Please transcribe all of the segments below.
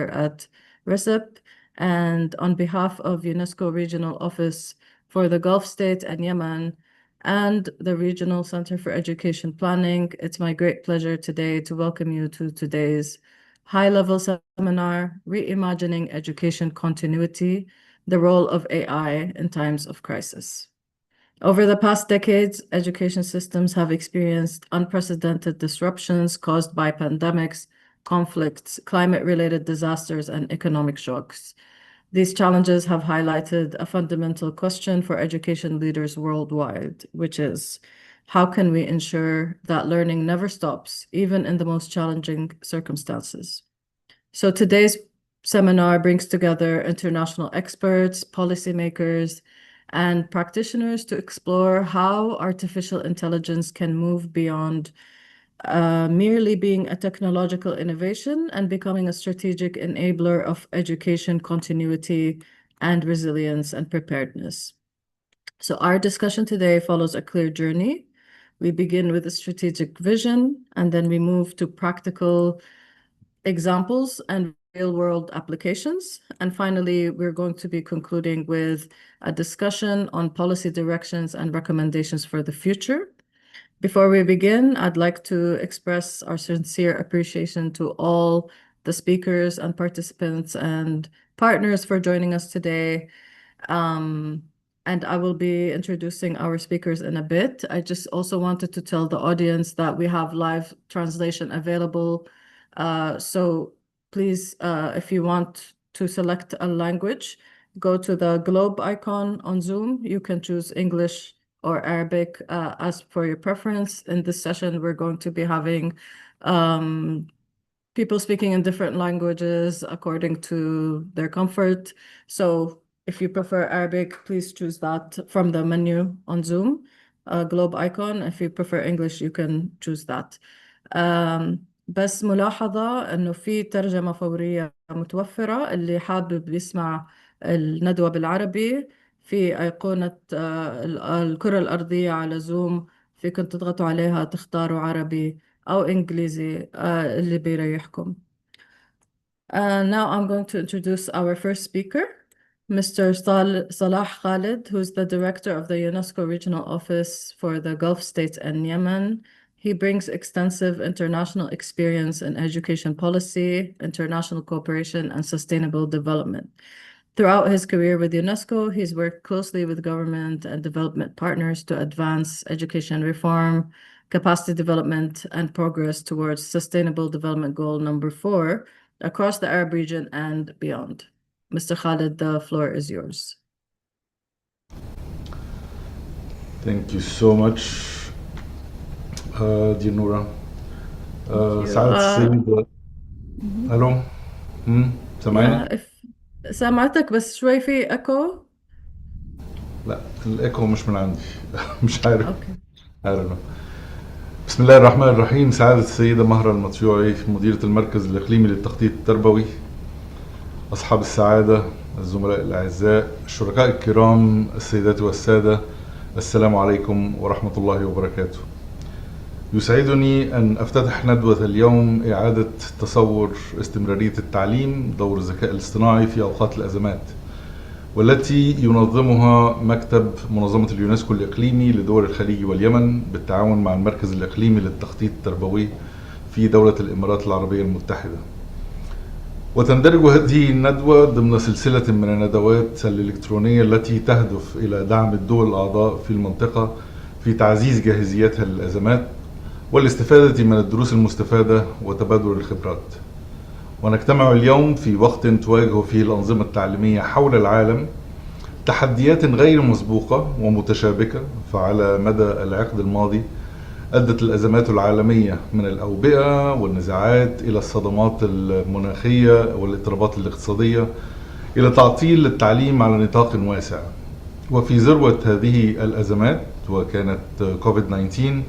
at RICEP, and on behalf of UNESCO Regional Office for the Gulf States and Yemen and the Regional Center for Education Planning, it's my great pleasure today to welcome you to today's high-level seminar, Reimagining Education Continuity, the Role of AI in Times of Crisis. Over the past decades, education systems have experienced unprecedented disruptions caused by pandemics, conflicts, climate-related disasters, and economic shocks. These challenges have highlighted a fundamental question for education leaders worldwide, which is, how can we ensure that learning never stops, even in the most challenging circumstances? So today's seminar brings together international experts, policymakers, and practitioners to explore how artificial intelligence can move beyond merely being a technological innovation and becoming a strategic enabler of education continuity and resilience and preparedness. So our discussion today follows a clear journey. We begin with a strategic vision, and then we move to practical examples and real-world applications. And finally, we're going to be concluding with a discussion on policy directions and recommendations for the future. Before we begin, I'd like to express our sincere appreciation to all the speakers and participants and partners for joining us today. And I will be introducing our speakers in a bit. I just also wanted to tell the audience that we have live translation available. So please, if you want to select a language, go to the globe icon on Zoom. You can choose English or Arabic as per your preference. In this session, we're going to be having people speaking in different languages according to their comfort. So if you prefer Arabic, please choose that from the menu on Zoom, globe icon. If you prefer English, you can choose that. بس ملاحظة إنه في ترجمة فورية متوفرة، اللي حابب يسمع الندوة بالعربي في أيقونة الكرة الأرضية على زوم، فيكم تضغطوا عليها تختاروا عربي أو إنجليزي اللي بيريحكم. Now I'm going to introduce our first speaker, Mr. Salah Khalid, who's the director of the UNESCO Regional Office for the Gulf States and Yemen. He brings extensive international experience in education policy, international cooperation, and sustainable development. Throughout his career with UNESCO, he's worked closely with government and development partners to advance education reform, capacity development, and progress towards Sustainable Development Goal number 4 across the Arab region and beyond. Mr. Khalid, the floor is yours. Thank you so much, dear Noura. سعادة السيد. ألو. سامعني؟ سامعتك بس شوي في اكو. لا الايكو مش من عندي. مش عارف. اوكي. بسم الله الرحمن الرحيم. سعادة السيدة مهرة المطيوعي، مديرة المركز الإقليمي للتخطيط التربوي، أصحاب السعادة، الزملاء الأعزاء، الشركاء الكرام، السيدات والسادة، السلام عليكم ورحمة الله وبركاته. يسعدني أن أفتتح ندوة اليوم إعادة تصور استمرارية التعليم، دور الذكاء الاصطناعي في أوقات الأزمات، والتي ينظمها مكتب منظمة اليونسكو الإقليمي لدول الخليج واليمن بالتعاون مع المركز الإقليمي للتخطيط التربوي في دولة الإمارات العربية المتحدة. وتندرج هذه الندوة ضمن سلسلة من الندوات الإلكترونية التي تهدف إلى دعم الدول الأعضاء في المنطقة في تعزيز جاهزيتها للأزمات والاستفادة من الدروس المستفادة وتبادل الخبرات. ونجتمع اليوم في وقت تواجه فيه الأنظمة التعليمية حول العالم تحديات غير مسبوقة ومتشابكة، فعلى مدى العقد الماضي أدت الأزمات العالمية من الأوبئة والنزاعات إلى الصدمات المناخية والاضطرابات الاقتصادية إلى تعطيل التعليم على نطاق واسع. وفي ذروة هذه الأزمات وكانت كوفيد-19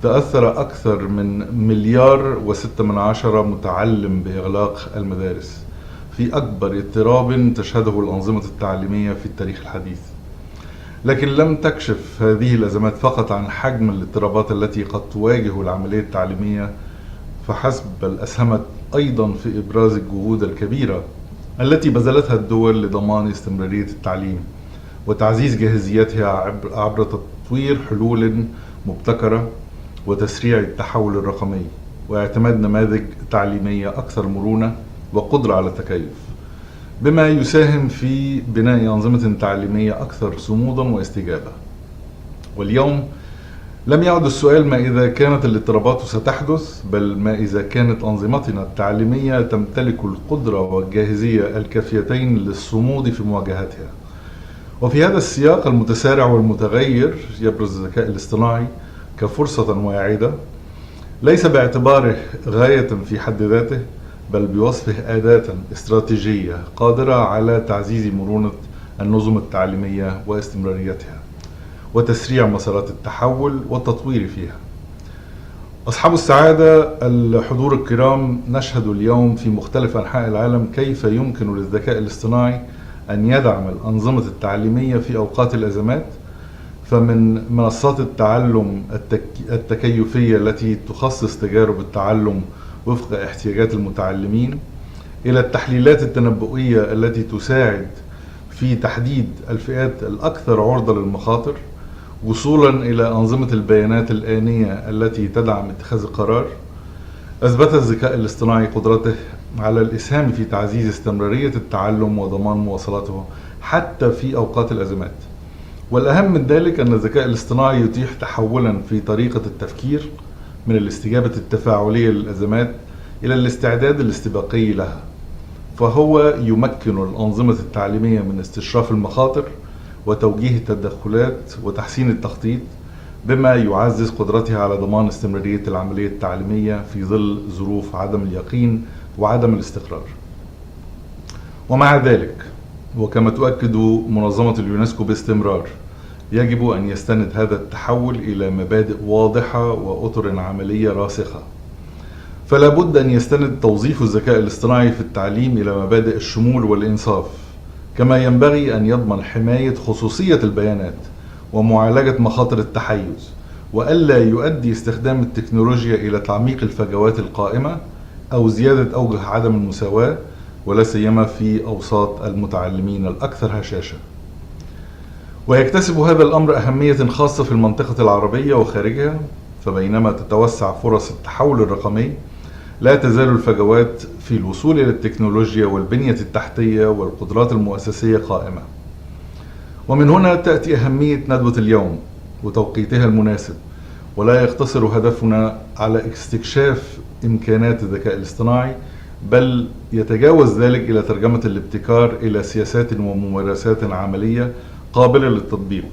تأثر أكثر من 1.6 مليار متعلم بإغلاق المدارس في أكبر اضطراب تشهده الأنظمة التعليمية في التاريخ الحديث. لكن لم تكشف هذه الأزمات فقط عن حجم الاضطرابات التي قد تواجه العملية التعليمية فحسب، بل أسهمت أيضا في إبراز الجهود الكبيرة التي بذلتها الدول لضمان استمرارية التعليم وتعزيز جاهزيتها عبر تطوير حلول مبتكرة وتسريع التحول الرقمي واعتماد نماذج تعليمية أكثر مرونة وقدرة على التكيف، بما يساهم في بناء أنظمة تعليمية أكثر صمودا واستجابة. واليوم لم يعد السؤال ما إذا كانت الاضطرابات ستحدث، بل ما إذا كانت أنظمتنا التعليمية تمتلك القدرة والجاهزية الكافيتين للصمود في مواجهتها. وفي هذا السياق المتسارع والمتغير يبرز الذكاء الاصطناعي كفرصة واعدة، ليس باعتباره غاية في حد ذاته، بل بوصفه أداة استراتيجية قادرة على تعزيز مرونة النظم التعليمية واستمراريتها وتسريع مسارات التحول والتطوير فيها. أصحاب السعادة الحضور الكرام، نشهد اليوم في مختلف أنحاء العالم كيف يمكن للذكاء الاصطناعي أن يدعم الأنظمة التعليمية في أوقات الأزمات، فمن منصات التعلم التكيفية التي تخصص تجارب التعلم وفق احتياجات المتعلمين، إلى التحليلات التنبؤية التي تساعد في تحديد الفئات الأكثر عرضة للمخاطر، وصولا إلى أنظمة البيانات الآنية التي تدعم اتخاذ القرار. أثبت الذكاء الاصطناعي قدرته على الإسهام في تعزيز استمرارية التعلم وضمان مواصلته حتى في أوقات الأزمات. والأهم من ذلك أن الذكاء الاصطناعي يتيح تحولا في طريقة التفكير من الاستجابة التفاعلية للأزمات إلى الاستعداد الاستباقي لها، فهو يمكن الأنظمة التعليمية من استشراف المخاطر وتوجيه التدخلات وتحسين التخطيط، بما يعزز قدرتها على ضمان استمرارية العملية التعليمية في ظل ظروف عدم اليقين وعدم الاستقرار. ومع ذلك، وكما تؤكد منظمة اليونسكو باستمرار، يجب أن يستند هذا التحول إلى مبادئ واضحة وأطر عملية راسخة. فلا بد أن يستند توظيف الذكاء الاصطناعي في التعليم إلى مبادئ الشمول والإنصاف، كما ينبغي أن يضمن حماية خصوصية البيانات ومعالجة مخاطر التحيز، وألا يؤدي استخدام التكنولوجيا إلى تعميق الفجوات القائمة أو زيادة أوجه عدم المساواة، ولا سيما في أوساط المتعلمين الأكثر هشاشة. ويكتسب هذا الأمر أهمية خاصة في المنطقة العربية وخارجها، فبينما تتوسع فرص التحول الرقمي، لا تزال الفجوات في الوصول إلى التكنولوجيا والبنية التحتية والقدرات المؤسسية قائمة. ومن هنا تأتي أهمية ندوة اليوم وتوقيتها المناسب، ولا يقتصر هدفنا على استكشاف إمكانات الذكاء الاصطناعي، بل يتجاوز ذلك إلى ترجمة الابتكار إلى سياسات وممارسات عملية قابلة للتطبيق.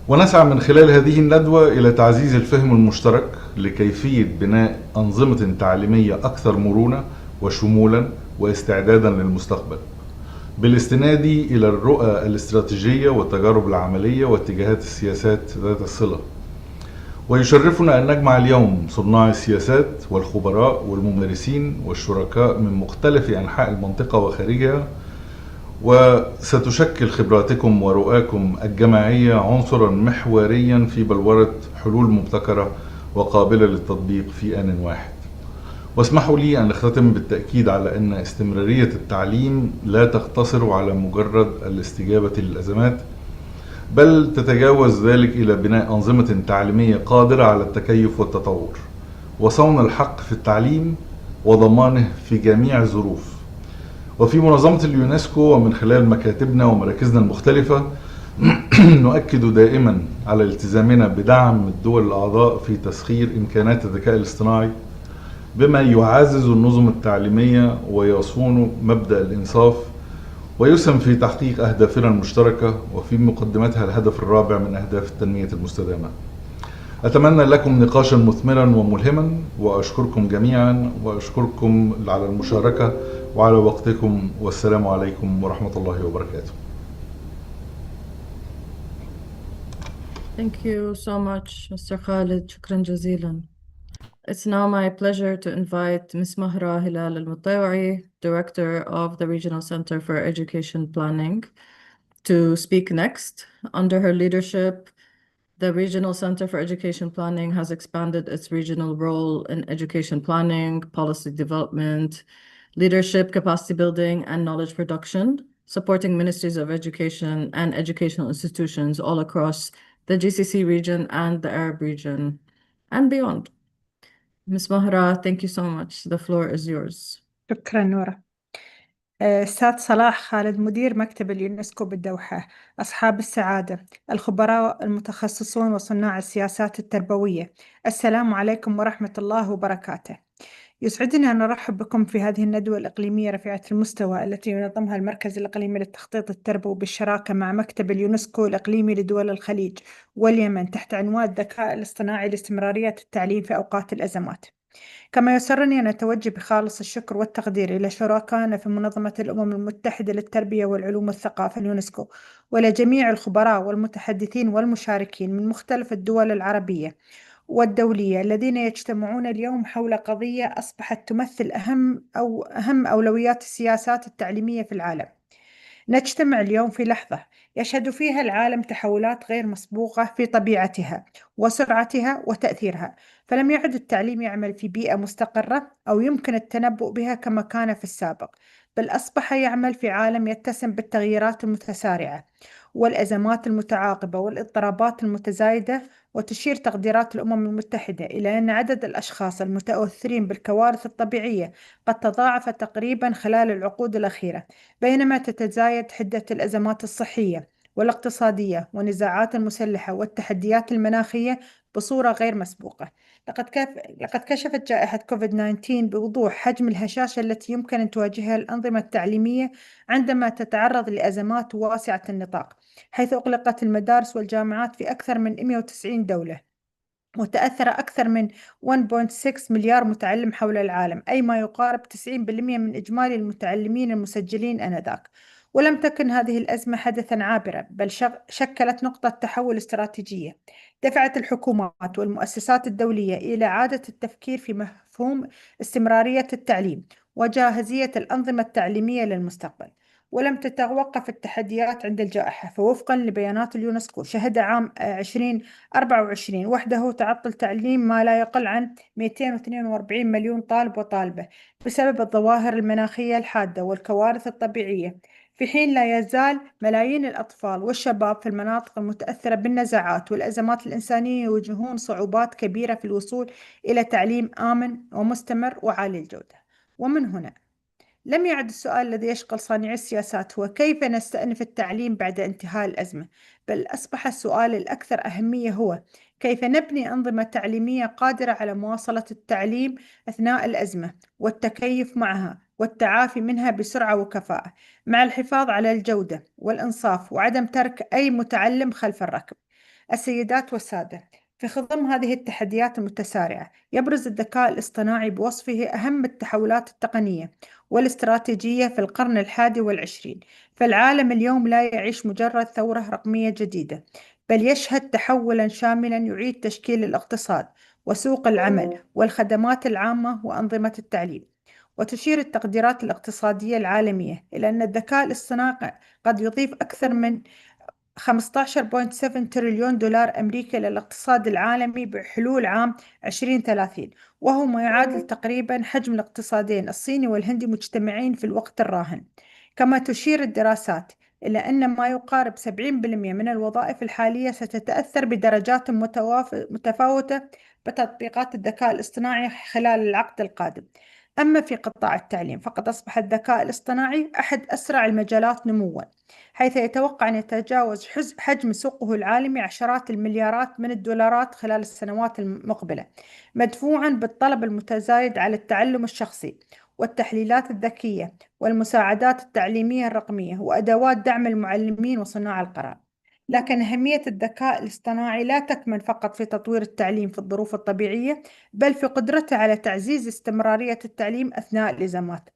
ونسعى من خلال هذه الندوة إلى تعزيز الفهم المشترك لكيفية بناء أنظمة تعليمية أكثر مرونة وشمولا واستعدادا للمستقبل، بالاستناد إلى الرؤى الاستراتيجية والتجارب العملية واتجاهات السياسات ذات الصلة. ويشرفنا أن نجمع اليوم صناع السياسات والخبراء والممارسين والشركاء من مختلف أنحاء المنطقة وخارجها، وستشكل خبراتكم ورؤاكم الجماعية عنصرا محوريا في بلورة حلول مبتكرة وقابلة للتطبيق في آن واحد. واسمحوا لي أن أختتم بالتأكيد على أن استمرارية التعليم لا تقتصر على مجرد الاستجابة للأزمات، بل تتجاوز ذلك إلى بناء أنظمة تعليمية قادرة على التكيف والتطور وصون الحق في التعليم وضمانه في جميع الظروف. وفي منظمة اليونسكو ومن خلال مكاتبنا ومراكزنا المختلفة نؤكد دائما على التزامنا بدعم الدول الأعضاء في تسخير إمكانات الذكاء الاصطناعي، بما يعزز النظم التعليمية ويصون مبدأ الإنصاف ويسهم في تحقيق أهدافنا المشتركة، وفي مقدمتها الهدف الرابع من أهداف التنمية المستدامة. أتمنى لكم نقاشا مثمرا وملهما، وأشكركم جميعا، وأشكركم على المشاركة وعلى وقتكم، والسلام عليكم ورحمة الله وبركاته. Thank you so much, Mr. Khalid. شكرا جزيلا. It's now my pleasure to invite Ms. Mahra Hilal Al-Mutawi, Director of the Regional Center for Education Planning, to speak next. Under her leadership, The Regional Center for Education Planning has expanded its regional role in education planning, policy development, leadership, capacity building, and knowledge production, supporting ministries of education and educational institutions all across the GCC region and the Arab region and beyond. Ms. Mahra, thank you so much. The floor is yours. شكرا نورا. أستاذ صلاح خالد مدير مكتب اليونسكو بالدوحة، أصحاب السعادة، الخبراء المتخصصون وصناع السياسات التربوية، السلام عليكم ورحمة الله وبركاته. يسعدني أن أرحب بكم في هذه الندوة الإقليمية رفيعة المستوى التي ينظمها المركز الإقليمي للتخطيط التربوي بالشراكة مع مكتب اليونسكو الإقليمي لدول الخليج واليمن تحت عنوان الذكاء الاصطناعي لاستمرارية التعليم في أوقات الأزمات. كما يسرني أن أتوجه بخالص الشكر والتقدير إلى شركائنا في منظمة الأمم المتحدة للتربية والعلوم والثقافة اليونسكو، وإلى جميع الخبراء والمتحدثين والمشاركين من مختلف الدول العربية والدولية الذين يجتمعون اليوم حول قضية أصبحت تمثل أهم أولويات السياسات التعليمية في العالم. نجتمع اليوم في لحظة يشهد فيها العالم تحولات غير مسبوقة في طبيعتها وسرعتها وتأثيرها، فلم يعد التعليم يعمل في بيئة مستقرة أو يمكن التنبؤ بها كما كان في السابق، بل أصبح يعمل في عالم يتسم بالتغييرات المتسارعة والأزمات المتعاقبة والاضطرابات المتزايدة. وتشير تقديرات الأمم المتحدة إلى أن عدد الأشخاص المتأثرين بالكوارث الطبيعية قد تضاعف تقريبا خلال العقود الأخيرة، بينما تتزايد حدة الأزمات الصحية والاقتصادية والنزاعات المسلحة والتحديات المناخية بصورة غير مسبوقة. لقد كشفت جائحة كوفيد-19 بوضوح حجم الهشاشة التي يمكن أن تواجهها الأنظمة التعليمية عندما تتعرض لأزمات واسعة النطاق، حيث أغلقت المدارس والجامعات في أكثر من 190 دولة، وتأثر أكثر من 1.6 مليار متعلم حول العالم، أي ما يقارب 90% من إجمالي المتعلمين المسجلين آنذاك. ولم تكن هذه الأزمة حدثاً عابرا، بل شكلت نقطة تحول استراتيجية دفعت الحكومات والمؤسسات الدولية إلى إعادة التفكير في مفهوم استمرارية التعليم وجاهزية الأنظمة التعليمية للمستقبل. ولم تتوقف التحديات عند الجائحة، فوفقاً لبيانات اليونسكو شهد عام 2024 وحده تعطل تعليم ما لا يقل عن 242 مليون طالب وطالبة بسبب الظواهر المناخية الحادة والكوارث الطبيعية، في حين لا يزال ملايين الأطفال والشباب في المناطق المتأثرة بالنزاعات والأزمات الإنسانية يواجهون صعوبات كبيرة في الوصول إلى تعليم آمن ومستمر وعالي الجودة. ومن هنا لم يعد السؤال الذي يشغل صانعي السياسات هو كيف نستأنف التعليم بعد انتهاء الأزمة، بل أصبح السؤال الأكثر أهمية هو كيف نبني أنظمة تعليمية قادرة على مواصلة التعليم أثناء الأزمة والتكيف معها والتعافي منها بسرعة وكفاءة، مع الحفاظ على الجودة والإنصاف وعدم ترك أي متعلم خلف الركب. السيدات والسادة، في خضم هذه التحديات المتسارعة يبرز الذكاء الاصطناعي بوصفه أهم التحولات التقنية والاستراتيجية في القرن 21. فالعالم اليوم لا يعيش مجرد ثورة رقمية جديدة، بل يشهد تحولا شاملا يعيد تشكيل الاقتصاد وسوق العمل والخدمات العامة وأنظمة التعليم. وتشير التقديرات الاقتصادية العالمية إلى أن الذكاء الاصطناعي قد يضيف أكثر من 15.7 تريليون دولار أمريكي للاقتصاد العالمي بحلول عام 2030، وهو ما يعادل تقريبا حجم الاقتصادين الصيني والهندي مجتمعين في الوقت الراهن. كما تشير الدراسات إلى أن ما يقارب 70% من الوظائف الحالية ستتأثر بدرجات متفاوتة بتطبيقات الذكاء الاصطناعي خلال العقد القادم. أما في قطاع التعليم فقد أصبح الذكاء الاصطناعي أحد أسرع المجالات نمواً، حيث يتوقع أن يتجاوز حجم سوقه العالمي عشرات المليارات من الدولارات خلال السنوات المقبلة، مدفوعاً بالطلب المتزايد على التعلم الشخصي والتحليلات الذكية والمساعدات التعليمية الرقمية وأدوات دعم المعلمين وصناع القرار. لكن أهمية الذكاء الاصطناعي لا تكمن فقط في تطوير التعليم في الظروف الطبيعية، بل في قدرته على تعزيز استمرارية التعليم أثناء الأزمات.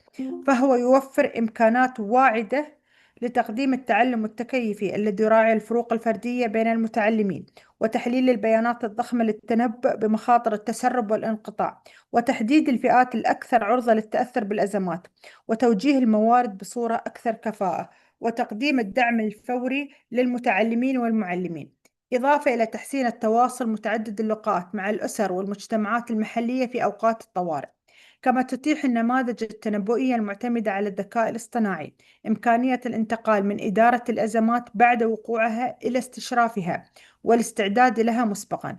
فهو يوفر إمكانات واعدة لتقديم التعلم التكيفي الذي يراعي الفروق الفردية بين المتعلمين، وتحليل البيانات الضخمة للتنبؤ بمخاطر التسرب والانقطاع، وتحديد الفئات الأكثر عرضة للتأثر بالأزمات، وتوجيه الموارد بصورة أكثر كفاءة، وتقديم الدعم الفوري للمتعلمين والمعلمين. إضافة إلى تحسين التواصل متعدد اللغات مع الأسر والمجتمعات المحلية في أوقات الطوارئ. كما تتيح النماذج التنبؤية المعتمدة على الذكاء الاصطناعي إمكانية الانتقال من إدارة الأزمات بعد وقوعها إلى استشرافها والاستعداد لها مسبقاً،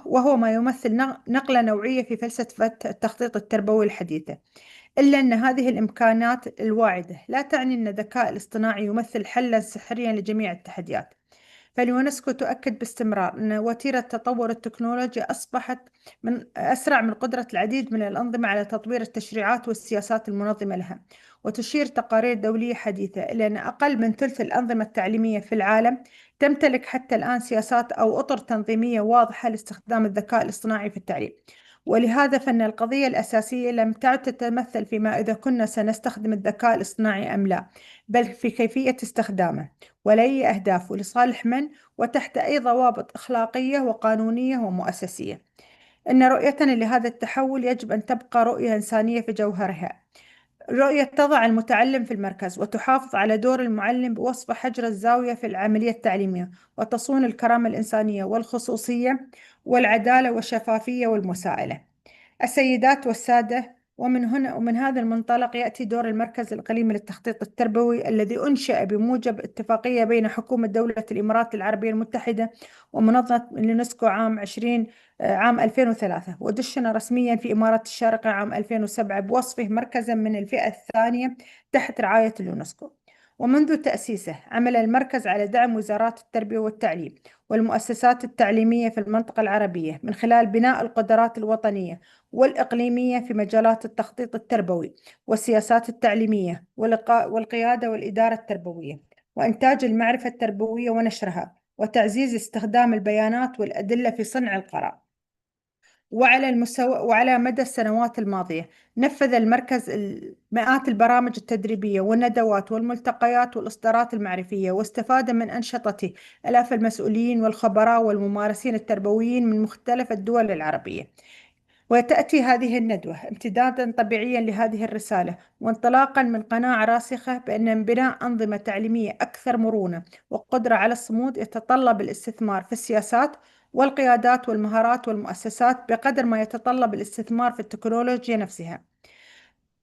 وهو ما يمثل نقلة نوعية في فلسفة التخطيط التربوي الحديثة. إلا أن هذه الإمكانات الواعدة لا تعني أن الذكاء الاصطناعي يمثل حلاً سحرياً لجميع التحديات. فاليونسكو تؤكد باستمرار أن وتيرة تطور التكنولوجيا أصبحت أسرع من قدرة العديد من الأنظمة على تطوير التشريعات والسياسات المنظمة لها. وتشير تقارير دولية حديثة إلى أن أقل من ثلث الأنظمة التعليمية في العالم تمتلك حتى الآن سياسات أو أطر تنظيمية واضحة لاستخدام الذكاء الاصطناعي في التعليم. ولهذا فإن القضية الأساسية لم تعد تتمثل فيما إذا كنا سنستخدم الذكاء الاصطناعي أم لا، بل في كيفية استخدامه ولأي أهداف ولصالح من وتحت أي ضوابط أخلاقية وقانونية ومؤسسية. إن رؤيتنا لهذا التحول يجب أن تبقى رؤية إنسانية في جوهرها، رؤية تضع المتعلم في المركز وتحافظ على دور المعلم بوصف حجر الزاوية في العملية التعليمية، وتصون الكرامة الإنسانية والخصوصية والعدالة والشفافية والمساءلة. السيدات والسادة، ومن هذا المنطلق يأتي دور المركز الإقليمي للتخطيط التربوي الذي أنشأ بموجب اتفاقية بين حكومة دولة الإمارات العربية المتحدة ومنظمة اليونسكو عام 2003، ودشن رسميا في إمارة الشارقة عام 2007 بوصفه مركزا من الفئة الثانية تحت رعاية اليونسكو. ومنذ تأسيسه عمل المركز على دعم وزارات التربية والتعليم والمؤسسات التعليمية في المنطقة العربية من خلال بناء القدرات الوطنية والإقليمية في مجالات التخطيط التربوي والسياسات التعليمية والقيادة والإدارة التربوية وإنتاج المعرفة التربوية ونشرها وتعزيز استخدام البيانات والأدلة في صنع القرار. وعلى مدى السنوات الماضية نفذ المركز مئات البرامج التدريبية والندوات والملتقيات والإصدارات المعرفية، واستفاد من أنشطته آلاف المسؤولين والخبراء والممارسين التربويين من مختلف الدول العربية. وتأتي هذه الندوة امتدادا طبيعيا لهذه الرسالة، وانطلاقا من قناعة راسخة بأن بناء أنظمة تعليمية أكثر مرونة وقدرة على الصمود يتطلب الاستثمار في السياسات والقيادات والمهارات والمؤسسات بقدر ما يتطلب الاستثمار في التكنولوجيا نفسها.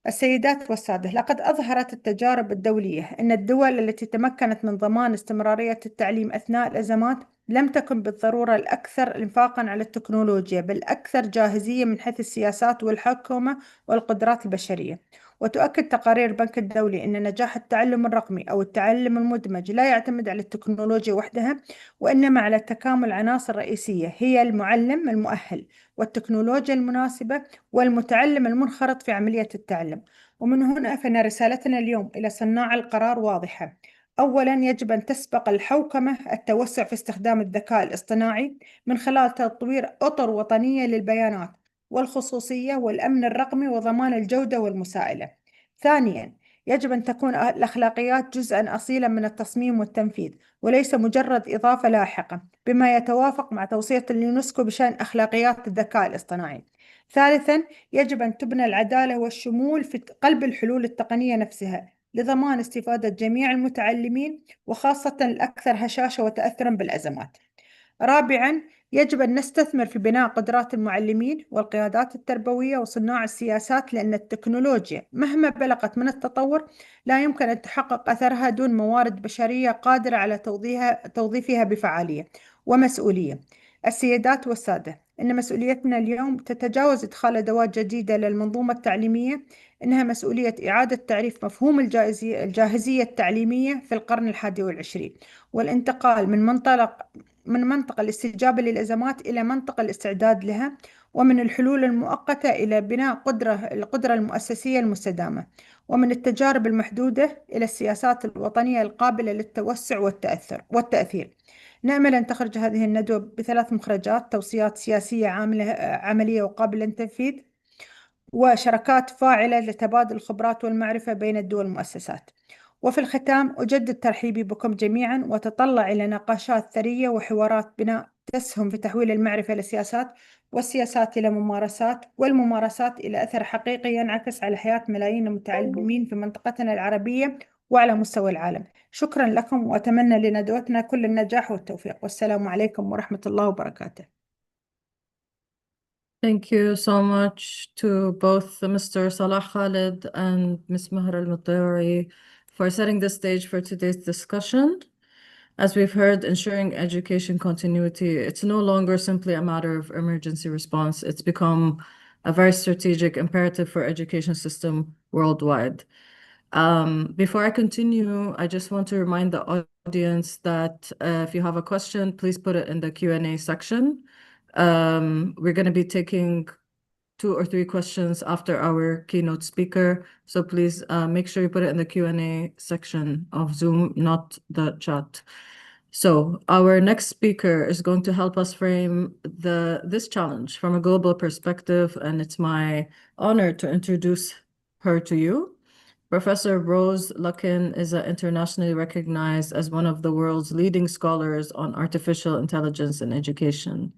السيدات والسادة، لقد أظهرت التجارب الدولية أن الدول التي تمكنت من ضمان استمرارية التعليم أثناء الأزمات لم تكن بالضرورة الأكثر إنفاقاً على التكنولوجيا، بل أكثر جاهزية من حيث السياسات والحكومة والقدرات البشرية. وتؤكد تقارير البنك الدولي أن نجاح التعلم الرقمي أو التعلم المدمج لا يعتمد على التكنولوجيا وحدها، وإنما على تكامل عناصر رئيسية هي المعلم المؤهل والتكنولوجيا المناسبة والمتعلم المنخرط في عملية التعلم. ومن هنا فإن رسالتنا اليوم إلى صناع القرار واضحة. أولاً، يجب أن تسبق الحوكمة التوسع في استخدام الذكاء الاصطناعي من خلال تطوير أطر وطنية للبيانات والخصوصية والأمن الرقمي وضمان الجودة والمساءلة. ثانياً، يجب أن تكون الأخلاقيات جزءاً أصيلاً من التصميم والتنفيذ وليس مجرد إضافة لاحقة، بما يتوافق مع توصية اليونسكو بشأن أخلاقيات الذكاء الاصطناعي. ثالثاً، يجب أن تبنى العدالة والشمول في قلب الحلول التقنية نفسها لضمان استفادة جميع المتعلمين وخاصة الأكثر هشاشة وتأثراً بالأزمات. رابعاً، يجب أن نستثمر في بناء قدرات المعلمين والقيادات التربوية وصناع السياسات، لأن التكنولوجيا مهما بلغت من التطور لا يمكن أن تحقق أثرها دون موارد بشرية قادرة على توظيفها بفعالية ومسؤولية. السيدات والسادة، إن مسؤوليتنا اليوم تتجاوز إدخال أدوات جديدة للمنظومة التعليمية، إنها مسؤولية إعادة تعريف مفهوم الجاهزية التعليمية في القرن الحادي والعشرين، والانتقال من منطق الاستجابة للأزمات إلى منطق الاستعداد لها، ومن الحلول المؤقتة إلى بناء القدرة المؤسسية المستدامة، ومن التجارب المحدودة إلى السياسات الوطنية القابلة للتوسع والتأثير. نأمل أن تخرج هذه الندوة بثلاث مخرجات: توصيات سياسية عملية وقابلة للتنفيذ، وشراكات فاعلة لتبادل الخبرات والمعرفة بين الدول والمؤسسات. وفي الختام، أجدد ترحيبي بكم جميعا، وتطلع إلى نقاشات ثرية وحوارات بناء تسهم في تحويل المعرفة إلى سياسات، والسياسات إلى ممارسات، والممارسات إلى أثر حقيقي ينعكس على حياة ملايين المتعلمين في منطقتنا العربية وعلى مستوى العالم. شكرا لكم، وأتمنى لندوتنا كل النجاح والتوفيق، والسلام عليكم ورحمة الله وبركاته. Thank you so much to both Mr. Salah Khalid and Ms. Mahr Al-Mutayari for setting the stage for today's discussion. As we've heard, ensuring education continuity, it's no longer simply a matter of emergency response. It's become a very strategic imperative for education system worldwide. Before I continue, I just want to remind the audience that if you have a question, please put it in the Q&A section. We're going to be taking 2 or 3 questions after our keynote speaker. So please make sure you put it in the Q&A section of Zoom, not the chat. So our next speaker is going to help us frame this challenge from a global perspective, and it's my honor to introduce her to you. Professor Rose Luckin is internationally recognized as one of the world's leading scholars on artificial intelligence in education.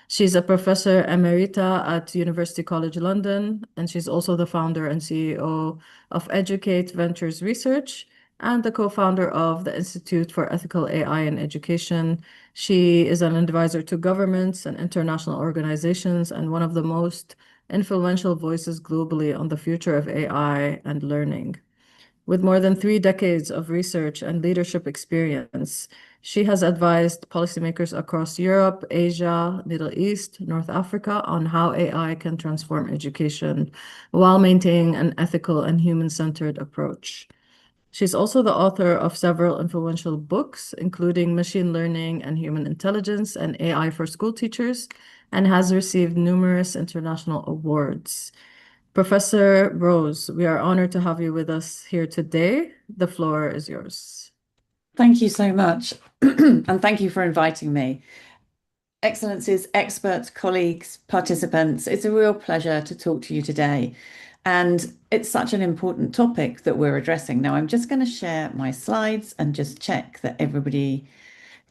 She's a professor emerita at University College London, and she's also the founder and CEO of Educate Ventures Research and the co-founder of the Institute for Ethical AI in Education. She is an advisor to governments and international organizations and one of the most influential voices globally on the future of AI and learning. With more than 3 decades of research and leadership experience, she has advised policymakers across Europe, Asia, Middle East, North Africa on how AI can transform education while maintaining an ethical and human-centered approach. She's also the author of several influential books, including Machine Learning and Human Intelligence and AI for School Teachers, and has received numerous international awards. Professor Rose, we are honored to have you with us here today. The floor is yours. Thank you so much, and thank you for inviting me. Excellencies, experts, colleagues, participants, it's a real pleasure to talk to you today. And it's such an important topic that we're addressing. Now, I'm just going to share my slides and just check that everybody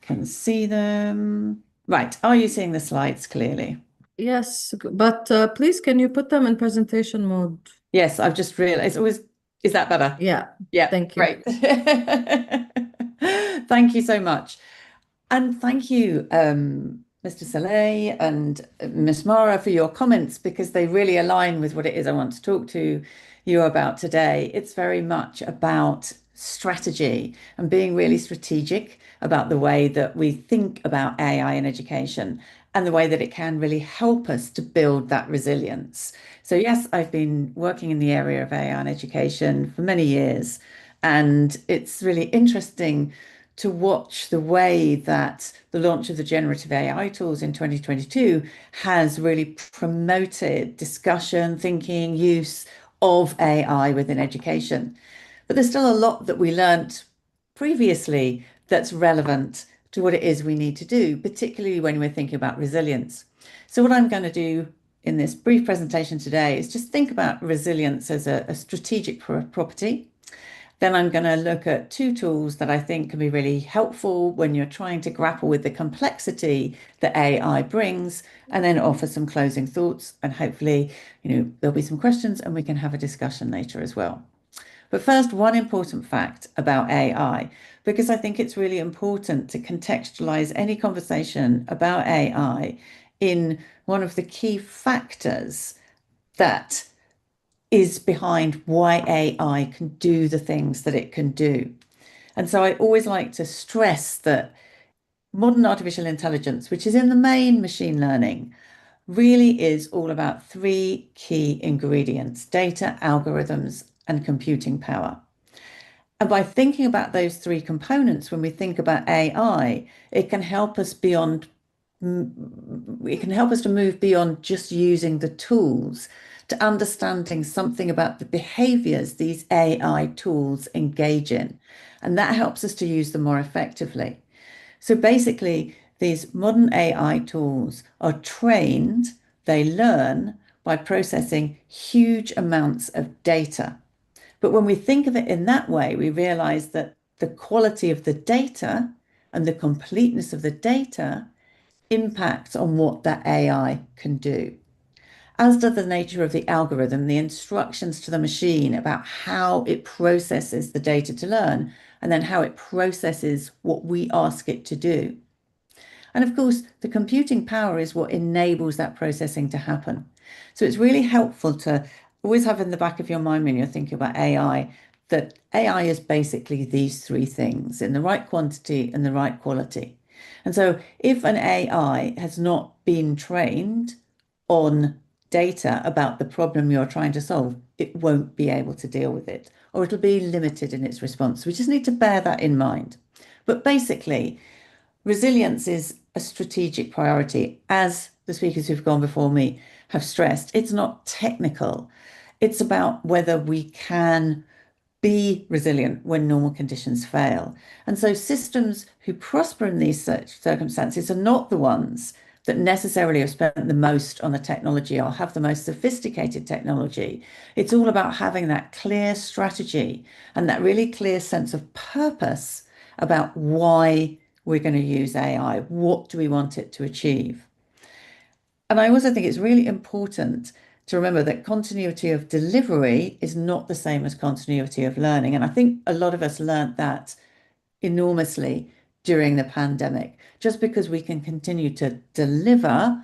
can see them. Right, are you seeing the slides clearly? Yes, but please, can you put them in presentation mode? Yes, I've just realized. Is that better? Yeah. Yeah, Thank you. great. Thank you so much. And thank you, Mr. Saleh and Ms. Mara, for your comments, because they really align with what it is I want to talk to you about today. It's very much about strategy and being really strategic about the way that we think about AI in education and the way that it can really help us to build that resilience. So yes, I've been working in the area of AI in education for many years, and it's really interesting to watch the way that the launch of the generative AI tools in 2022 has really promoted discussion, thinking, use of AI within education. But there's still a lot that we learnt previously that's relevant to what it is we need to do, particularly when we're thinking about resilience. So what I'm going to do in this brief presentation today is just think about resilience as a strategic property. Then I'm going to look at 2 tools that I think can be really helpful when you're trying to grapple with the complexity that AI brings, and then offer some closing thoughts. And hopefully, there'll be some questions and we can have a discussion later as well. But first, one important fact about AI, because I think it's really important to contextualize any conversation about AI in one of the key factors that is behind why AI can do the things that it can do. And so I always like to stress that modern artificial intelligence, which is in the main machine learning, really is all about 3 key ingredients: data, algorithms, and computing power. And by thinking about those 3 components, when we think about AI, it can help us to move beyond just using the tools to understanding something about the behaviors these AI tools engage in. And that helps us to use them more effectively. So basically, these modern AI tools are trained, they learn by processing huge amounts of data. But when we think of it in that way, we realize that the quality of the data and the completeness of the data impacts on what that AI can do. as does the nature of the algorithm, the instructions to the machine about how it processes the data to learn, and then how it processes what we ask it to do. And of course, the computing power is what enables that processing to happen. So it's really helpful to always have in the back of your mind when you're thinking about AI, that AI is basically these three things in the right quantity and the right quality. And so if an AI has not been trained on data about the problem you're trying to solve, it won't be able to deal with it, or it'll be limited in its response. We just need to bear that in mind. But basically, resilience is a strategic priority. As the speakers who've gone before me have stressed, it's not technical. It's about whether we can be resilient when normal conditions fail. And so systems who prosper in these such circumstances are not the ones that necessarily have spent the most on the technology or have the most sophisticated technology. It's all about having that clear strategy and that really clear sense of purpose about why we're going to use AI. What do we want it to achieve? And I also think it's really important to remember that continuity of delivery is not the same as continuity of learning. And I think a lot of us learned that enormously during the pandemic. Just because we can continue to deliver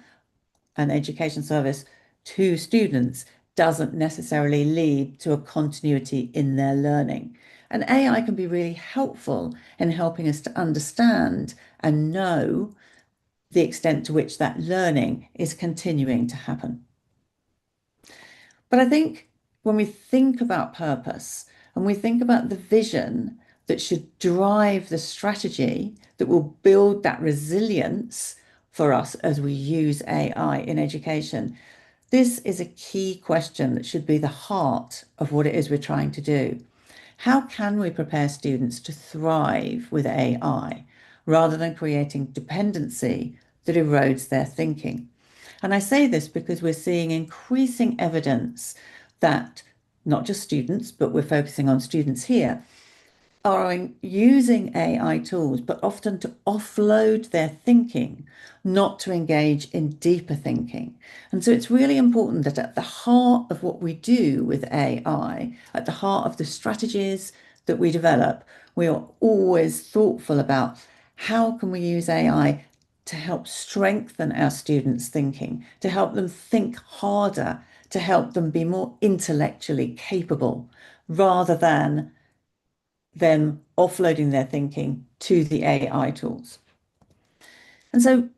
an education service to students doesn't necessarily lead to a continuity in their learning. And AI can be really helpful in helping us to understand and know the extent to which that learning is continuing to happen. But I think when we think about purpose and we think about the vision that should drive the strategy that will build that resilience for us as we use AI in education, this is a key question that should be the heart of what it is we're trying to do. How can we prepare students to thrive with AI rather than creating dependency that erodes their thinking? And I say this because we're seeing increasing evidence that not just students, but we're focusing on students here, are using AI tools, but often to offload their thinking, not to engage in deeper thinking. And so it's really important that at the heart of what we do with AI, at the heart of the strategies that we develop, we are always thoughtful about how can we use AI to help strengthen our students' thinking, to help them think harder, to help them be more intellectually capable, rather than them offloading their thinking to the AI tools. And so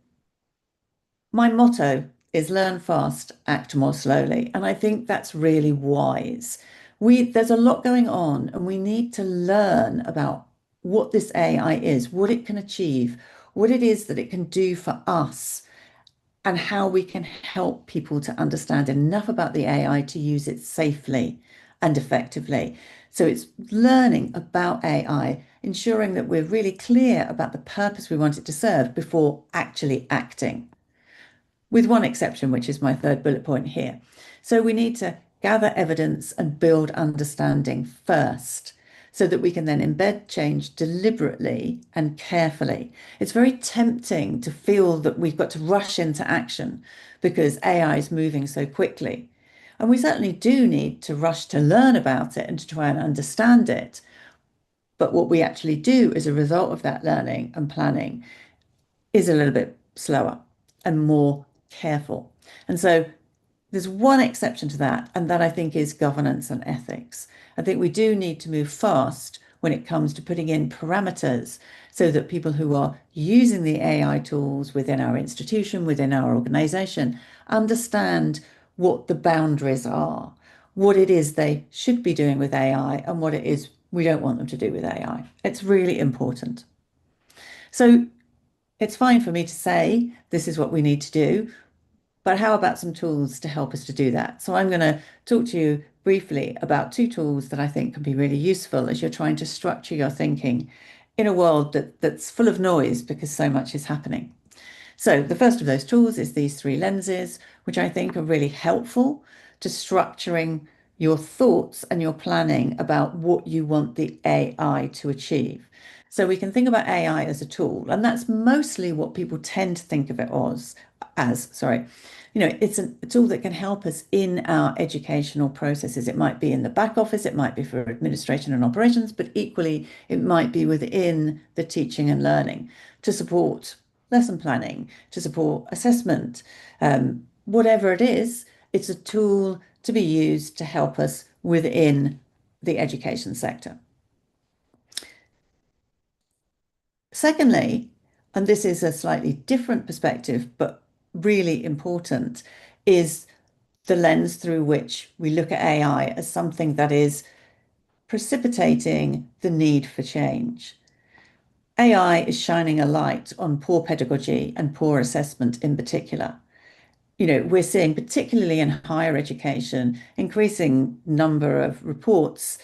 my motto is learn fast, act more slowly. And I think that's really wise. There's a lot going on, and we need to learn about what this AI is, what it can achieve, what it is that it can do for us, and how we can help people to understand enough about the AI to use it safely and effectively. So it's learning about AI, ensuring that we're really clear about the purpose we want it to serve before actually acting. With one exception, which is my third bullet point here. So we need to gather evidence and build understanding first, so that we can then embed change deliberately and carefully. It's very tempting to feel that we've got to rush into action because AI is moving so quickly. And we certainly do need to rush to learn about it and to try and understand it. But what we actually do as a result of that learning and planning is a little bit slower and more careful. And so there's one exception to that, and that I think is governance and ethics. I think we do need to move fast when it comes to putting in parameters so that people who are using the AI tools within our institution, within our organization, understand what the boundaries are, what it is they should be doing with AI, and what it is we don't want them to do with AI. It's really important. So it's fine for me to say this is what we need to do, but how about some tools to help us to do that? So I'm going to talk to you briefly about two tools that I think can be really useful as you're trying to structure your thinking in a world that's full of noise because so much is happening. So the first of those tools is these three lenses, which I think are really helpful to structuring your thoughts and your planning about what you want the AI to achieve. So we can think about AI as a tool, and that's mostly what people tend to think of it as, it's a tool that can help us in our educational processes. It might be in the back office, it might be for administration and operations, but equally it might be within the teaching and learning to support lesson planning, to support assessment, whatever it is, it's a tool to be used to help us within the education sector. Secondly, and this is a slightly different perspective, but really important, is the lens through which we look at AI as something that is precipitating the need for change. AI is shining a light on poor pedagogy and poor assessment in particular. We're seeing, particularly in higher education, increasing number of reports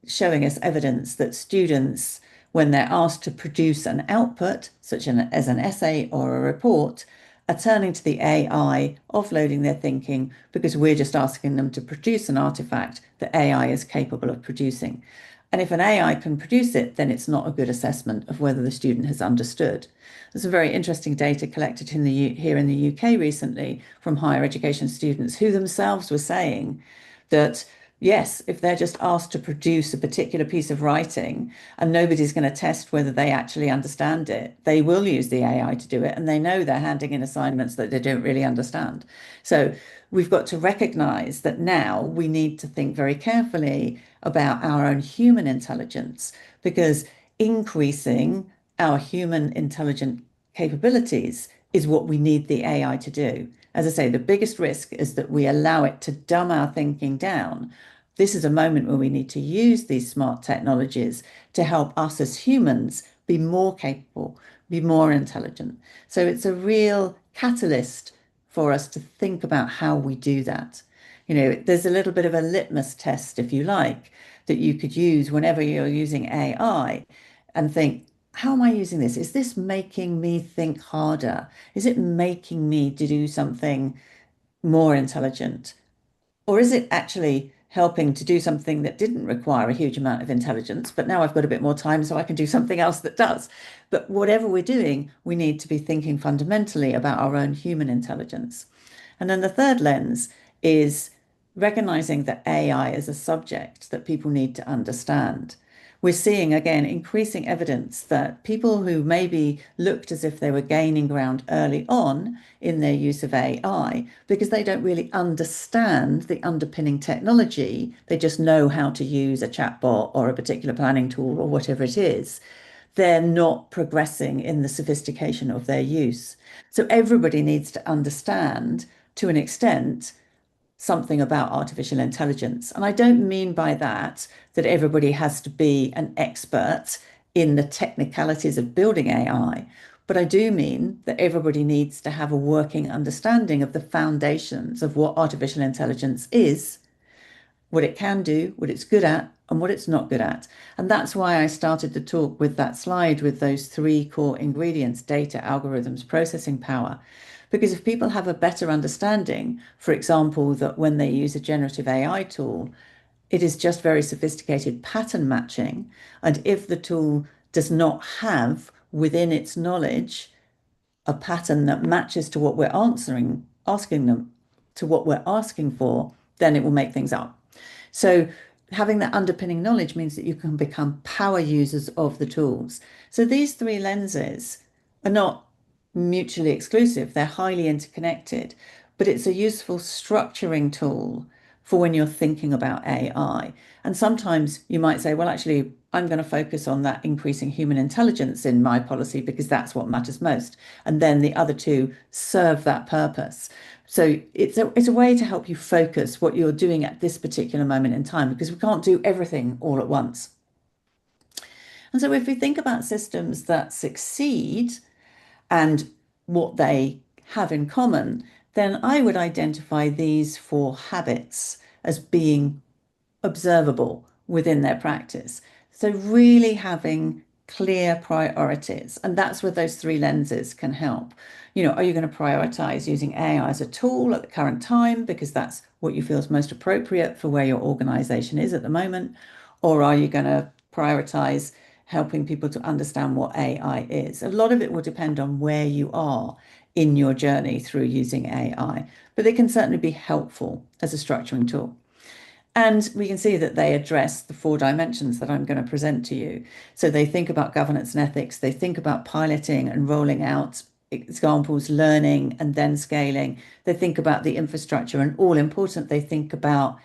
showing us evidence that students, when they're asked to produce an output, such as an essay or a report, are turning to the AI, offloading their thinking because we're just asking them to produce an artifact that AI is capable of producing. And if an AI can produce it, then it's not a good assessment of whether the student has understood. There's some very interesting data collected here in the UK recently from higher education students who themselves were saying that, yes, if they're just asked to produce a particular piece of writing and nobody's going to test whether they actually understand it, they will use the AI to do it, and they know they're handing in assignments that they don't really understand. So we've got to recognize that now we need to think very carefully about our own human intelligence, because increasing our human intelligent capabilities is what we need the AI to do. As I say, the biggest risk is that we allow it to dumb our thinking down. This is a moment where we need to use these smart technologies to help us as humans be more capable, be more intelligent. So it's a real catalyst for us to think about how we do that. There's a little bit of a litmus test, if you like, that you could use whenever you're using AI and think, how am I using this? Is this making me think harder? Is it making me to do something more intelligent? Or is it actually helping to do something that didn't require a huge amount of intelligence, but now I've got a bit more time so I can do something else that does? But whatever we're doing, we need to be thinking fundamentally about our own human intelligence. And then the third lens is recognizing that AI is a subject that people need to understand. We're seeing, again, increasing evidence that people who maybe looked as if they were gaining ground early on in their use of AI, because they don't really understand the underpinning technology, they just know how to use a chatbot or a particular planning tool or whatever it is, they're not progressing in the sophistication of their use. So everybody needs to understand, to an extent, something about artificial intelligence. And I don't mean by that everybody has to be an expert in the technicalities of building AI, but I do mean that everybody needs to have a working understanding of the foundations of what artificial intelligence is, what it can do, what it's good at, and what it's not good at. And that's why I started the talk with that slide with those three core ingredients: data, algorithms, processing power. Because if people have a better understanding, for example, that when they use a generative AI tool, it is just very sophisticated pattern matching. And if the tool does not have within its knowledge a pattern that matches to what we're asking them to what we're asking for, then it will make things up. So having that underpinning knowledge means that you can become power users of the tools. So these three lenses are not mutually exclusive, they're highly interconnected, but it's a useful structuring tool for when you're thinking about AI. And sometimes you might say, well, actually, I'm going to focus on that increasing human intelligence in my policy because that's what matters most. And then the other two serve that purpose. So it's a way to help you focus what you're doing at this particular moment in time, because we can't do everything all at once. And so if we think about systems that succeed and what they have in common, then I would identify these four habits as being observable within their practice. So really having clear priorities, and that's where those three lenses can help. Are you going to prioritize using AI as a tool at the current time because that's what you feel is most appropriate for where your organization is at the moment? Or are you going to prioritize helping people to understand what AI is? A lot of it will depend on where you are in your journey through using AI, but they can certainly be helpful as a structuring tool. And we can see that they address the 4 dimensions that I'm going to present to you. So they think about governance and ethics, they think about piloting and rolling out examples, learning and then scaling. They think about the infrastructure, and all important, they think about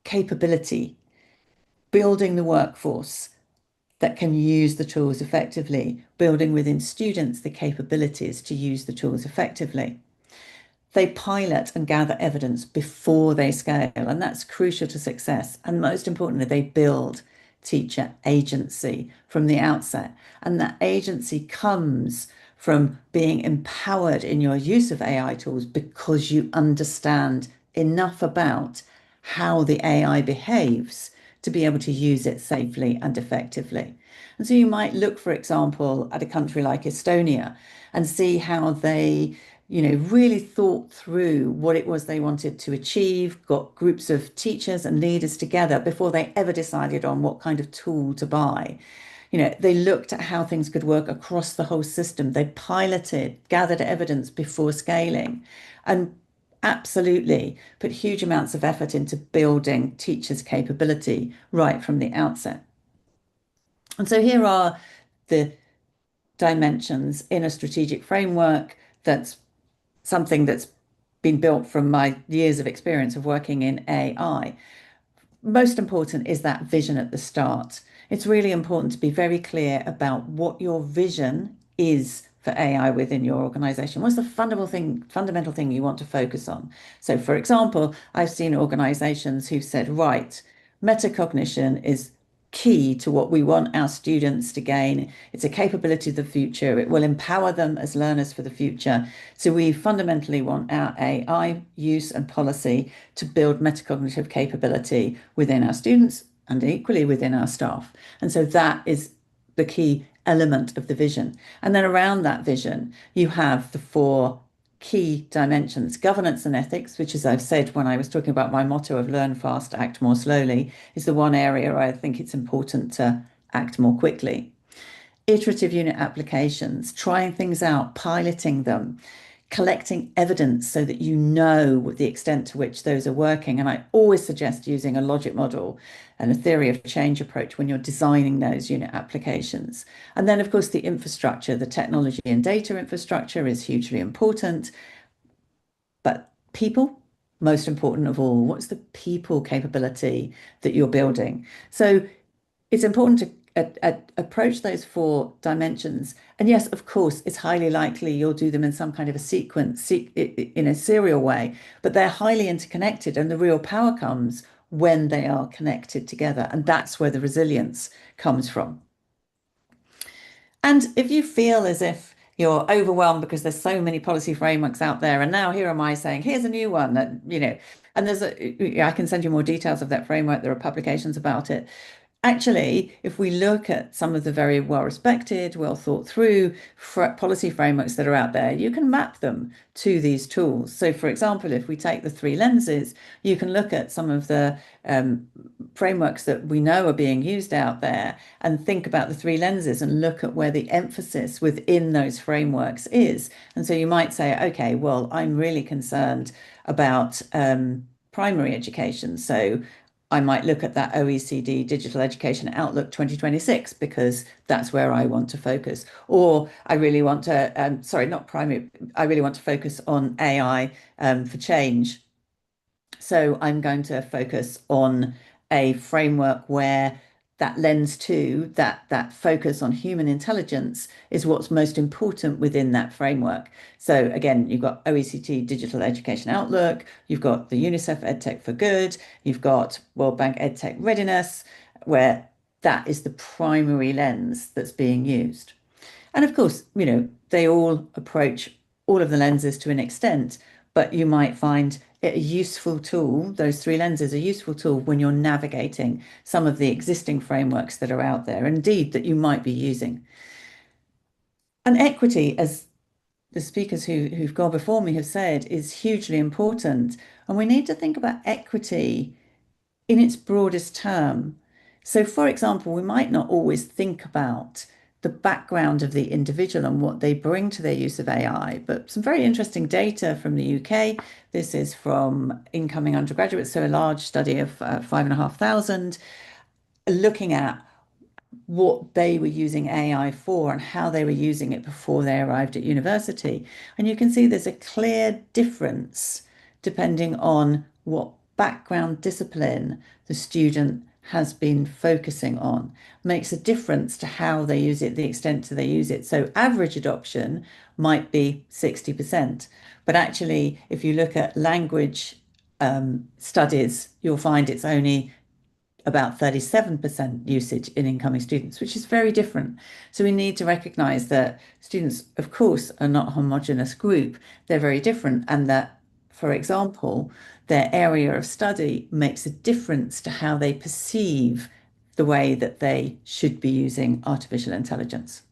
capability, building the workforce that can use the tools effectively, building within students the capabilities to use the tools effectively. They pilot and gather evidence before they scale, and that's crucial to success. And most importantly, they build teacher agency from the outset. And that agency comes from being empowered in your use of AI tools because you understand enough about how the AI behaves to be able to use it safely and effectively. And so you might look, for example, at a country like Estonia and see how they really thought through what it was they wanted to achieve, got groups of teachers and leaders together before they ever decided on what kind of tool to buy. They looked at how things could work across the whole system. They piloted, gathered evidence before scaling, and absolutely put huge amounts of effort into building teachers' capability right from the outset. And so here are the dimensions in a strategic framework that's something that's been built from my years of experience of working in AI. Most important is that vision at the start. It's really important to be very clear about what your vision is for AI within your organization. What's the fundamental thing you want to focus on? So, for example, I've seen organizations who've said, right, metacognition is key to what we want our students to gain. It's a capability of the future. It will empower them as learners for the future. So we fundamentally want our AI use and policy to build metacognitive capability within our students and equally within our staff. And so that is the key element of the vision. And then around that vision, you have the 4 key dimensions: governance and ethics, which, as I've said when I was talking about my motto of learn fast, act more slowly, is the one area where I think it's important to act more quickly. Iterative unit applications, trying things out, piloting them, collecting evidence so that you know the extent to which those are working. And I always suggest using a logic model and a theory of change approach when you're designing those unit applications. And then, of course, the infrastructure, the technology and data infrastructure is hugely important. But people, most important of all, what's the people capability that you're building? So it's important to approach those 4 dimensions. And yes, of course, it's highly likely you'll do them in some kind of a sequence, in a serial way, but they're highly interconnected, and the real power comes when they are connected together. And that's where the resilience comes from. And if you feel as if you're overwhelmed because there's so many policy frameworks out there, and now here am I saying, here's a new one that, and I can send you more details of that framework. There are publications about it. Actually, if we look at some of the very well-respected, well-thought-through policy frameworks that are out there, you can map them to these tools. So, for example, if we take the 3 lenses, you can look at some of the frameworks that we know are being used out there and think about the 3 lenses and look at where the emphasis within those frameworks is. And so you might say, okay, well, I'm really concerned about primary education. So I might look at that OECD Digital Education Outlook 2026 because that's where I want to focus. Or I really want to, sorry, not primary, I really want to focus on AI for change. So I'm going to focus on a framework where that lens to that focus on human intelligence is what's most important within that framework. So again, you've got OECD Digital Education Outlook, you've got the UNICEF EdTech for Good, you've got World Bank EdTech Readiness, where that is the primary lens that's being used. And of course, they all approach all of the lenses to an extent, but you might find it a useful tool. Those 3 lenses are a useful tool when you're navigating some of the existing frameworks that are out there, indeed, that you might be using. And equity, as the speakers who've gone before me have said, is hugely important. And we need to think about equity in its broadest term. So, for example, we might not always think about the background of the individual and what they bring to their use of AI. But some very interesting data from the UK. This is from incoming undergraduates, so a large study of 5,500, looking at what they were using AI for and how they were using it before they arrived at university. And you can see there's a clear difference depending on what background discipline the student has been focusing on. Makes a difference to how they use it, the extent to they use it. So average adoption might be 60%. But actually, if you look at language studies, you'll find it's only about 37% usage in incoming students, which is very different. So we need to recognize that students, of course, are not a homogeneous group. They're very different, and that, for example, their area of study makes a difference to how they perceive the way that they should be using artificial intelligence.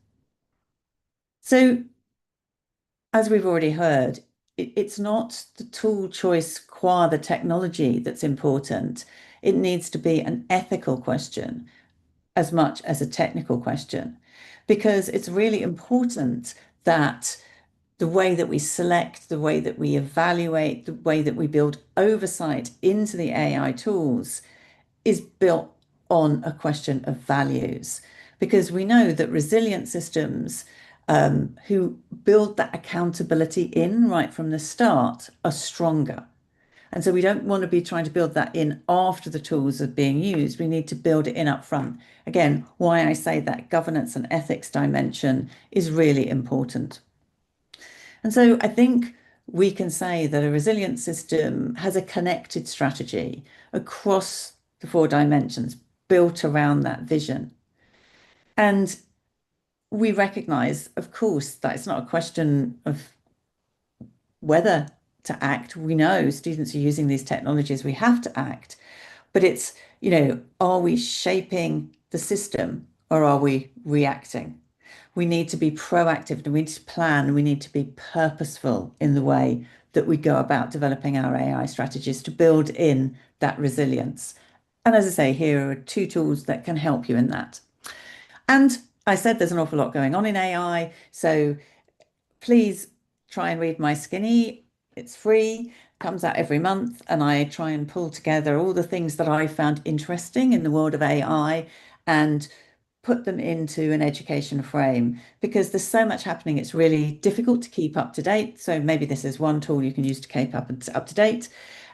So, as we've already heard, it's not the tool choice qua the technology that's important. It needs to be an ethical question as much as a technical question, because it's really important that the way that we select, the way that we evaluate, the way that we build oversight into the AI tools is built on a question of values. Because we know that resilient systems who build that accountability in right from the start are stronger. And so we don't want to be trying to build that in after the tools are being used. We need to build it in up front. Again, why I say that governance and ethics dimension is really important. And so I think we can say that a resilient system has a connected strategy across the 4 dimensions built around that vision. And we recognize, of course, that it's not a question of whether to act. We know students are using these technologies, we have to act, but it's, are we shaping the system or are we reacting? We need to be proactive, and we need to plan, and we need to be purposeful in the way that we go about developing our AI strategies to build in that resilience. And as I say, here are 2 tools that can help you in that. And I said there's an awful lot going on in AI, so please try and read my skinny. It's free, comes out every month, and I try and pull together all the things that I found interesting in the world of AI and put them into an education frame, because there's so much happening. It's really difficult to keep up to date. So maybe this is one tool you can use to keep up to date.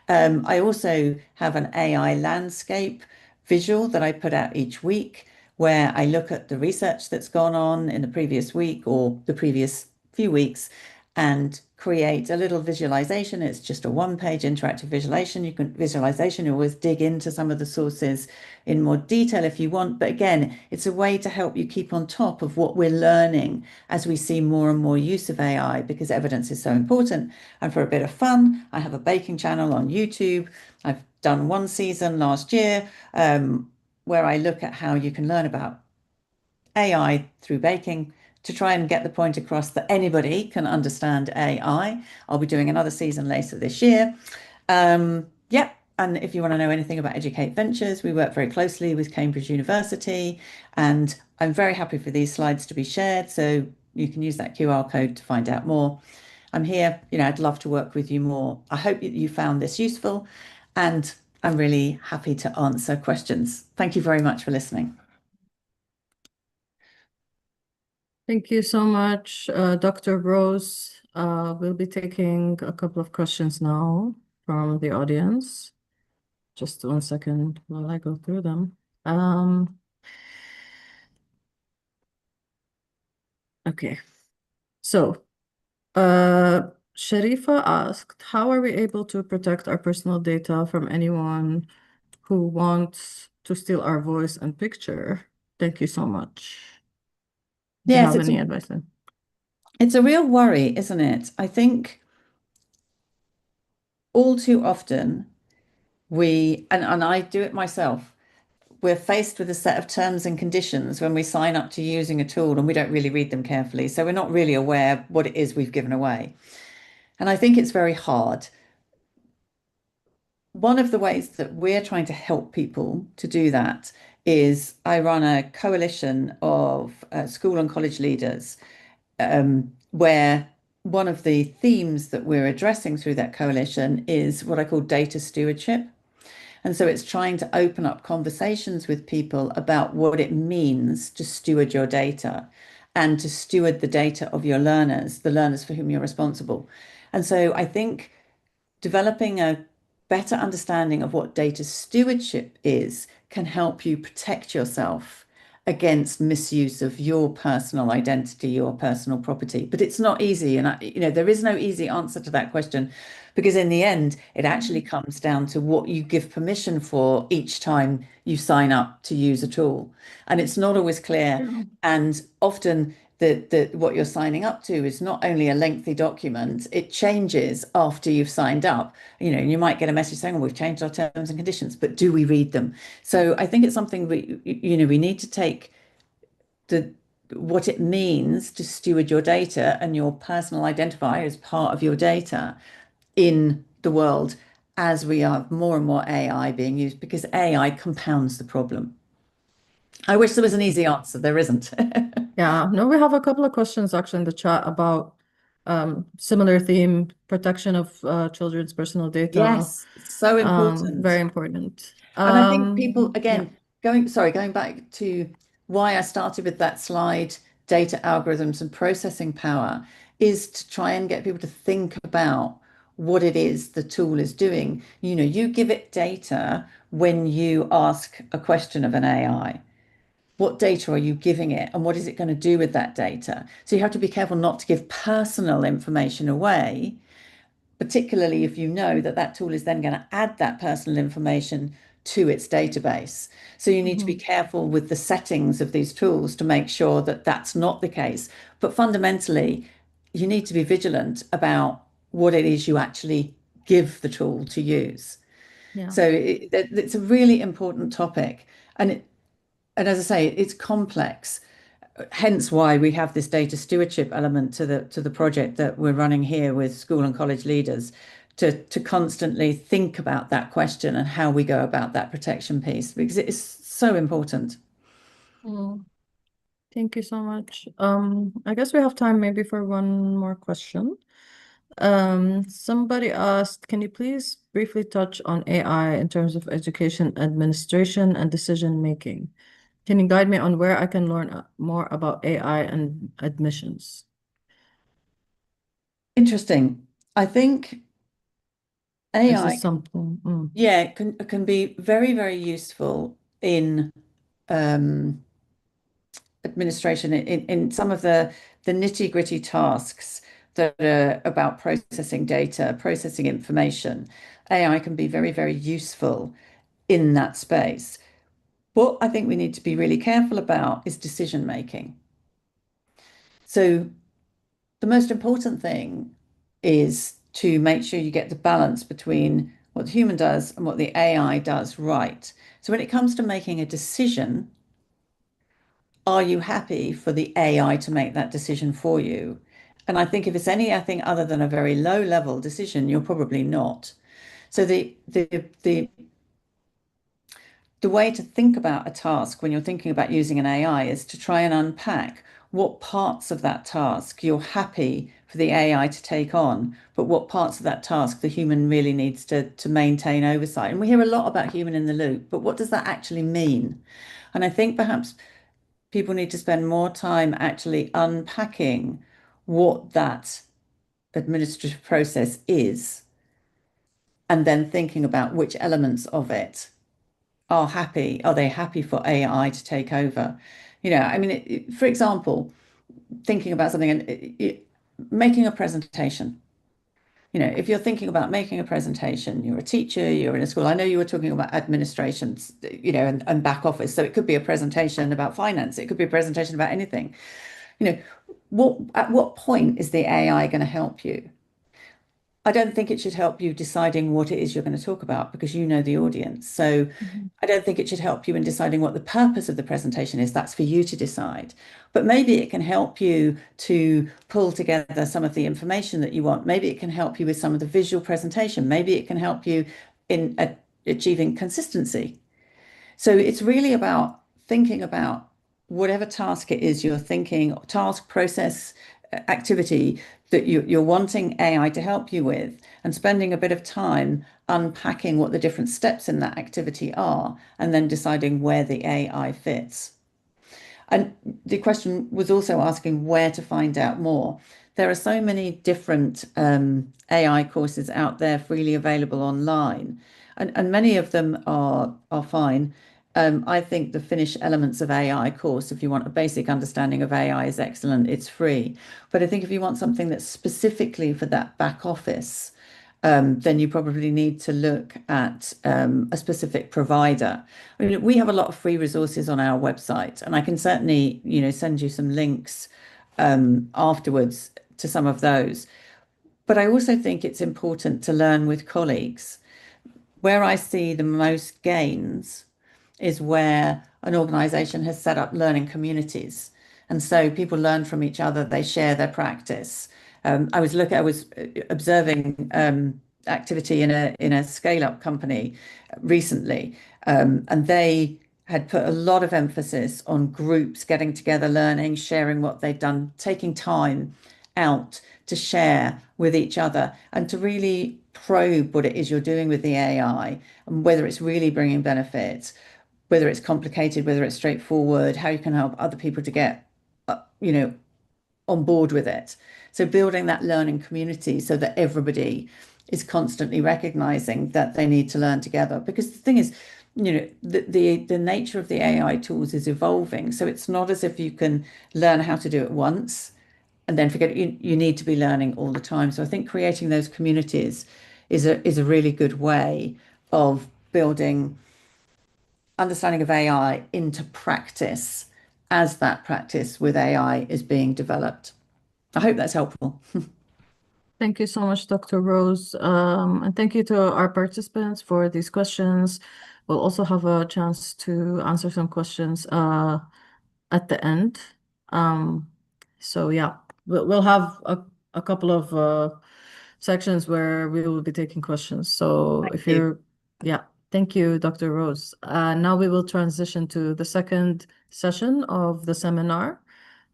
I also have an AI landscape visual that I put out each week, where I look at the research that's gone on in the previous week or the previous few weeks and create a little visualization. It's just a 1-page interactive visualization. You always dig into some of the sources in more detail if you want. But again, it's a way to help you keep on top of what we're learning as we see more and more use of AI, because evidence is so important. And for a bit of fun, I have a baking channel on YouTube. I've done 1 season last year where I look at how you can learn about AI through baking to try and get the point across that anybody can understand AI. I'll be doing another season later this year. Yeah, and if you want to know anything about Educate Ventures, we work very closely with Cambridge University, and I'm very happy for these slides to be shared, so you can use that QR code to find out more. I'm here, I'd love to work with you more. I hope you found this useful, and I'm really happy to answer questions. Thank you very much for listening. Thank you so much, Dr. Rose. We'll be taking a couple of questions now from the audience. Just 1 second while I go through them. Okay, so Sharifa asked, how are we able to protect our personal data from anyone who wants to steal our voice and picture? Thank you so much. Do you Yes, have any advice then? It's a real worry, isn't it? I think all too often and I do it myself, we're faced with a set of terms and conditions when we sign up to using a tool and we don't really read them carefully. So we're not really aware what it is we've given away. And I think it's very hard. One of the ways that we're trying to help people to do that is I run a coalition of school and college leaders, where one of the themes that we're addressing through that coalition is what I call data stewardship. And so it's trying to open up conversations with people about what it means to steward your data and to steward the data of your learners, the learners for whom you're responsible. And so I think developing a better understanding of what data stewardship is can help you protect yourself against misuse of your personal identity, your personal property. But it's not easy. And there is no easy answer to that question, because in the end, it actually comes down to what you give permission for each time you sign up to use a tool. And it's not always clear. And often what you're signing up to is not only a lengthy document, it changes after you've signed up. You might get a message saying, "Oh, we've changed our terms and conditions," but do we read them? So I think it's something we need to take what it means to steward your data and your personal identifier as part of your data in the world as we have more and more AI being used, because AI compounds the problem. I wish there was an easy answer. There isn't. Yeah, no, we have a couple of questions actually in the chat about similar theme, protection of children's personal data. Yes, so important. Very important. And I think people, yeah. again, going back to why I started with that slide, data algorithms and processing power, is to try and get people to think about what it is the tool is doing. You give it data when you ask a question of an AI. What data are you giving it, and what is it going to do with that data? So you have to be careful not to give personal information away, particularly if you know that that tool is then going to add that personal information to its database. So you need to be careful with the settings of these tools to make sure that that's not the case. But fundamentally, you need to be vigilant about what it is you actually give the tool to use. Yeah. So it's a really important topic. And as I say, it's complex. Hence why we have this data stewardship element to the project that we're running here with school and college leaders, to constantly think about that question and how we go about that protection piece, because it is so important. Thank you so much. I guess we have time maybe for one more question. Somebody asked, can you please briefly touch on AI in terms of education administration and decision making? Can you guide me on where I can learn more about AI and admissions? Interesting. I think This AI, is something. yeah, can be very, very useful in administration, in some of the nitty-gritty tasks that are about processing data, processing information. AI can be very, very useful in that space. What I think we need to be really careful about is decision making. So the most important thing is to make sure you get the balance between what the human does and what the AI does right. So when it comes to making a decision, are you happy for the AI to make that decision for you? And I think if it's anything other than a very low level decision, you're probably not. So the way to think about a task when you're thinking about using an AI is to try and unpack what parts of that task you're happy for the AI to take on, but what parts of that task the human really needs to maintain oversight. And we hear a lot about human in the loop, but what does that actually mean? And I think perhaps people need to spend more time actually unpacking what that administrative process is, and then thinking about which elements of it are they happy for AI to take over? I mean, for example, thinking about something and making a presentation. If you're thinking about making a presentation, you're a teacher, you're in a school. I know you were talking about administrations, and back office. So it could be a presentation about finance. It could be a presentation about anything. At what point is the AI going to help you? I don't think it should help you deciding what it is you're going to talk about, because you know the audience. So I don't think it should help you in deciding what the purpose of the presentation is. That's for you to decide. But maybe it can help you to pull together some of the information that you want. Maybe it can help you with some of the visual presentation. Maybe it can help you in achieving consistency. So it's really about thinking about whatever task it is you're thinking, task, process, activity that you're wanting AI to help you with, and spending a bit of time unpacking what the different steps in that activity are, and then deciding where the AI fits. And the question was also asking where to find out more. There are so many different AI courses out there freely available online, and many of them are fine. I think the Finnish Elements of AI course, if you want a basic understanding of AI, is excellent. It's free. But I think if you want something that's specifically for that back office, then you probably need to look at a specific provider. I mean, we have a lot of free resources on our website, and I can certainly, send you some links afterwards to some of those. But I also think it's important to learn with colleagues. Where I see the most gains is where an organization has set up learning communities. And so people learn from each other, they share their practice. I was observing activity in a scale-up company recently, and they had put a lot of emphasis on groups getting together, learning, sharing what they'd done, taking time out to share with each other and to really probe what it is you're doing with the AI and whether it's really bringing benefit, whether it's complicated, whether it's straightforward, how you can help other people to get, on board with it. So building that learning community so that everybody is constantly recognizing that they need to learn together. Because the thing is, the nature of the AI tools is evolving. So it's not as if you can learn how to do it once and then forget it. You need to be learning all the time. So I think creating those communities is a really good way of building understanding of AI into practice as that practice with AI is being developed. I hope that's helpful. Thank you so much, Dr. Rose. And thank you to our participants for these questions. We'll also have a chance to answer some questions at the end. So yeah, we'll have a couple of sections where we will be taking questions. So Thank if you. you're, yeah, thank you, Dr. Rose. Now we will transition to the second session of the seminar.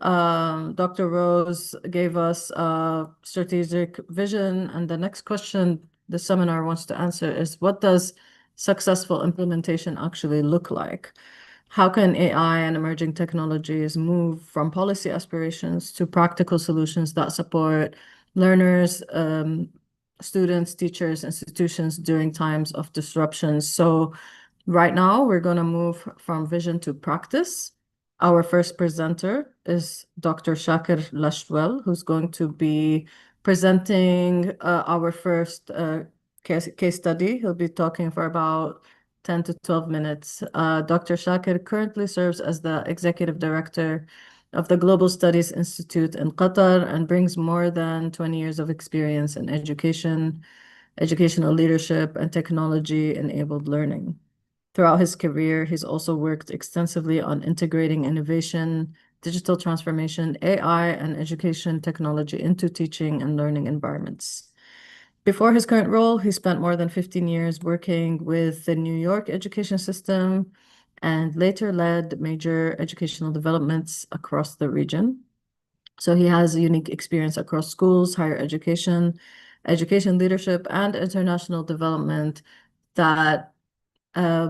Dr. Rose gave us a strategic vision, and the next question the seminar wants to answer is, what does successful implementation actually look like? How can AI and emerging technologies move from policy aspirations to practical solutions that support learners, students, teachers, institutions during times of disruptions? So right now, we're going to move from vision to practice. Our first presenter is Dr. Shakir Lashwell, who's going to be presenting our first case study. He'll be talking for about 10 to 12 minutes. Dr. Shakir currently serves as the Executive Director of the Global Studies Institute in Qatar and brings more than 20 years of experience in education, educational leadership, and technology-enabled learning. Throughout his career, he's also worked extensively on integrating innovation, digital transformation, AI, and education technology into teaching and learning environments. Before his current role, he spent more than 15 years working with the New York education system and later led major educational developments across the region. So he has a unique experience across schools, higher education, education leadership, and international development that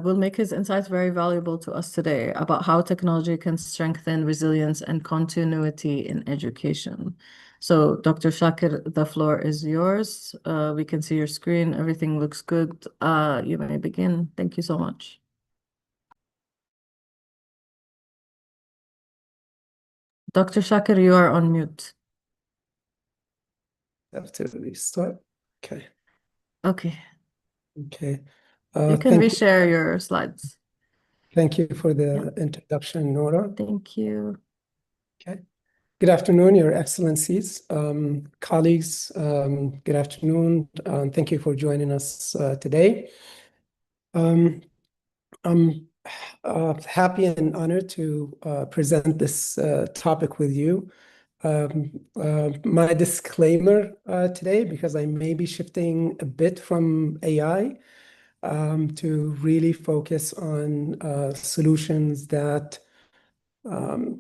will make his insights very valuable to us today about how technology can strengthen resilience and continuity in education. So, Dr. Shakir, the floor is yours. We can see your screen. Everything looks good. You may begin. Thank you so much. Dr. Shakir, you are on mute. After we start. Okay. Okay. Okay. You can reshare your slides. Thank you for the introduction, Nora. Thank you. Okay. Good afternoon, Your Excellencies, colleagues. Good afternoon. Thank you for joining us today. I'm happy and honored to present this topic with you. My disclaimer today, because I may be shifting a bit from AI, to really focus on solutions that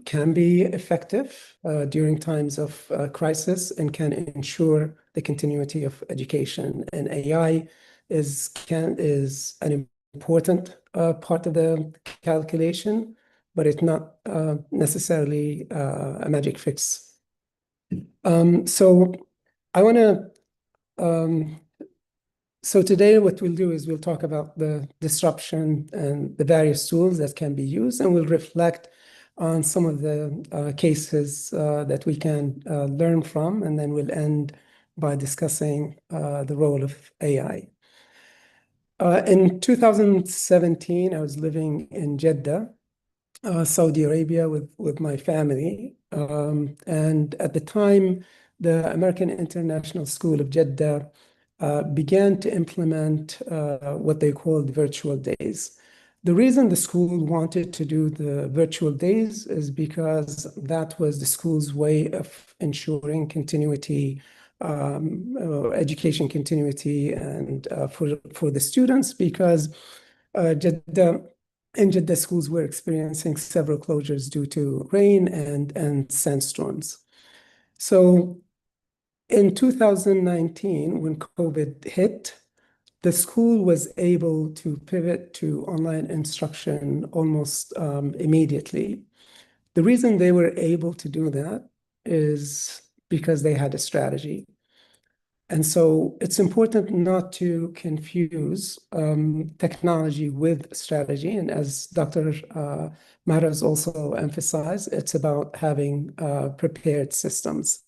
can be effective during times of crisis and can ensure the continuity of education. And AI is an important part of the calculation, but it's not necessarily a magic fix. So I want to so today what we'll do is we'll talk about the disruption and the various tools that can be used, and we'll reflect on some of the cases that we can learn from, and then we'll end by discussing the role of AI. In 2017, I was living in Jeddah, Saudi Arabia, with my family. And at the time, the American International School of Jeddah began to implement what they called virtual days. The reason the school wanted to do the virtual days is because that was the school's way of ensuring continuity, education continuity, and for the students, because in Jeddah, schools were experiencing several closures due to rain and sandstorms. So in 2019, when COVID hit, the school was able to pivot to online instruction almost immediately. The reason they were able to do that is because they had a strategy. And so it's important not to confuse technology with strategy. And as Dr. Maraz also emphasized, it's about having prepared systems.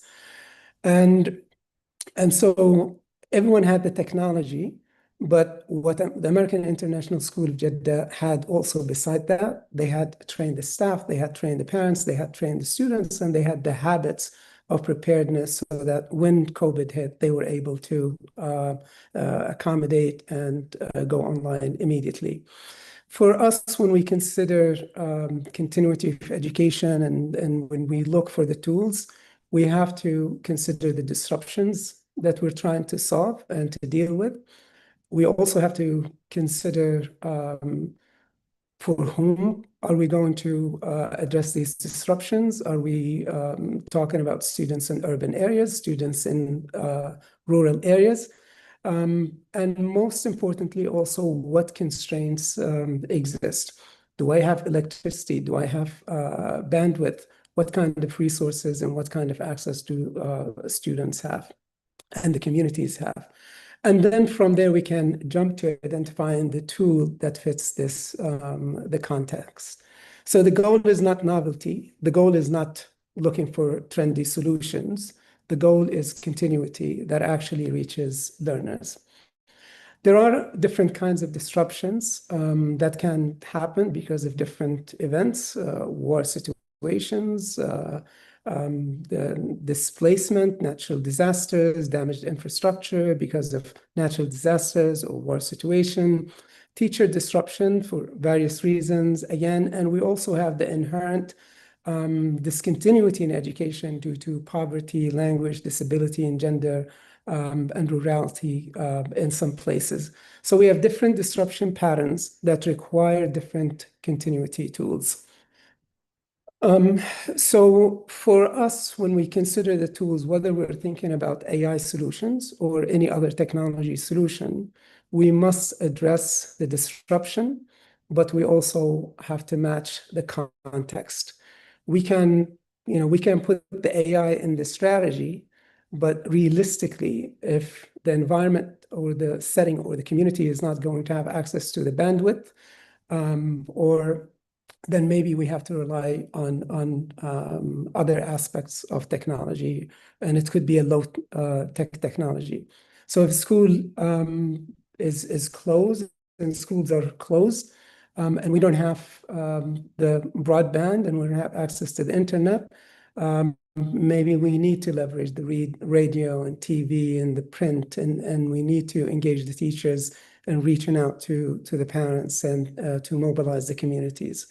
And so everyone had the technology, but what the American International School of Jeddah had also beside that, they had trained the staff, they had trained the parents, they had trained the students, and they had the habits of preparedness so that when COVID hit, they were able to accommodate and go online immediately. For us, when we consider continuity of education and when we look for the tools, we have to consider the disruptions that we're trying to solve and to deal with. We also have to consider for whom are we going to address these disruptions? Are we talking about students in urban areas, students in rural areas? And most importantly, also, what constraints exist? Do I have electricity? Do I have bandwidth? What kind of resources and what kind of access do students have and the communities have? And then from there, we can jump to identifying the tool that fits this, the context. So the goal is not novelty. The goal is not looking for trendy solutions. The goal is continuity that actually reaches learners. There are different kinds of disruptions that can happen because of different events, war situations, the displacement, natural disasters, damaged infrastructure because of natural disasters or war situation, teacher disruption for various reasons, again, and we also have the inherent discontinuity in education due to poverty, language, disability, and gender, and rurality in some places. So we have different disruption patterns that require different continuity tools. So for us, when we consider the tools, whether we're thinking about AI solutions or any other technology solution, we must address the disruption, but we also have to match the context. We can put the AI in the strategy, but realistically, if the environment or the setting or the community is not going to have access to the bandwidth, or then maybe we have to rely on other aspects of technology, and it could be a low tech technology. So if school is closed and schools are closed, and we don't have the broadband and we don't have access to the internet, maybe we need to leverage the radio and TV and the print, and we need to engage the teachers and reaching out to the parents and to mobilize the communities.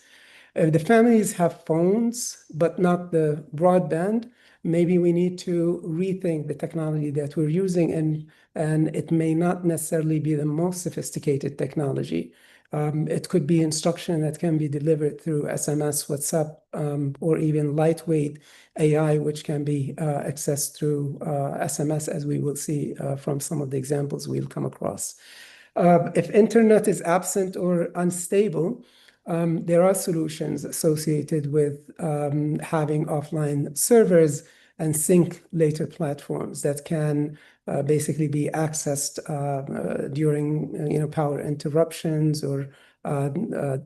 If the families have phones, but not the broadband, maybe we need to rethink the technology that we're using, and it may not necessarily be the most sophisticated technology. It could be instruction that can be delivered through SMS, WhatsApp, or even lightweight AI, which can be accessed through SMS, as we will see from some of the examples we'll come across. If internet is absent or unstable, there are solutions associated with having offline servers and sync later platforms that can basically be accessed during power interruptions or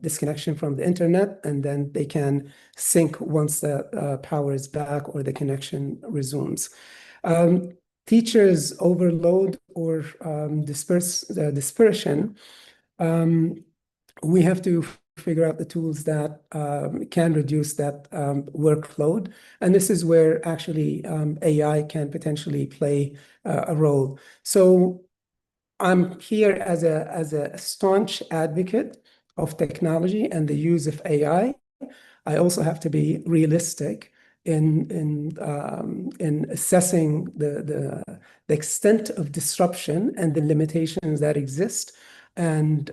disconnection from the internet, and then they can sync once the power is back or the connection resumes. Teachers overload or dispersion, we have to figure out the tools that can reduce that workload. And this is where actually AI can potentially play a role. So I'm here as a staunch advocate of technology and the use of AI. I also have to be realistic in assessing the extent of disruption and the limitations that exist, and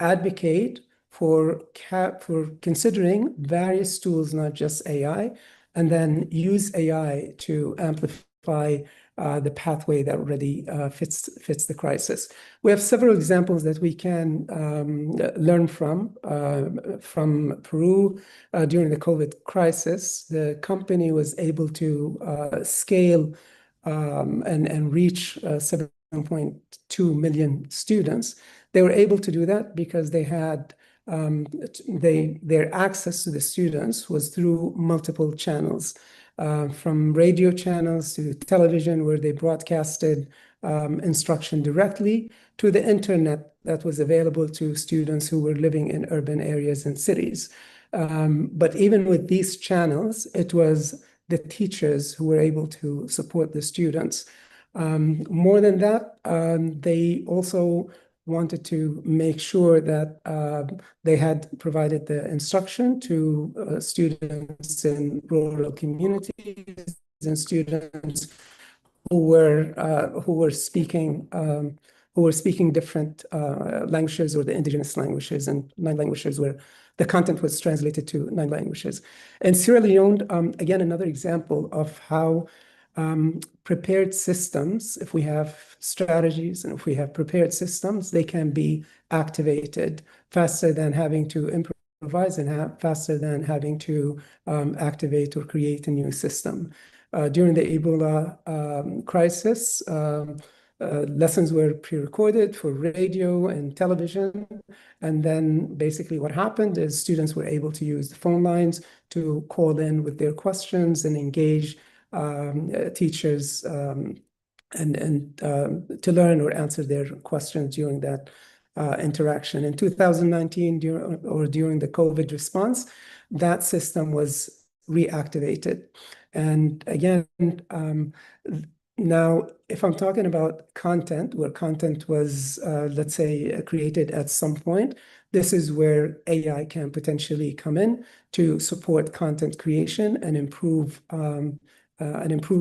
advocate for considering various tools, not just AI, and then use AI to amplify the pathway that already fits the crisis. We have several examples that we can learn from Peru during the COVID crisis. The company was able to scale and reach 7.2 million students. They were able to do that because they had their access to the students was through multiple channels, from radio channels to television, where they broadcasted instruction directly, to the internet that was available to students who were living in urban areas and cities. But even with these channels, it was the teachers who were able to support the students. More than that, they also wanted to make sure that they had provided the instruction to students in rural communities and students who were speaking different languages, or the indigenous languages, and 9 languages, where the content was translated to 9 languages. And Sierra Leone, again, another example of how prepared systems, if we have strategies and if we have prepared systems, they can be activated faster than having to improvise, and faster than having to activate or create a new system. During the Ebola crisis, lessons were pre-recorded for radio and television. And then basically what happened is students were able to use the phone lines to call in with their questions and engage teachers and to learn or answer their questions during that interaction. In 2019, during the COVID response, that system was reactivated. And again, now, if I'm talking about content, where content was, let's say, created at some point, this is where AI can potentially come in to support content creation and improve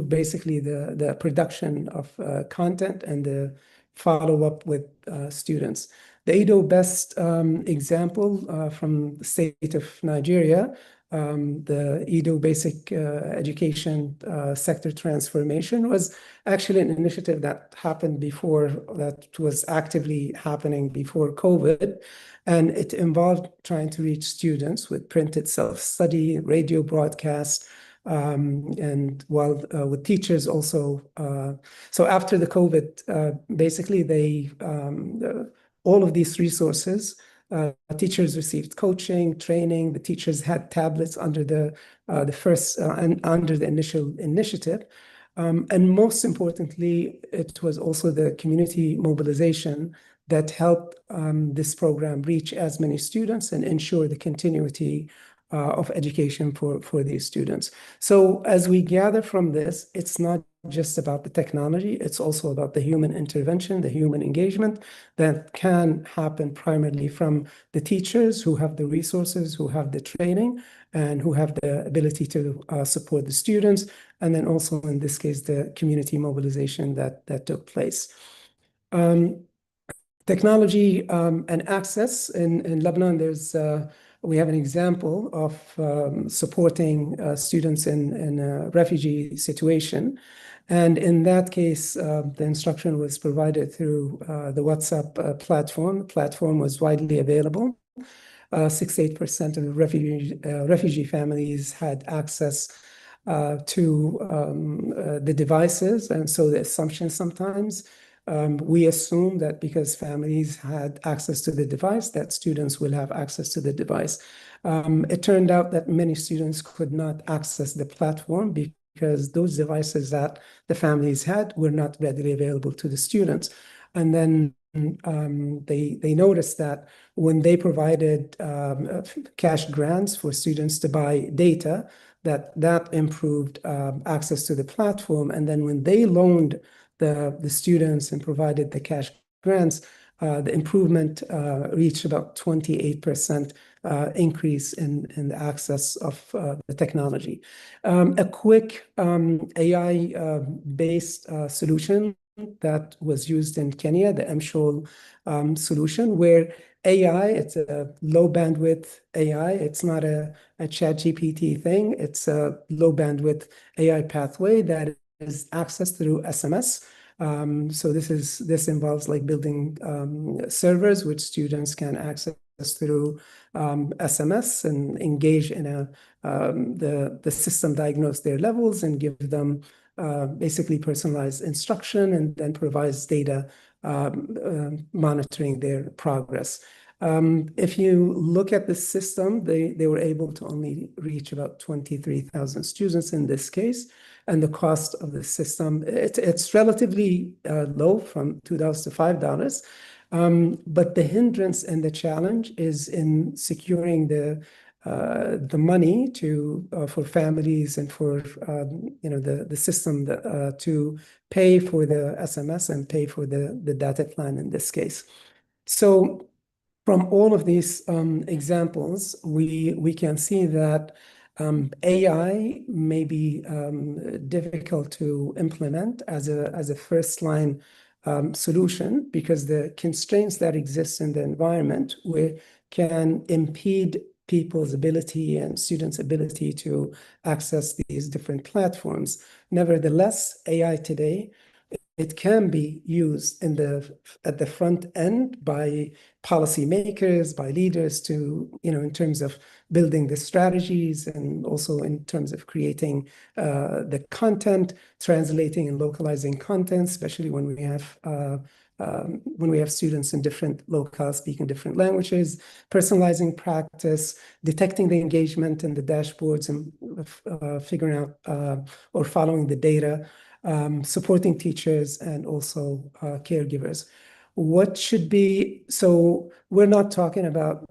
basically the production of content and the follow-up with students. The Edo best example from the state of Nigeria, the Edo Basic Education Sector Transformation, was actually an initiative that happened before, that was actively happening before COVID. And it involved trying to reach students with printed self-study, radio broadcast, and while with teachers also. So after the COVID, basically they all of these resources, teachers received coaching, training. The teachers had tablets under the first and under the initial initiative. And most importantly, it was also the community mobilization that helped this program reach as many students and ensure the continuity of education for these students. So as we gather from this, it's not just about the technology, it's also about the human intervention, the human engagement that can happen primarily from the teachers who have the resources, who have the training, and who have the ability to support the students, and then also in this case, the community mobilization that took place. Technology and access in Lebanon, we have an example of supporting students in a refugee situation. And in that case, the instruction was provided through the WhatsApp platform. The platform was widely available. 68% of refugee families had access to the devices. And so the assumption sometimes we assume that because families had access to the device, that students will have access to the device. It turned out that many students could not access the platform because those devices that the families had were not readily available to the students. And then they noticed that when they provided cash grants for students to buy data, that improved access to the platform. And then when they loaned the students and provided the cash grants, the improvement reached about 28% increase in the access of the technology. A quick AI-based solution that was used in Kenya, the MSHOL solution, where AI, it's a low bandwidth AI. It's not a ChatGPT thing. It's a low bandwidth AI pathway that is accessed through SMS. So this involves like building servers which students can access through SMS and engage in the system, diagnose their levels and give them basically personalized instruction, and then provides data monitoring their progress. If you look at the system, they were able to only reach about 23,000 students in this case. And the cost of the system, it's relatively low, from $2 to $5. But the hindrance and the challenge is in securing the money for families and for the system to pay for the SMS and pay for the data plan in this case. So from all of these examples, we can see that AI may be difficult to implement as a first line solution, because the constraints that exist in the environment can impede people's ability and students' ability to access these different platforms. Nevertheless, AI today, it can be used at the front end by policymakers, by leaders in terms of building the strategies, and also in terms of creating the content, translating and localizing content, especially when we have students in different locales speaking different languages, personalizing practice, detecting the engagement in the dashboards, and figuring out or following the data. Supporting teachers and also caregivers. So we're not talking about,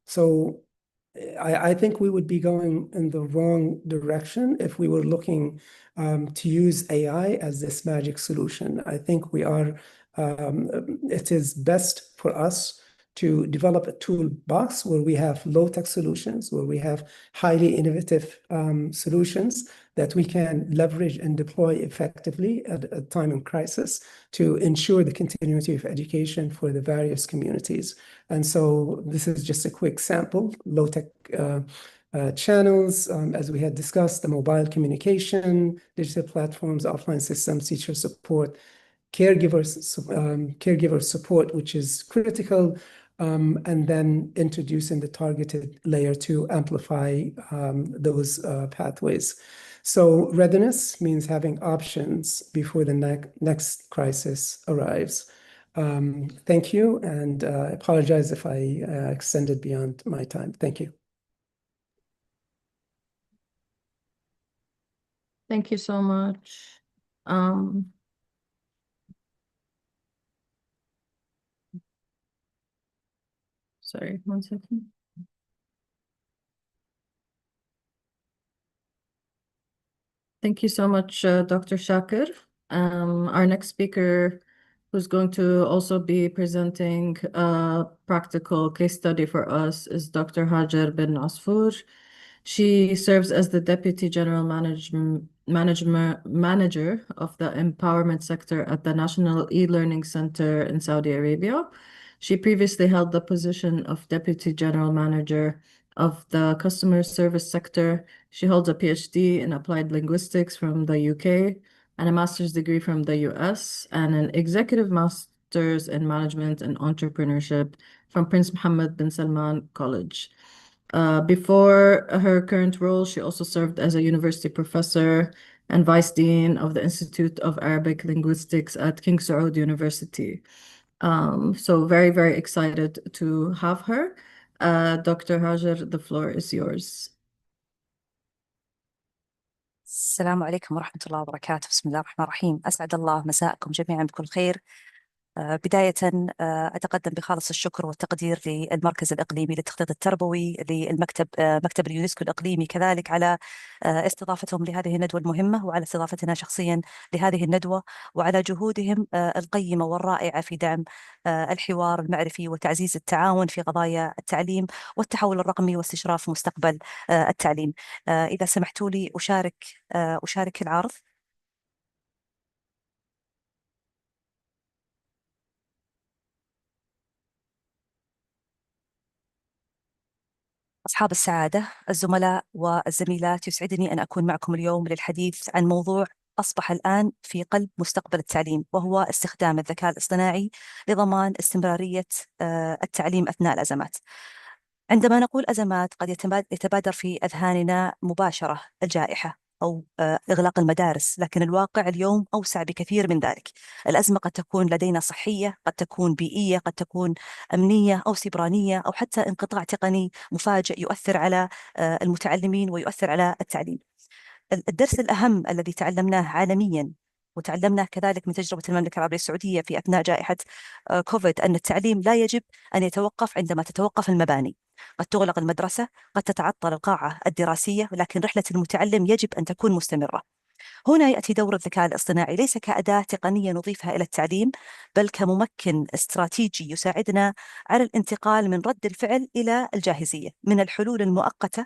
so I think we would be going in the wrong direction if we were looking to use AI as this magic solution. I think it is best for us to develop a toolbox where we have low-tech solutions, where we have highly innovative solutions that we can leverage and deploy effectively at a time of crisis to ensure the continuity of education for the various communities. And so this is just a quick sample. Low-tech channels, as we had discussed, the mobile communication, digital platforms, offline systems, teacher support, caregiver support, which is critical, and then introducing the targeted layer to amplify those pathways. So readiness means having options before the next crisis arrives. Thank you, and I apologize if I extended beyond my time. Thank you. Thank you so much. Sorry, one second. Thank you so much, Dr. Shakir. Our next speaker, who's going to also be presenting a practical case study for us, is Dr. Hajar bin Asfour. She serves as the Deputy General Manager of the Empowerment Sector at the National E-Learning Center in Saudi Arabia. She previously held the position of Deputy General Manager of the Customer Service Sector. She holds a PhD in Applied Linguistics from the UK and a master's degree from the US and an executive master's in management and entrepreneurship from Prince Mohammed bin Salman College. Before her current role, she also served as a university professor and vice dean of the Institute of Arabic Linguistics at King Saud University. So very, very excited to have her. Dr. Hajar, the floor is yours. السلام عليكم ورحمة الله وبركاته. بسم الله الرحمن الرحيم. أسعد الله مساءكم جميعا بكل خير. بداية أتقدم بخالص الشكر والتقدير للمركز الإقليمي للتخطيط التربوي، للمكتب مكتب اليونسكو الإقليمي كذلك، على استضافتهم لهذه الندوة المهمة، وعلى استضافتنا شخصيا لهذه الندوة، وعلى جهودهم القيمة والرائعة في دعم الحوار المعرفي وتعزيز التعاون في قضايا التعليم والتحول الرقمي واستشراف مستقبل التعليم. إذا سمحتوا لي أشارك العرض. أصحاب السعادة، الزملاء والزميلات، يسعدني أن أكون معكم اليوم للحديث عن موضوع أصبح الآن في قلب مستقبل التعليم، وهو استخدام الذكاء الاصطناعي لضمان استمرارية التعليم أثناء الأزمات. عندما نقول أزمات قد يتبادر في أذهاننا مباشرة الجائحة أو إغلاق المدارس، لكن الواقع اليوم أوسع بكثير من ذلك. الأزمة قد تكون لدينا صحية، قد تكون بيئية، قد تكون أمنية أو سيبرانية، أو حتى انقطاع تقني مفاجئ يؤثر على المتعلمين ويؤثر على التعليم. الدرس الأهم الذي تعلمناه عالمياً وتعلمناه كذلك من تجربة المملكة العربية السعودية في أثناء جائحة كوفيد، أن التعليم لا يجب أن يتوقف عندما تتوقف المباني. قد تغلق المدرسة، قد تتعطل القاعة الدراسية، ولكن رحلة المتعلم يجب أن تكون مستمرة. هنا يأتي دور الذكاء الاصطناعي ليس كأداة تقنية نضيفها إلى التعليم، بل كممكن استراتيجي يساعدنا على الانتقال من رد الفعل إلى الجاهزية، من الحلول المؤقتة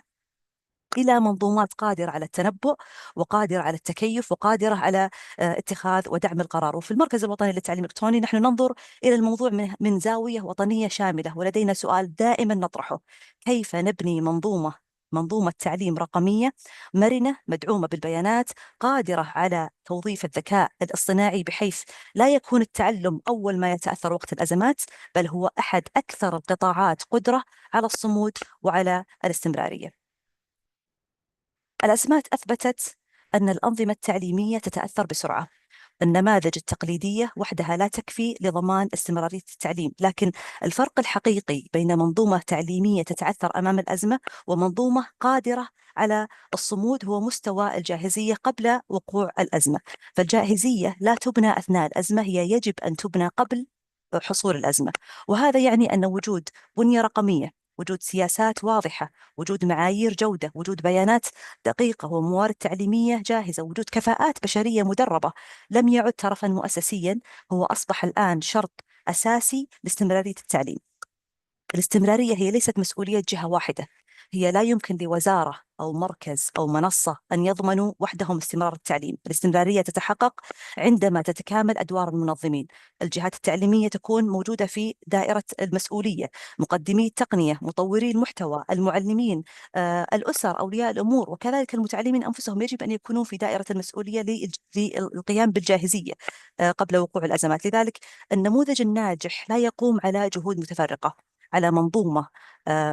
إلى منظومات قادرة على التنبؤ وقادرة على التكيف وقادرة على اتخاذ ودعم القرار. وفي المركز الوطني للتعليم الإلكتروني نحن ننظر إلى الموضوع من زاوية وطنية شاملة، ولدينا سؤال دائما نطرحه: كيف نبني منظومة تعليم رقمية مرنة مدعومة بالبيانات، قادرة على توظيف الذكاء الاصطناعي بحيث لا يكون التعلم أول ما يتأثر وقت الأزمات، بل هو أحد أكثر القطاعات قدرة على الصمود وعلى الاستمرارية. الأزمات أثبتت أن الأنظمة التعليمية تتأثر بسرعة. النماذج التقليدية وحدها لا تكفي لضمان استمرارية التعليم، لكن الفرق الحقيقي بين منظومة تعليمية تتعثر أمام الأزمة ومنظومة قادرة على الصمود هو مستوى الجاهزية قبل وقوع الأزمة. فالجاهزية لا تبنى أثناء الأزمة، هي يجب أن تبنى قبل حصول الأزمة. وهذا يعني أن وجود بنية رقمية، وجود سياسات واضحة، وجود معايير جودة، وجود بيانات دقيقة وموارد تعليمية جاهزة، وجود كفاءات بشرية مدربة لم يعد ترفا مؤسسيا، هو أصبح الآن شرط أساسي لاستمرارية التعليم. الاستمرارية هي ليست مسؤولية جهة واحدة، هي لا يمكن لوزارة أو مركز أو منصة أن يضمنوا وحدهم استمرار التعليم. الاستمرارية تتحقق عندما تتكامل أدوار المنظمين. الجهات التعليمية تكون موجودة في دائرة المسؤولية، مقدمي التقنية، مطوري المحتوى، المعلمين، الأسر، أولياء الأمور، وكذلك المتعلمين أنفسهم يجب أن يكونوا في دائرة المسؤولية للقيام بالجاهزية قبل وقوع الأزمات. لذلك النموذج الناجح لا يقوم على جهود متفرقة، على منظومة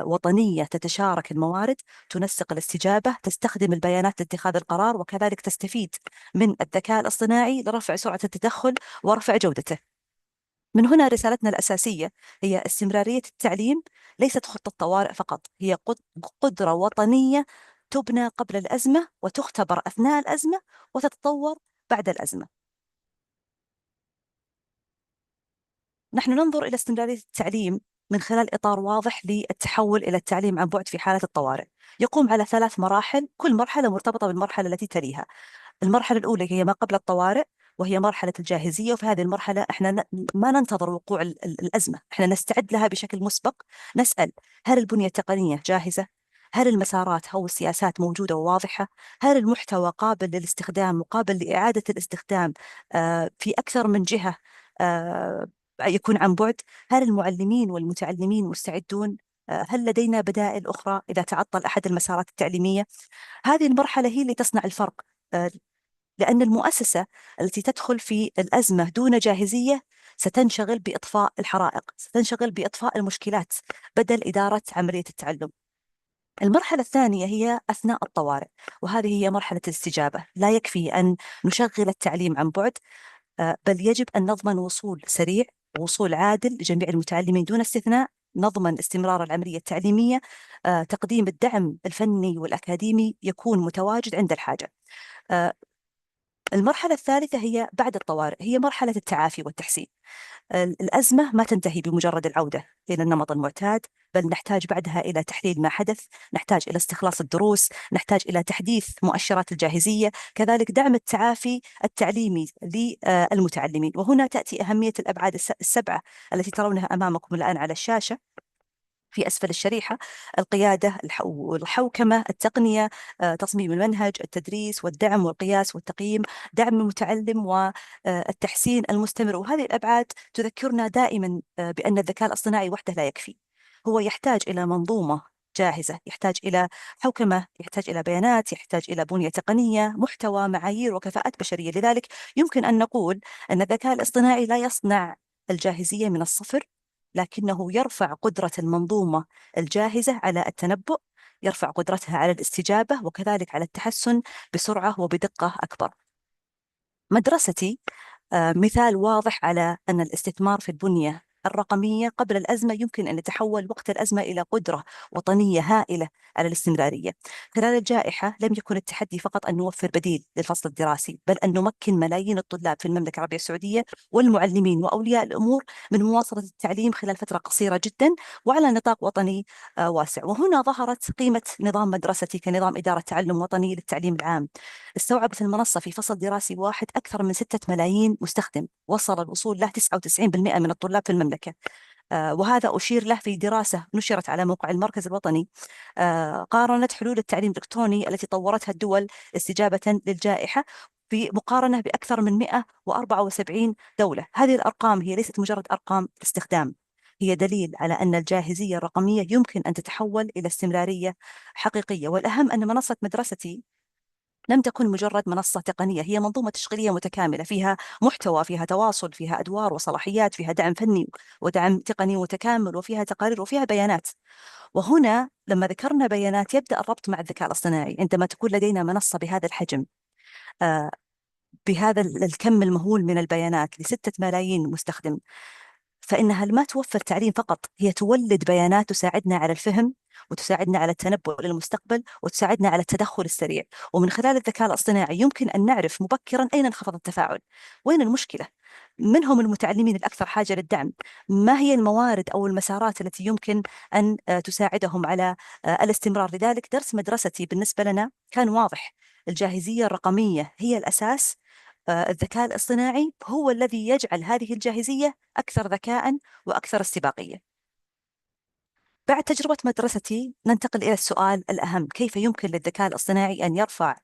وطنية تتشارك الموارد، تنسق الاستجابة، تستخدم البيانات لاتخاذ القرار، وكذلك تستفيد من الذكاء الاصطناعي لرفع سرعة التدخل ورفع جودته. من هنا رسالتنا الأساسية هي استمرارية التعليم ليست خطة طوارئ فقط، هي قدرة وطنية تبنى قبل الأزمة وتختبر أثناء الأزمة وتتطور بعد الأزمة. نحن ننظر إلى استمرارية التعليم من خلال إطار واضح للتحول إلى التعليم عن بعد في حالة الطوارئ. يقوم على 3 مراحل، كل مرحلة مرتبطة بالمرحلة التي تليها. المرحلة الأولى هي ما قبل الطوارئ، وهي مرحلة الجاهزية. وفي هذه المرحلة احنا ما ننتظر وقوع الأزمة، احنا نستعد لها بشكل مسبق. نسأل: هل البنية التقنية جاهزة؟ هل المسارات أو السياسات موجودة وواضحة؟ هل المحتوى قابل للاستخدام وقابل لإعادة الاستخدام في أكثر من جهة يكون عن بعد؟ هل المعلمين والمتعلمين مستعدون؟ هل لدينا بدائل أخرى إذا تعطل أحد المسارات التعليمية؟ هذه المرحلة هي اللي تصنع الفرق، لأن المؤسسة التي تدخل في الأزمة دون جاهزية ستنشغل بإطفاء الحرائق، ستنشغل بإطفاء المشكلات بدل إدارة عملية التعلم. المرحلة الثانية هي أثناء الطوارئ، وهذه هي مرحلة الاستجابة. لا يكفي أن نشغل التعليم عن بعد، بل يجب أن نضمن وصول سريع ووصول عادل لجميع المتعلمين دون استثناء، نضمن استمرار العملية التعليمية، تقديم الدعم الفني والأكاديمي يكون متواجد عند الحاجة. المرحلة الثالثة هي بعد الطوارئ، هي مرحلة التعافي والتحسين. الأزمة ما تنتهي بمجرد العودة إلى النمط المعتاد، بل نحتاج بعدها إلى تحليل ما حدث، نحتاج إلى استخلاص الدروس، نحتاج إلى تحديث مؤشرات الجاهزية، كذلك دعم التعافي التعليمي للمتعلمين. وهنا تأتي أهمية الأبعاد السبعة التي ترونها أمامكم الآن على الشاشة في أسفل الشريحة: القيادة، الحوكمة، التقنية، تصميم المنهج، التدريس والدعم والقياس والتقييم، دعم المتعلم، والتحسين المستمر. وهذه الأبعاد تذكرنا دائما بأن الذكاء الاصطناعي وحده لا يكفي، هو يحتاج إلى منظومة جاهزة، يحتاج إلى حوكمة، يحتاج إلى بيانات، يحتاج إلى بنية تقنية، محتوى، معايير، وكفاءات بشرية. لذلك يمكن أن نقول أن الذكاء الاصطناعي لا يصنع الجاهزية من الصفر، لكنه يرفع قدرة المنظومة الجاهزة على التنبؤ، يرفع قدرتها على الاستجابة، وكذلك على التحسن بسرعة وبدقة أكبر. مدرستي مثال واضح على أن الاستثمار في البنية الرقمية قبل الأزمة يمكن أن يتحول وقت الأزمة إلى قدرة وطنية هائلة على الاستمرارية. خلال الجائحة لم يكن التحدي فقط أن نوفر بديل للفصل الدراسي، بل أن نمكن ملايين الطلاب في المملكة العربية السعودية والمعلمين وأولياء الأمور من مواصلة التعليم خلال فترة قصيرة جدا وعلى نطاق وطني واسع. وهنا ظهرت قيمة نظام مدرستي كنظام إدارة تعلم وطني للتعليم العام. استوعبت المنصة في فصل دراسي واحد أكثر من 6 ملايين مستخدم، وصل الوصول له 99% من الطلاب في المملكة. وهذا أشير له في دراسة نشرت على موقع المركز الوطني، قارنت حلول التعليم الإلكتروني التي طورتها الدول استجابة للجائحة في مقارنة بأكثر من 174 دولة. هذه الأرقام هي ليست مجرد أرقام استخدام، هي دليل على أن الجاهزية الرقمية يمكن أن تتحول إلى استمرارية حقيقية. والأهم أن منصة مدرستي لم تكن مجرد منصة تقنية، هي منظومة تشغيلية متكاملة، فيها محتوى، فيها تواصل، فيها أدوار وصلاحيات، فيها دعم فني ودعم تقني متكامل، وفيها تقارير، وفيها بيانات. وهنا لما ذكرنا بيانات يبدأ الربط مع الذكاء الاصطناعي. عندما تكون لدينا منصة بهذا الحجم، بهذا الكم المهول من البيانات ل6 ملايين مستخدم، فإنها ما توفر تعليم فقط، هي تولد بيانات تساعدنا على الفهم، وتساعدنا على التنبؤ للمستقبل، وتساعدنا على التدخل السريع. ومن خلال الذكاء الاصطناعي يمكن أن نعرف مبكرا أين انخفض التفاعل، وين المشكلة، من هم المتعلمين الأكثر حاجة للدعم، ما هي الموارد أو المسارات التي يمكن أن تساعدهم على الاستمرار. لذلك درس مدرستي بالنسبة لنا كان واضح: الجاهزية الرقمية هي الأساس، الذكاء الاصطناعي هو الذي يجعل هذه الجاهزية أكثر ذكاء وأكثر استباقية. بعد تجربة مدرستي ننتقل إلى السؤال الأهم: كيف يمكن للذكاء الاصطناعي أن يرفع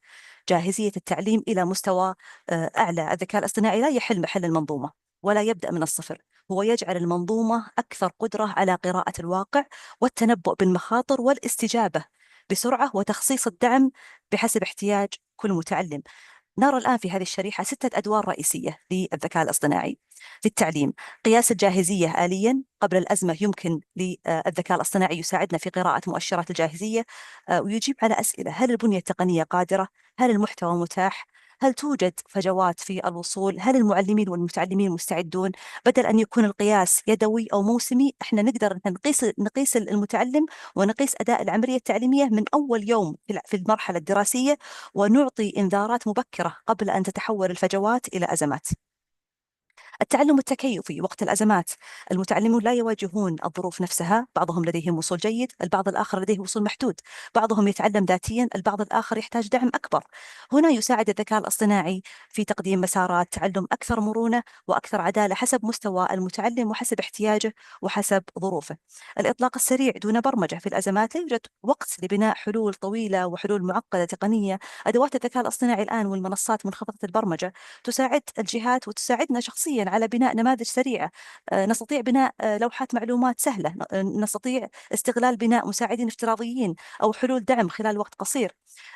جاهزية التعليم إلى مستوى أعلى؟ الذكاء الاصطناعي لا يحل محل المنظومة ولا يبدأ من الصفر، هو يجعل المنظومة أكثر قدرة على قراءة الواقع والتنبؤ بالمخاطر والاستجابة بسرعة وتخصيص الدعم بحسب احتياج كل متعلم. نرى الآن في هذه الشريحة 6 أدوار رئيسية للذكاء الاصطناعي في التعليم: قياس الجاهزية آليا. قبل الأزمة يمكن للذكاء الاصطناعي يساعدنا في قراءة مؤشرات الجاهزية ويجيب على أسئلة: هل البنية التقنية قادرة؟ هل المحتوى متاح؟ هل توجد فجوات في الوصول؟ هل المعلمين والمتعلمين مستعدون؟ بدل أن يكون القياس يدوي أو موسمي، احنا نقدر نقيس المتعلم ونقيس أداء العملية التعليمية من أول يوم في المرحلة الدراسية، ونعطي إنذارات مبكرة قبل أن تتحول الفجوات إلى أزمات. التعلم التكيفي وقت الأزمات، المتعلمون لا يواجهون الظروف نفسها، بعضهم لديهم وصول جيد، البعض الآخر لديه وصول محدود، بعضهم يتعلم ذاتيا، البعض الآخر يحتاج دعم أكبر. هنا يساعد الذكاء الاصطناعي في تقديم مسارات تعلم أكثر مرونة وأكثر عدالة حسب مستوى المتعلم وحسب احتياجه وحسب ظروفه. الإطلاق السريع دون برمجة في الأزمات، لا يوجد وقت لبناء حلول طويلة وحلول معقدة تقنية. أدوات الذكاء الاصطناعي الآن والمنصات منخفضة البرمجة تساعد الجهات وتساعدنا شخصيا على بناء نماذج سريعة. نستطيع بناء لوحات معلومات سهلة، نستطيع استغلال بناء مساعدين افتراضيين أو حلول دعم خلال وقت قصير.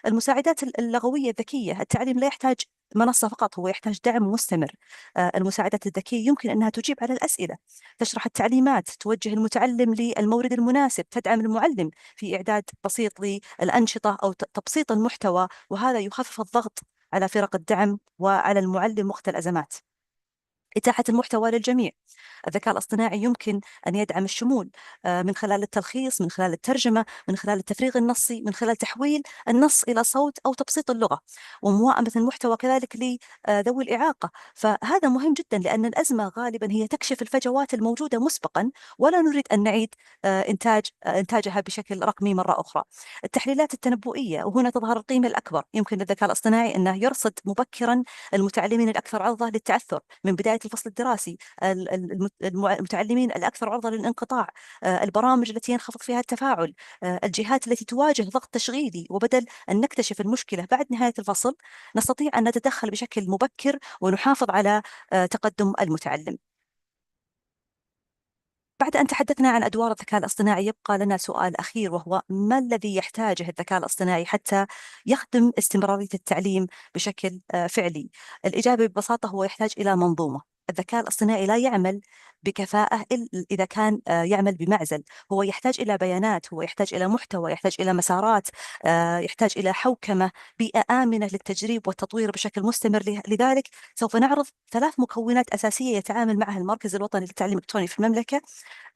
المساعدات اللغوية الذكية، التعليم لا يحتاج منصة فقط، هو يحتاج دعم مستمر. المساعدات الذكية يمكن أنها تجيب على الأسئلة، تشرح التعليمات، توجه المتعلم للمورد المناسب، تدعم المعلم في إعداد بسيط للأنشطة أو تبسيط المحتوى، وهذا يخفف الضغط على فرق الدعم وعلى المعلم وقت الأزمات. إتاحة المحتوى للجميع، الذكاء الاصطناعي يمكن أن يدعم الشمول من خلال التلخيص، من خلال الترجمة، من خلال التفريغ النصي، من خلال تحويل النص إلى صوت أو تبسيط اللغة، وموائمة المحتوى كذلك لذوي الإعاقة. فهذا مهم جدا، لأن الأزمة غالبا هي تكشف الفجوات الموجودة مسبقا، ولا نريد أن نعيد إنتاجها بشكل رقمي مرة أخرى. التحليلات التنبؤية، وهنا تظهر القيمة الأكبر. يمكن للذكاء الاصطناعي أنه يرصد مبكرا المتعلمين الأكثر عرضة للتعثر من بداية الفصل الدراسي، المتعلمين الأكثر عرضة للانقطاع، البرامج التي ينخفض فيها التفاعل، الجهات التي تواجه ضغط تشغيلي، وبدل أن نكتشف المشكلة بعد نهاية الفصل نستطيع أن نتدخل بشكل مبكر ونحافظ على تقدم المتعلم. بعد أن تحدثنا عن أدوار الذكاء الاصطناعي، يبقى لنا سؤال أخير، وهو ما الذي يحتاجه الذكاء الاصطناعي حتى يخدم استمرارية التعليم بشكل فعلي؟ الإجابة ببساطة هو يحتاج إلى منظومة. الذكاء الاصطناعي لا يعمل بكفاءة إلا إذا كان يعمل بمعزل. هو يحتاج إلى بيانات، هو يحتاج إلى محتوى، يحتاج إلى مسارات، يحتاج إلى حوكمة، بيئة آمنة للتجريب والتطوير بشكل مستمر. لذلك سوف نعرض 3 مكونات أساسية يتعامل معها المركز الوطني للتعليم الإلكتروني في المملكة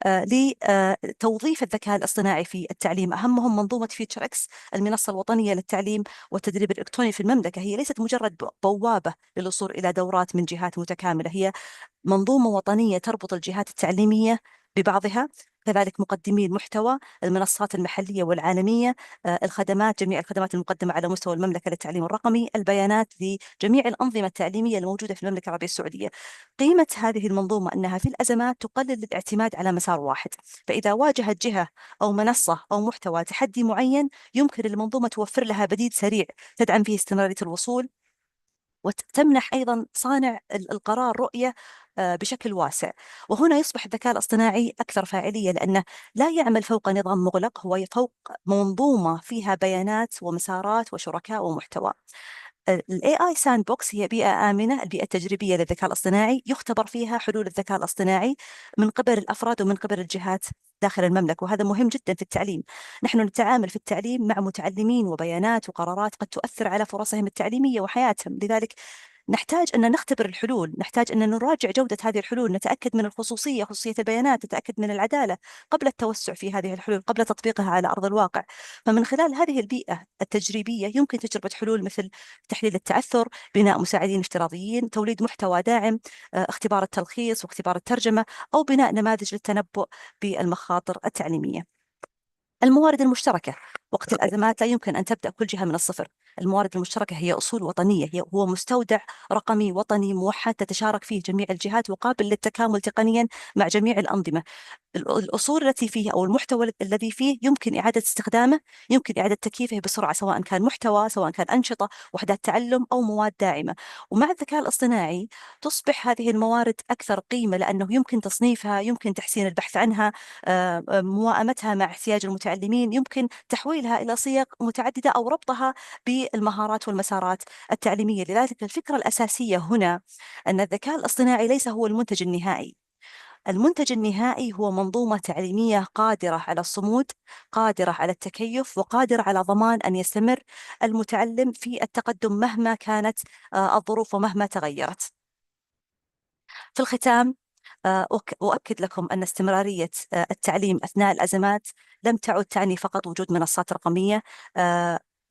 لتوظيف الذكاء الاصطناعي في التعليم. أهمهم منظومة فيوتشر إكس، المنصة الوطنية للتعليم والتدريب الإلكتروني في المملكة. هي ليست مجرد بوابة للوصول إلى دورات من جهات متكاملة، هي منظومة وطنية تربط الجهات التعليمية ببعضها، كذلك مقدمي المحتوى، المنصات المحلية والعالمية، الخدمات، جميع الخدمات المقدمة على مستوى المملكة للتعليم الرقمي، البيانات لجميع الأنظمة التعليمية الموجودة في المملكة العربية السعودية. قيمة هذه المنظومة أنها في الأزمات تقلل الاعتماد على مسار واحد، فإذا واجهت جهة أو منصة أو محتوى تحدي معين، يمكن للمنظومة توفر لها بديل سريع تدعم فيه استمرارية الوصول، وتمنح أيضا صانع القرار رؤية بشكل واسع. وهنا يصبح الذكاء الاصطناعي أكثر فاعلية، لأنه لا يعمل فوق نظام مغلق، هو فوق منظومة فيها بيانات ومسارات وشركاء ومحتوى. ال AI Sandbox هي بيئة آمنة، البيئة التجريبية للذكاء الاصطناعي، يختبر فيها حلول الذكاء الاصطناعي من قبل الأفراد ومن قبل الجهات داخل المملكة، وهذا مهم جدا في التعليم. نحن نتعامل في التعليم مع متعلمين وبيانات وقرارات قد تؤثر على فرصهم التعليمية وحياتهم، لذلك نحتاج أن نختبر الحلول، نحتاج أن نراجع جودة هذه الحلول، نتأكد من الخصوصية، خصوصية البيانات، نتأكد من العدالة قبل التوسع في هذه الحلول، قبل تطبيقها على أرض الواقع. فمن خلال هذه البيئة التجريبية يمكن تجربة حلول مثل تحليل التعثر، بناء مساعدين افتراضيين، توليد محتوى داعم، اختبار التلخيص واختبار الترجمة، أو بناء نماذج للتنبؤ بالمخاطر التعليمية. الموارد المشتركة، وقت الأزمات لا يمكن أن تبدأ كل جهة من الصفر. الموارد المشتركة هي أصول وطنية، هو مستودع رقمي وطني موحد تتشارك فيه جميع الجهات وقابل للتكامل تقنيا مع جميع الأنظمة. الأصول التي فيه أو المحتوى الذي فيه يمكن إعادة استخدامه، يمكن إعادة تكييفه بسرعة، سواء كان محتوى، سواء كان أنشطة، وحدات تعلم، أو مواد داعمة. ومع الذكاء الاصطناعي تصبح هذه الموارد أكثر قيمة، لأنه يمكن تصنيفها، يمكن تحسين البحث عنها، موائمتها مع احتياج المتعلمين، يمكن تحويلها إلى صيغ متعددة أو ربطها بالمهارات والمسارات التعليمية. لذلك الفكرة الأساسية هنا أن الذكاء الاصطناعي ليس هو المنتج النهائي. المنتج النهائي هو منظومة تعليمية قادرة على الصمود، قادرة على التكيف، وقادرة على ضمان أن يستمر المتعلم في التقدم مهما كانت الظروف ومهما تغيرت. في الختام أؤكد لكم أن استمرارية التعليم أثناء الأزمات لم تعد تعني فقط وجود منصات رقمية،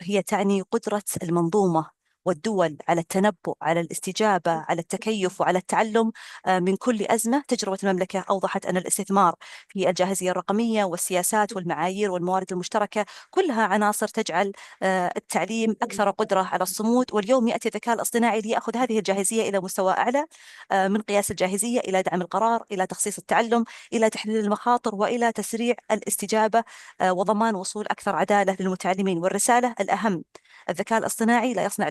هي تعني قدرة المنظومة والدول على التنبؤ، على الاستجابة، على التكيف وعلى التعلم من كل أزمة. تجربة المملكة أوضحت أن الاستثمار في الجاهزية الرقمية والسياسات والمعايير والموارد المشتركة كلها عناصر تجعل التعليم أكثر قدرة على الصمود. واليوم يأتي الذكاء الاصطناعي ليأخذ هذه الجاهزية إلى مستوى أعلى، من قياس الجاهزية إلى دعم القرار، إلى تخصيص التعلم، إلى تحليل المخاطر، وإلى تسريع الاستجابة وضمان وصول أكثر عدالة للمتعلمين. والرسالة الأهم: الذكاء الاصطناعي لا يصنع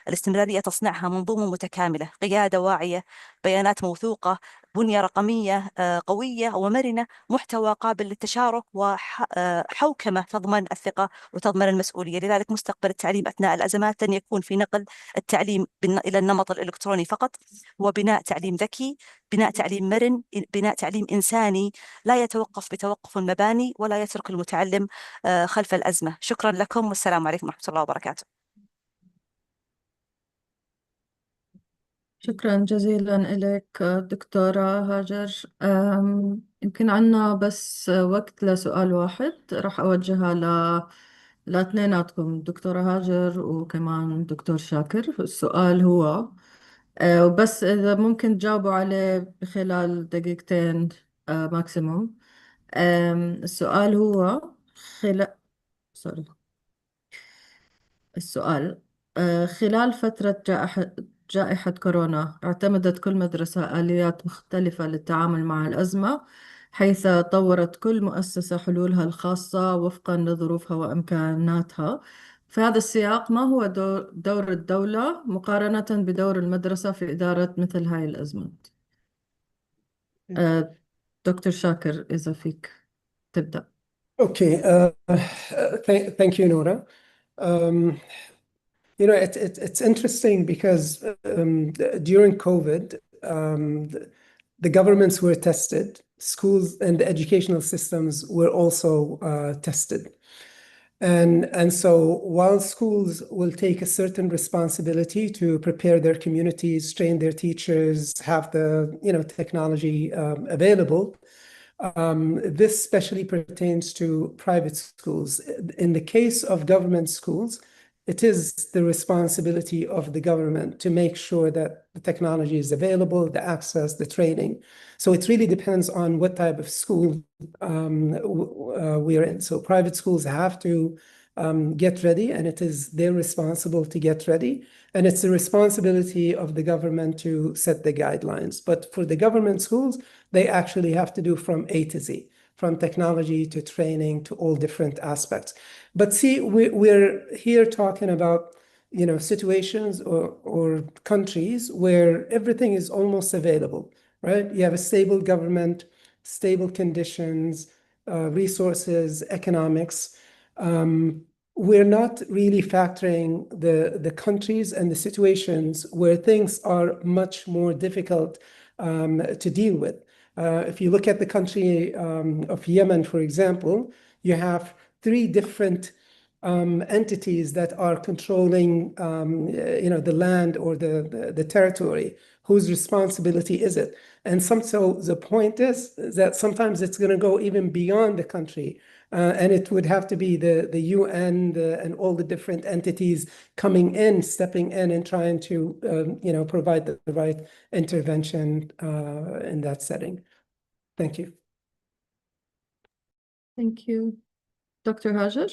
الاستمرارية تصنعها منظومة متكاملة، قيادة واعية، بيانات موثوقة، بنية رقمية قوية ومرنة، محتوى قابل للتشارك، وحوكمة تضمن الثقة وتضمن المسؤولية. لذلك مستقبل التعليم أثناء الأزمات لن يكون في نقل التعليم إلى النمط الإلكتروني فقط، هو بناء تعليم ذكي، بناء تعليم مرن، بناء تعليم إنساني لا يتوقف بتوقف المباني ولا يترك المتعلم خلف الأزمة. شكرا لكم، والسلام عليكم ورحمة الله وبركاته. شكرا جزيلا لك دكتورة هاجر. يمكن عنا بس وقت لسؤال واحد راح أوجهها لاثنيناتكم، دكتورة هاجر وكمان دكتور شاكر. السؤال هو وبس إذا ممكن تجاوبوا عليه بخلال دقيقتين ماكسيموم. السؤال هو سوري. السؤال خلال فترة جائحة كورونا اعتمدت كل مدرسة آليات مختلفة للتعامل مع الأزمة، حيث طورت كل مؤسسة حلولها الخاصة وفقا لظروفها وإمكاناتها. في هذا السياق، ما هو دور الدولة مقارنة بدور المدرسة في إدارة مثل هاي الأزمات؟ آه، دكتور شاكر إذا فيك تبدأ. Okay, thank you, Nora. You know, it's interesting because during COVID, the governments were tested, schools and the educational systems were also tested. And so while schools will take a certain responsibility to prepare their communities, train their teachers, have the technology available, this especially pertains to private schools. In the case of government schools, it is the responsibility of the government to make sure that the technology is available, the access, the training. So it really depends on what type of school we are in. So private schools have to get ready, and it is their responsible to get ready. And it's the responsibility of the government to set the guidelines. But for the government schools, they actually have to do from A to Z, from technology to training to all different aspects. But see, we're here talking about situations or countries where everything is almost available, right? You have a stable government, stable conditions, resources, economics. We're not really factoring the countries and the situations where things are much more difficult to deal with. If you look at the country of Yemen, for example, you have 3 different entities that are controlling the land or the territory. Whose responsibility is it? And so the point is that sometimes it's going to go even beyond the country. And it would have to be the UN and all the different entities coming in, stepping in and trying to provide the right intervention in that setting. Thank you. Thank you. Dr. Hajar?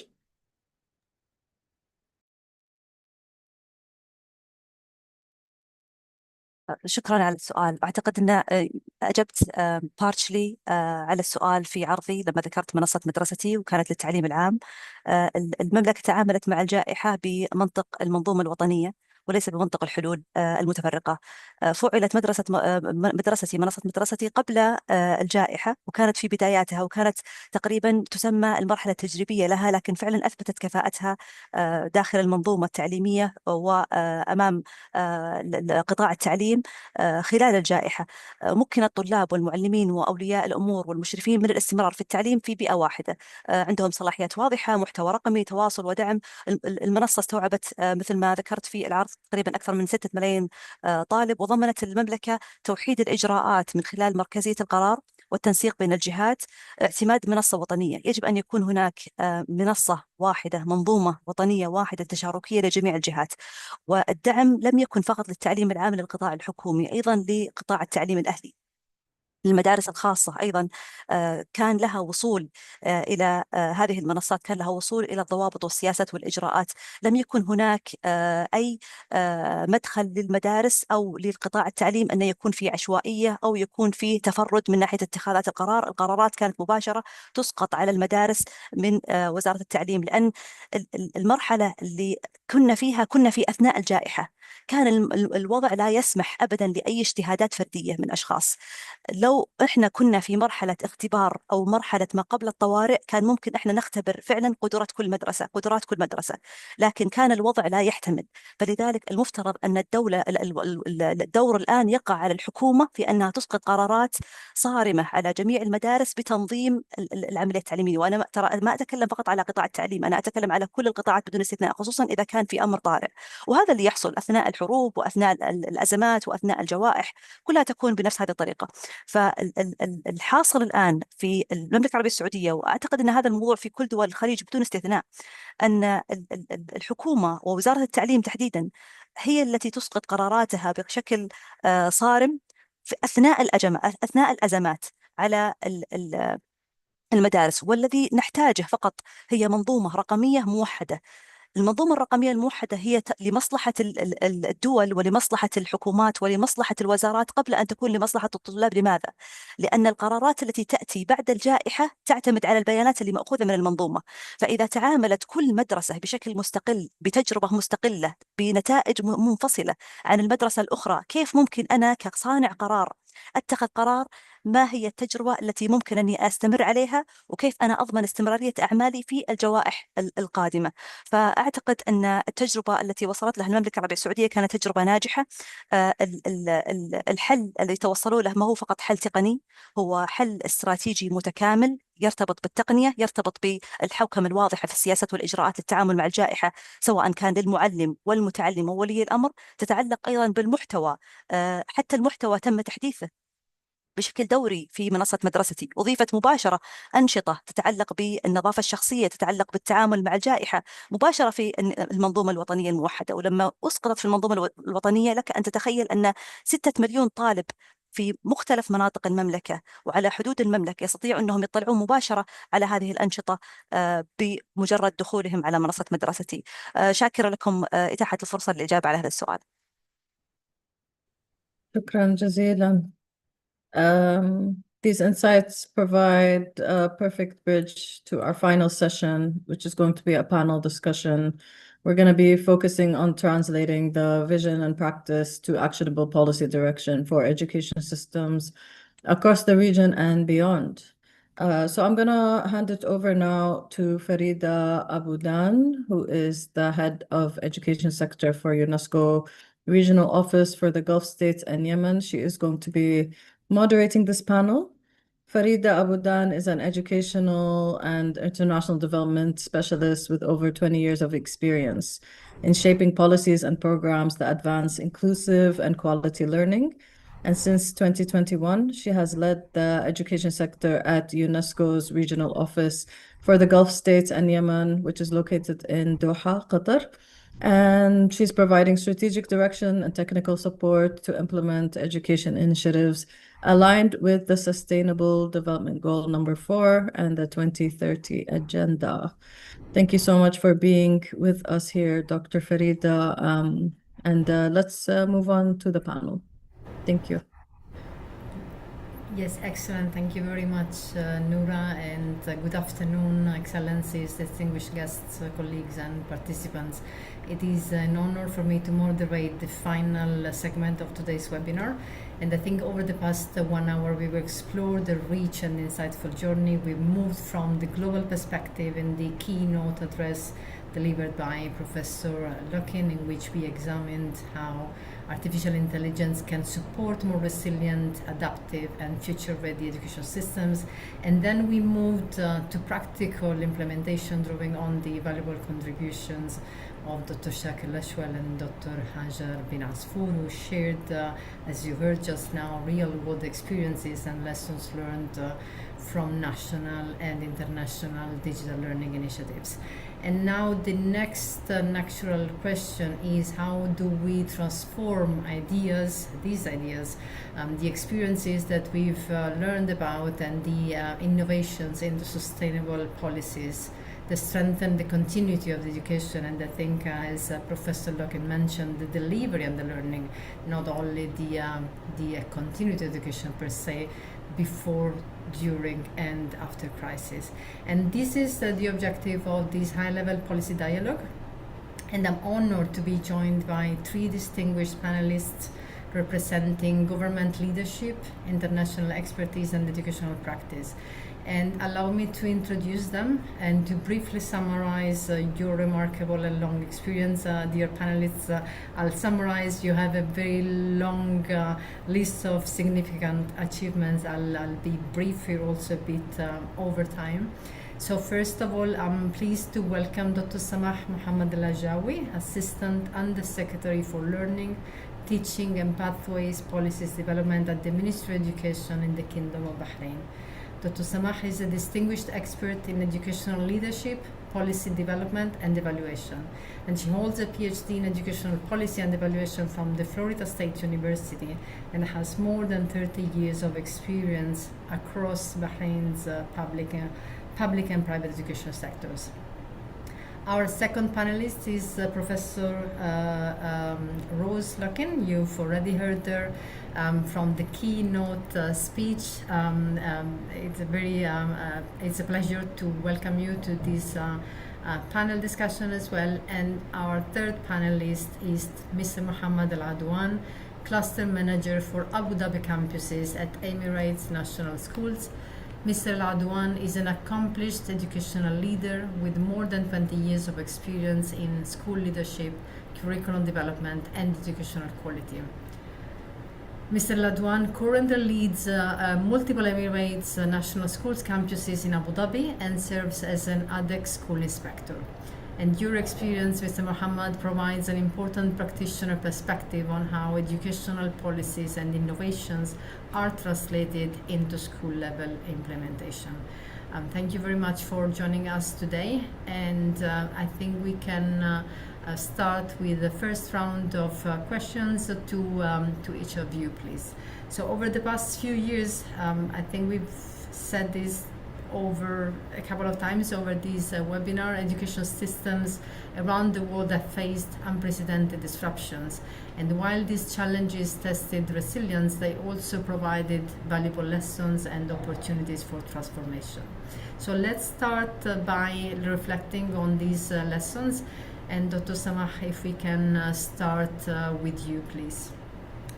شكرا على السؤال. أعتقد أن أجبت partially على السؤال في عرضي لما ذكرت منصة مدرستي وكانت للتعليم العام. المملكة تعاملت مع الجائحة بمنطق المنظومة الوطنية وليس بمنطق الحلول المتفرقة. فعلت مدرستي منصة مدرستي قبل الجائحة، وكانت في بداياتها، وكانت تقريبا تسمى المرحلة التجريبية لها، لكن فعلا أثبتت كفاءتها داخل المنظومة التعليمية وأمام قطاع التعليم خلال الجائحة. مكن الطلاب والمعلمين وأولياء الأمور والمشرفين من الاستمرار في التعليم في بيئة واحدة، عندهم صلاحيات واضحة، محتوى رقمي، تواصل ودعم. المنصة استوعبت مثل ما ذكرت في العرض تقريبا أكثر من 6 ملايين طالب، وضمنت المملكة توحيد الإجراءات من خلال مركزية القرار والتنسيق بين الجهات، اعتماد منصة وطنية. يجب أن يكون هناك منصة واحدة، منظومة وطنية واحدة تشاركية لجميع الجهات. والدعم لم يكن فقط للتعليم العام للقطاع الحكومي، أيضا لقطاع التعليم الأهلي. المدارس الخاصة أيضا كان لها وصول إلى هذه المنصات، كان لها وصول إلى الضوابط والسياسات والإجراءات. لم يكن هناك أي مدخل للمدارس أو للقطاع التعليم أن يكون في عشوائية أو يكون في تفرد من ناحية اتخاذات القرار. القرارات كانت مباشرة تسقط على المدارس من وزارة التعليم، لأن المرحلة اللي كنا في أثناء الجائحة، كان الوضع لا يسمح أبدا لأي اجتهادات فردية من أشخاص. لو إحنا كنا في مرحلة اختبار أو مرحلة ما قبل الطوارئ، كان ممكن إحنا نختبر فعلا قدرات كل مدرسة، لكن كان الوضع لا يحتمل. فلذلك المفترض أن الدور الآن يقع على الحكومة في أنها تسقط قرارات صارمة على جميع المدارس بتنظيم العملية التعليمية. وأنا ترى ما أتكلم فقط على قطاع التعليم، أنا أتكلم على كل القطاعات بدون استثناء، خصوصا إذا كان في أمر طارئ. وهذا اللي يحصل أثناء الحروب وأثناء الأزمات وأثناء الجوائح، كلها تكون بنفس هذه الطريقة. فالحاصل الآن في المملكة العربية السعودية، وأعتقد أن هذا الموضوع في كل دول الخليج بدون استثناء، أن الحكومة ووزارة التعليم تحديدا هي التي تسقط قراراتها بشكل صارم في أثناء الأزمات على المدارس. والذي نحتاجه فقط هي منظومة رقمية موحدة. المنظومة الرقمية الموحدة هي لمصلحة الدول ولمصلحة الحكومات ولمصلحة الوزارات قبل أن تكون لمصلحة الطلاب. لماذا؟ لأن القرارات التي تأتي بعد الجائحة تعتمد على البيانات اللي مأخوذة من المنظومة. فإذا تعاملت كل مدرسة بشكل مستقل، بتجربة مستقلة، بنتائج منفصلة عن المدرسة الأخرى، كيف ممكن أنا كصانع قرار أتخذ قرار ما هي التجربة التي ممكن أني أستمر عليها، وكيف أنا أضمن استمرارية أعمالي في الجوائح القادمة؟ فأعتقد أن التجربة التي وصلت لها المملكة العربية السعودية كانت تجربة ناجحة. الحل الذي توصلوا له ما هو فقط حل تقني، هو حل استراتيجي متكامل يرتبط بالتقنية، يرتبط بالحوكمة الواضحة في السياسات والإجراءات للتعامل مع الجائحة، سواء كان للمعلم والمتعلم وولي الأمر. تتعلق أيضا بالمحتوى، حتى المحتوى تم تحديثه بشكل دوري في منصة مدرستي. أضيفت مباشرة أنشطة تتعلق بالنظافة الشخصية، تتعلق بالتعامل مع الجائحة، مباشرة في المنظومة الوطنية الموحدة. ولما أسقطت في المنظومة الوطنية، لك أن تتخيل أن 6 مليون طالب في مختلف مناطق المملكة وعلى حدود المملكة يستطيعوا أنهم يطلعون مباشرة على هذه الأنشطة بمجرد دخولهم على منصة مدرستي. شاكرة لكم إتاحة الفرصة للإجابة على هذا السؤال. شكرا جزيلا. These insights provide a perfect bridge to our final session, which is going to be a panel discussion. We're going to be focusing on translating the vision and practice to actionable policy direction for education systems across the region and beyond. So I'm going to hand it over now to Farida Abudan, who is the head of education sector for UNESCO Regional Office for the Gulf States and Yemen. She is going to be moderating this panel. Farida Abudan is an educational and international development specialist with over 20 years of experience in shaping policies and programs that advance inclusive and quality learning. And since 2021, she has led the education sector at UNESCO's Regional Office for the Gulf States and Yemen, which is located in Doha, Qatar. And she's providing strategic direction and technical support to implement education initiatives aligned with the Sustainable Development Goal number 4 and the 2030 Agenda. Thank you so much for being with us here, Dr. Farida. And let's move on to the panel. Thank you. Yes, excellent. Thank you very much, Noura, and good afternoon, Excellencies, distinguished guests, colleagues, and participants. It is an honor for me to moderate the final segment of today's webinar. And I think over the past 1 hour, we will explore the rich and insightful journey. We moved from the global perspective in the keynote address delivered by Professor Lokin, in which we examined how artificial intelligence can support more resilient, adaptive, and future-ready education systems. And then we moved to practical implementation, drawing on the valuable contributions of Dr. Shakir Lashwell and Dr. Hajar bin Asfour, who shared, as you heard just now, real-world experiences and lessons learned from national and international digital learning initiatives. And now the next natural question is, how do we transform these ideas, the experiences that we've learned about, and the innovations into sustainable policies that strengthen the continuity of the education? And I think, as Professor Locken mentioned, the delivery and the learning, not only the continuity of education per se, before, during, and after crisis. And this is the objective of this high-level policy dialogue. And I'm honored to be joined by 3 distinguished panelists representing government leadership, international expertise, and educational practice. And allow me to introduce them and to briefly summarize your remarkable and long experience. Dear panelists, I'll summarize. You have a very long list of significant achievements. I'll be brief here, also a bit over time. So first of all, I'm pleased to welcome Dr. Samah Mohammed Al-Ajawi, Assistant Undersecretary for Learning, Teaching and Pathways Policies Development at the Ministry of Education in the Kingdom of Bahrain. Dr. Samah is a distinguished expert in educational leadership, policy development, and evaluation. And she holds a PhD in educational policy and evaluation from the Florida State University and has more than 30 years of experience across Bahrain's public and private education sectors. Our second panelist is Professor Rose Locken. You've already heard her from the keynote speech. It's a pleasure to welcome you to this panel discussion as well. And our third panelist is Mr. Mohammed Al-Adwan, Cluster Manager for Abu Dhabi campuses at Emirates National Schools. Mr. Al-Adwan is an accomplished educational leader with more than 20 years of experience in school leadership, curriculum development, and educational quality. Mr. Al-Adwan currently leads multiple Emirates National Schools campuses in Abu Dhabi and serves as an ADEC school inspector. And your experience, Mr. Mohammed, provides an important practitioner perspective on how educational policies and innovations are translated into school-level implementation. Thank you very much for joining us today. And I think we can start with the first round of questions to each of you, please. So over the past few years, I think we've said this over a couple of times over these webinar, education systems around the world have faced unprecedented disruptions. And while these challenges tested resilience, they also provided valuable lessons and opportunities for transformation. So let's start by reflecting on these lessons. And Dr. Samah, if we can start with you, please.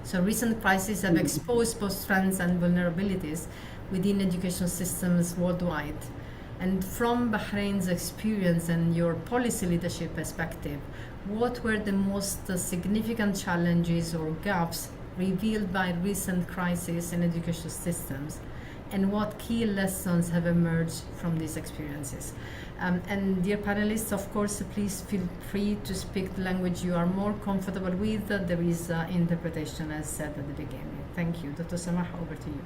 So recent crises have exposed both strengths and vulnerabilities within education systems worldwide. And from Bahrain's experience and your policy leadership perspective, what were the most significant challenges or gaps revealed by recent crises in education systems? And what key lessons have emerged from these experiences? And dear panelists, of course, please feel free to speak the language you are more comfortable with. There is interpretation, as said at the beginning. Thank you. Dr. Samah, over to you.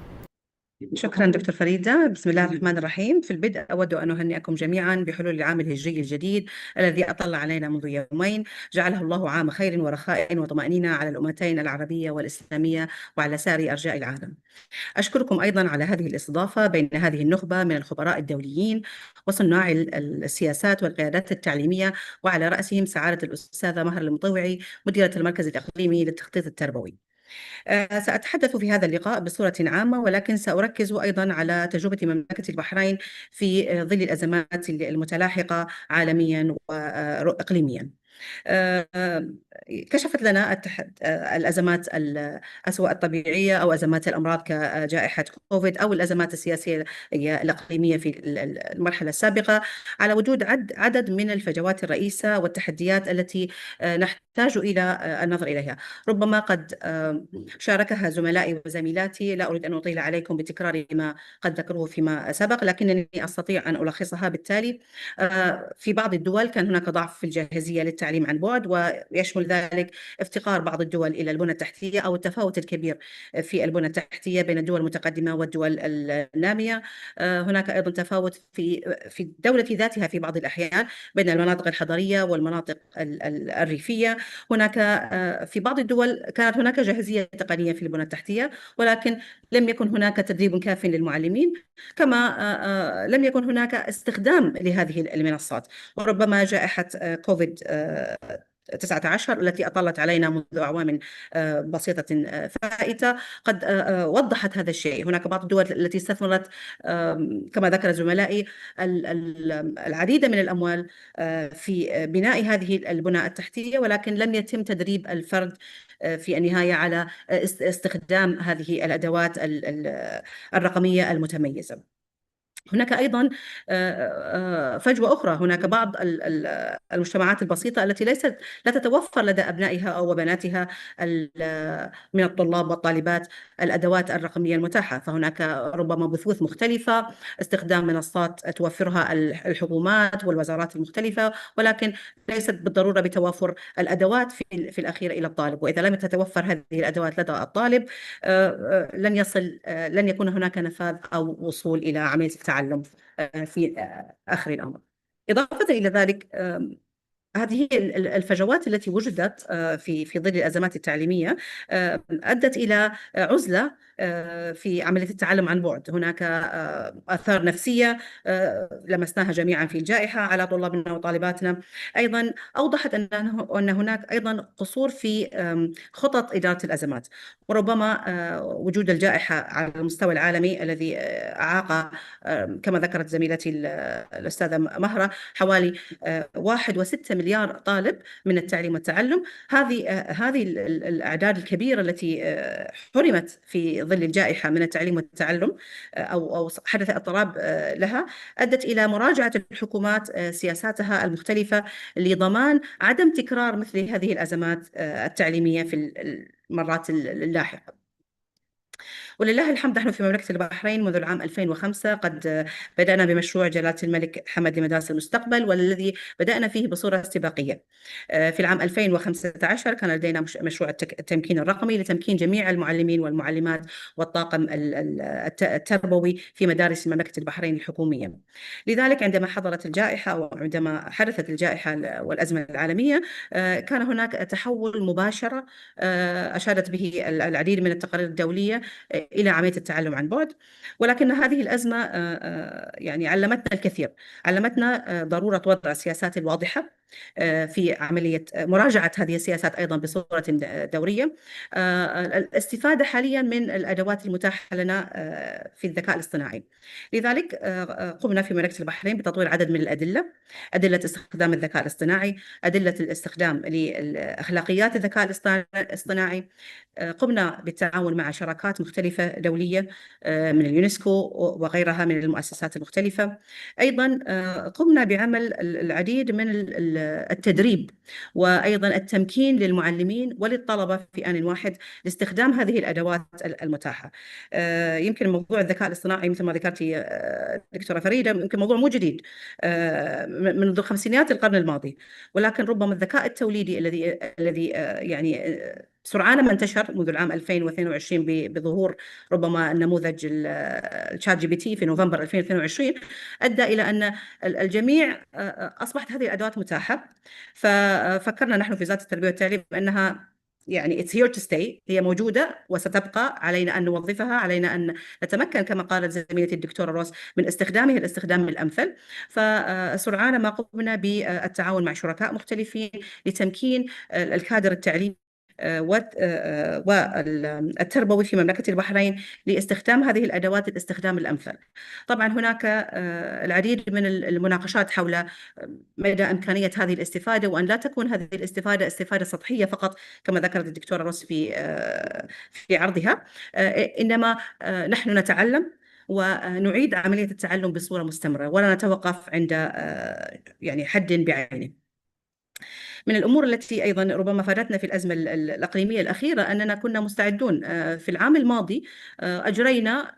شكرا دكتور فريدة. بسم الله الرحمن الرحيم. في البدء أود أن أهنئكم جميعا بحلول العام الهجري الجديد الذي أطل علينا منذ يومين، جعله الله عام خير ورخاء وطمأنينة على الأمتين العربية والإسلامية وعلى سائر أرجاء العالم. أشكركم أيضا على هذه الاستضافة بين هذه النخبة من الخبراء الدوليين وصناع السياسات والقيادات التعليمية، وعلى رأسهم سعادة الأستاذة مهر المطوعي مديرة المركز الإقليمي للتخطيط التربوي. سأتحدث في هذا اللقاء بصورة عامة، ولكن سأركز أيضا على تجربة مملكة البحرين في ظل الأزمات المتلاحقة عالميا وإقليميا. كشفت لنا الأزمات الأسوأ الطبيعية أو أزمات الأمراض كجائحة كوفيد أو الأزمات السياسية الإقليمية في المرحلة السابقة على وجود عدد من الفجوات الرئيسة والتحديات التي نحتاج إلى النظر إليها. ربما قد شاركها زملائي وزميلاتي، لا أريد أن أطيل عليكم بتكرار ما قد ذكروه فيما سبق، لكنني أستطيع أن ألخصها بالتالي. في بعض الدول كان هناك ضعف في الجاهزية للتعليم التعليم عن بعد، ويشمل ذلك افتقار بعض الدول إلى البنى التحتية أو التفاوت الكبير في البنى التحتية بين الدول المتقدمة والدول النامية. هناك أيضا تفاوت في الدولة ذاتها في بعض الأحيان بين المناطق الحضرية والمناطق الريفية. هناك في بعض الدول كانت هناك جاهزية تقنية في البنى التحتية، ولكن لم يكن هناك تدريب كاف للمعلمين، كما لم يكن هناك استخدام لهذه المنصات. وربما جائحة كوفيد 19 التي أطلت علينا منذ أعوام بسيطة فائتة قد وضحت هذا الشيء. هناك بعض الدول التي استثمرت كما ذكر زملائي العديد من الأموال في بناء هذه البنى التحتية، ولكن لم يتم تدريب الفرد في النهاية على استخدام هذه الأدوات الرقمية المتميزة. هناك أيضا فجوة أخرى. هناك بعض المجتمعات البسيطة التي لا تتوفر لدى أبنائها أو وبناتها من الطلاب والطالبات الأدوات الرقمية المتاحة، فهناك ربما بثوث مختلفة، استخدام منصات توفرها الحكومات والوزارات المختلفة، ولكن ليست بالضرورة بتوافر الأدوات في الأخير إلى الطالب. وإذا لم تتوفر هذه الأدوات لدى الطالب لن يكون هناك نفاذ أو وصول إلى عملية التعلم في آخر الأمر. إضافة إلى ذلك، هذه الفجوات التي وجدت في ظل الأزمات التعليمية أدت إلى عزلة في عملية التعلم عن بعد. هناك آثار نفسية لمسناها جميعا في الجائحة على طلابنا وطالباتنا. أيضا أوضحت أن هناك أيضا قصور في خطط إدارة الأزمات، وربما وجود الجائحة على المستوى العالمي الذي أعاق كما ذكرت زميلتي الأستاذة مهرة حوالي 1.6 مليار طالب من التعليم والتعلم. هذه الأعداد الكبيرة التي حرمت في ظل الجائحة من التعليم والتعلم أو حدث اضطراب لها، أدت إلى مراجعة الحكومات سياساتها المختلفة لضمان عدم تكرار مثل هذه الأزمات التعليمية في المرات اللاحقة. ولله الحمد نحن في مملكة البحرين منذ العام 2005 قد بدأنا بمشروع جلالة الملك حمد لمدارس المستقبل، والذي بدأنا فيه بصورة استباقية. في العام 2015 كان لدينا مشروع التمكين الرقمي لتمكين جميع المعلمين والمعلمات والطاقم التربوي في مدارس مملكة البحرين الحكومية. لذلك عندما حضرت الجائحة وعندما حدثت الجائحة والأزمة العالمية كان هناك تحول مباشر أشادت به العديد من التقارير الدولية إلى عملية التعلم عن بعد. ولكن هذه الأزمة يعني علمتنا الكثير، علمتنا ضرورة وضع السياسات الواضحة في عملية مراجعة هذه السياسات أيضا بصورة دورية، الاستفادة حاليا من الأدوات المتاحة لنا في الذكاء الاصطناعي. لذلك قمنا في مملكة البحرين بتطوير عدد من أدلة استخدام الذكاء الاصطناعي، أدلة الاستخدام لأخلاقيات الذكاء الاصطناعي. قمنا بالتعاون مع شراكات مختلفة دولية من اليونسكو وغيرها من المؤسسات المختلفة. أيضا قمنا بعمل العديد من التدريب وأيضا التمكين للمعلمين وللطلبة في آن واحد لاستخدام هذه الأدوات المتاحة. يمكن موضوع الذكاء الاصطناعي مثل ما ذكرتي دكتورة فريدة يمكن موضوع مو جديد منذ خمسينيات القرن الماضي، ولكن ربما الذكاء التوليدي الذي يعني سرعان ما انتشر منذ العام 2022 بظهور ربما النموذج الشات جي بي تي في نوفمبر 2022 أدى إلى أن الجميع أصبحت هذه الأدوات متاحة. ففكرنا نحن في وزارة التربية والتعليم أنها يعني it's here to stay، هي موجودة وستبقى، علينا أن نوظفها، علينا أن نتمكن كما قالت زميلتي الدكتورة روس من استخدامها الاستخدام الأمثل. فسرعان ما قمنا بالتعاون مع شركاء مختلفين لتمكين الكادر التعليمي والتربوي في مملكة البحرين لاستخدام هذه الأدوات الاستخدام الأمثل. طبعا هناك العديد من المناقشات حول مدى إمكانية هذه الاستفادة، وأن لا تكون هذه الاستفادة استفادة سطحية فقط كما ذكرت الدكتورة روس في عرضها، إنما نحن نتعلم ونعيد عملية التعلم بصورة مستمرة ولا نتوقف عند يعني حد بعينه. من الأمور التي أيضا ربما فادتنا في الأزمة الإقليمية الأخيرة أننا كنا مستعدون. في العام الماضي أجرينا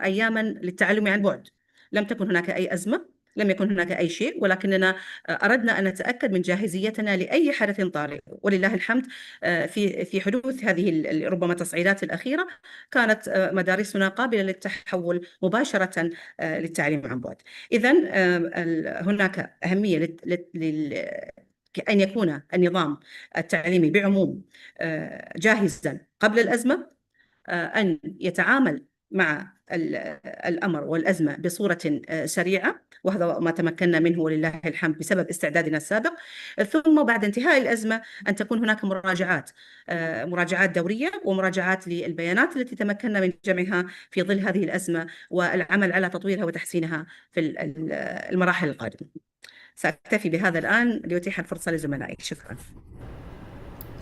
أياما للتعلم عن بعد، لم تكن هناك أي أزمة، لم يكن هناك أي شيء، ولكننا أردنا أن نتأكد من جاهزيتنا لأي حدث طارئ. ولله الحمد في حدوث هذه ربما التصعيدات الأخيرة كانت مدارسنا قابلة للتحول مباشرة للتعليم عن بعد. إذن هناك أهمية أن يكون النظام التعليمي بعموم جاهزا قبل الأزمة، أن يتعامل مع الأمر والأزمة بصورة سريعة، وهذا ما تمكنا منه ولله الحمد بسبب استعدادنا السابق. ثم بعد انتهاء الأزمة أن تكون هناك مراجعات دورية ومراجعات للبيانات التي تمكنا من جمعها في ظل هذه الأزمة، والعمل على تطويرها وتحسينها في المراحل القادمة. سأكتفي بهذا الآن لأتيح الفرصة لزملائي. شكرا.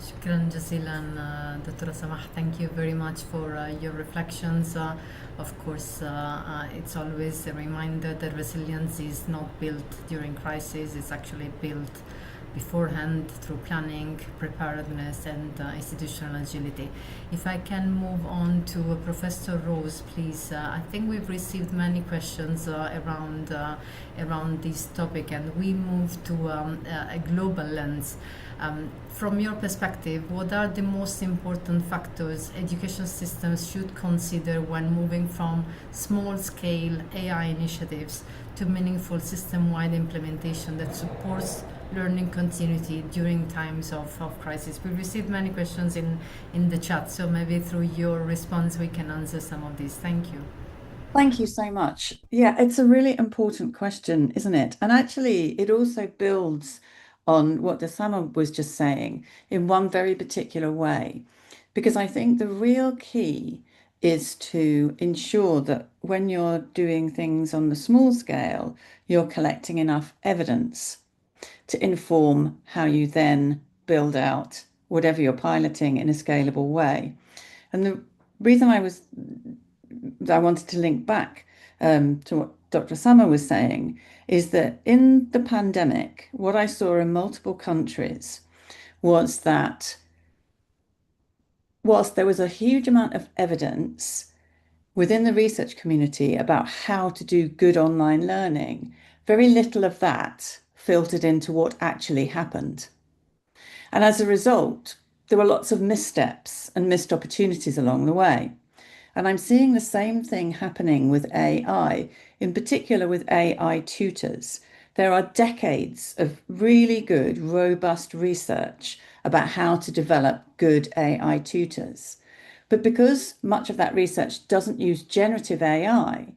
شكرا جزيلا دكتورة سماح. Thank you very much for your reflections. Of course, it's always a reminder that resilience is not built during crisis, it's actually built beforehand through planning, preparedness, and institutional agility. If I can move on to Professor Rose, please. I think we've received many questions around this topic, and we move to a global lens. From your perspective, what are the most important factors education systems should consider when moving from small-scale AI initiatives to meaningful system-wide implementation that supports learning continuity during times of crisis? We've received many questions in the chat, so maybe through your response we can answer some of these. Thank you. Thank you so much. Yeah, it's a really important question, isn't it? And actually, it also builds on what Dasama was just saying in one very particular way, because I think the real key is to ensure that when you're doing things on the small scale, you're collecting enough evidence to inform how you then build out whatever you're piloting in a scalable way. And the reason I wanted to link back to what Dr. Summer was saying is that in the pandemic, what I saw in multiple countries was that whilst there was a huge amount of evidence within the research community about how to do good online learning, very little of that filtered into what actually happened. And as a result, there were lots of missteps and missed opportunities along the way. And I'm seeing the same thing happening with AI, in particular with AI tutors. There are decades of really good, robust research about how to develop good AI tutors. But because much of that research doesn't use generative AI,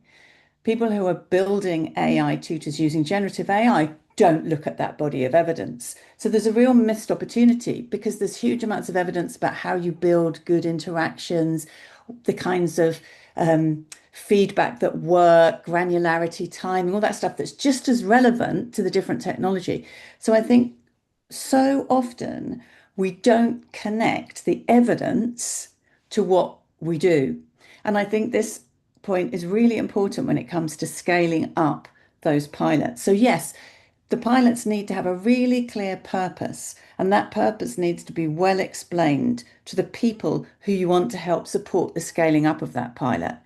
people who are building AI tutors using generative AI don't look at that body of evidence. So there's a real missed opportunity because there's huge amounts of evidence about how you build good interactions, the kinds of feedback that work, granularity, timing, all that stuff that's just as relevant to the different technology. So I think so often we don't connect the evidence to what we do. And I think this point is really important when it comes to scaling up those pilots. So yes, the pilots need to have a really clear purpose, and that purpose needs to be well explained to the people who you want to help support the scaling up of that pilot.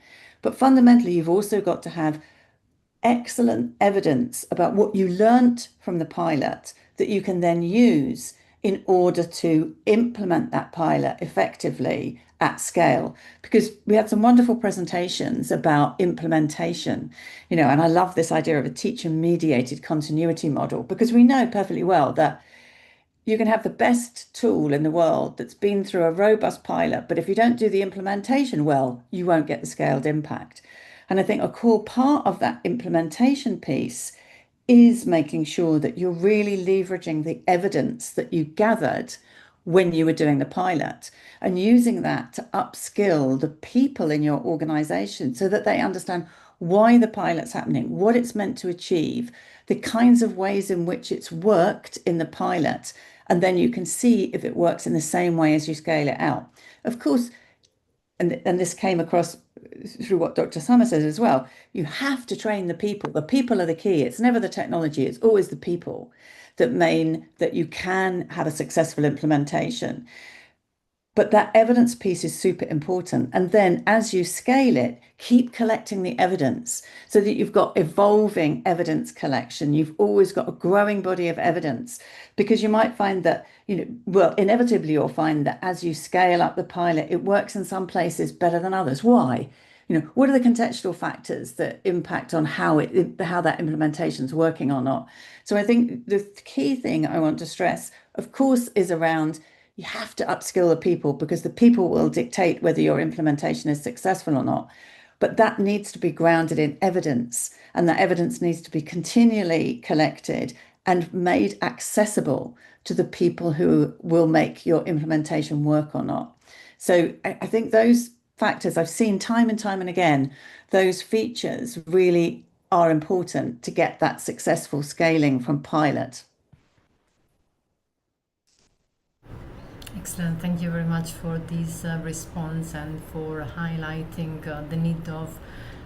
But fundamentally, you've also got to have excellent evidence about what you learnt from the pilot that you can then use in order to implement that pilot effectively at scale. Because we had some wonderful presentations about implementation, and I love this idea of a teacher-mediated continuity model, because we know perfectly well that you can have the best tool in the world that's been through a robust pilot, but if you don't do the implementation well, you won't get the scaled impact. And I think a core part of that implementation piece is making sure that you're really leveraging the evidence that you gathered when you were doing the pilot and using that to upskill the people in your organization so that they understand why the pilot's happening, what it's meant to achieve, the kinds of ways in which it's worked in the pilot, and then you can see if it works in the same way as you scale it out. Of course, and this came across through what Dr. Summer says as well, you have to train the people. The people are the key. It's never the technology, it's always the people that mean that you can have a successful implementation. But that evidence piece is super important. And then as you scale it, keep collecting the evidence so that you've got evolving evidence collection. You've always got a growing body of evidence, because you might find that, well, inevitably you'll find that as you scale up the pilot, it works in some places better than others. Why? What are the contextual factors that impact on how that implementation is working or not? So I think the key thing I want to stress, of course, is around you have to upskill the people, because the people will dictate whether your implementation is successful or not. But that needs to be grounded in evidence, and that evidence needs to be continually collected and made accessible to the people who will make your implementation work or not. So I think those factors I've seen time and time and again, those features really are important to get that successful scaling from pilot. Excellent. Thank you very much for this response and for highlighting the need of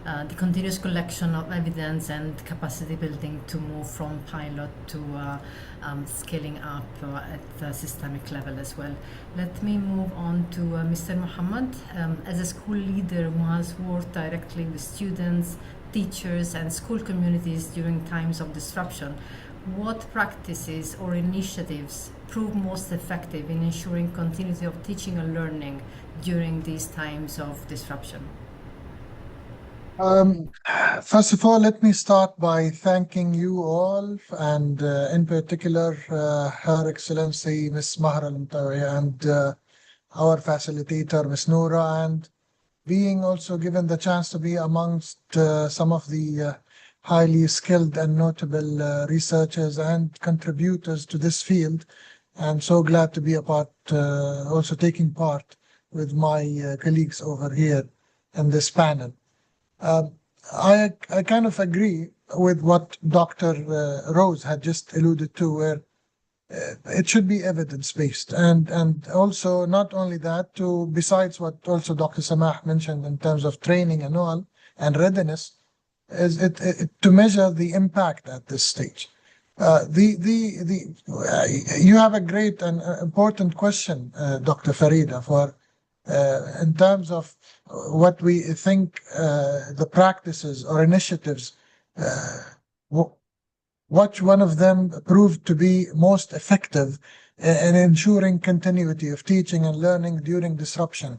the continuous collection of evidence and capacity building to move from pilot to scaling up at the systemic level as well. Let me move on to Mr. Muhammad. As a school leader who has worked directly with students, teachers, and school communities during times of disruption, what practices or initiatives prove most effective in ensuring continuity of teaching and learning during these times of disruption? First of all, let me start by thanking you all, and in particular Her Excellency Ms. Mahra Al-Mutawi and our facilitator Ms. Noura, and being also given the chance to be amongst some of the highly skilled and notable researchers and contributors to this field. I'm so glad to be a part, also taking part with my colleagues over here in this panel. I kind of agree with what Dr. Rose had just alluded to, where it should be evidence-based, and also not only that, besides what also Dr. Samah mentioned in terms of training and all and readiness, is to measure the impact at this stage. You have a great and important question, Dr. Farida, for in terms of what we think the practices or initiatives, which one of them proved to be most effective in ensuring continuity of teaching and learning during disruption.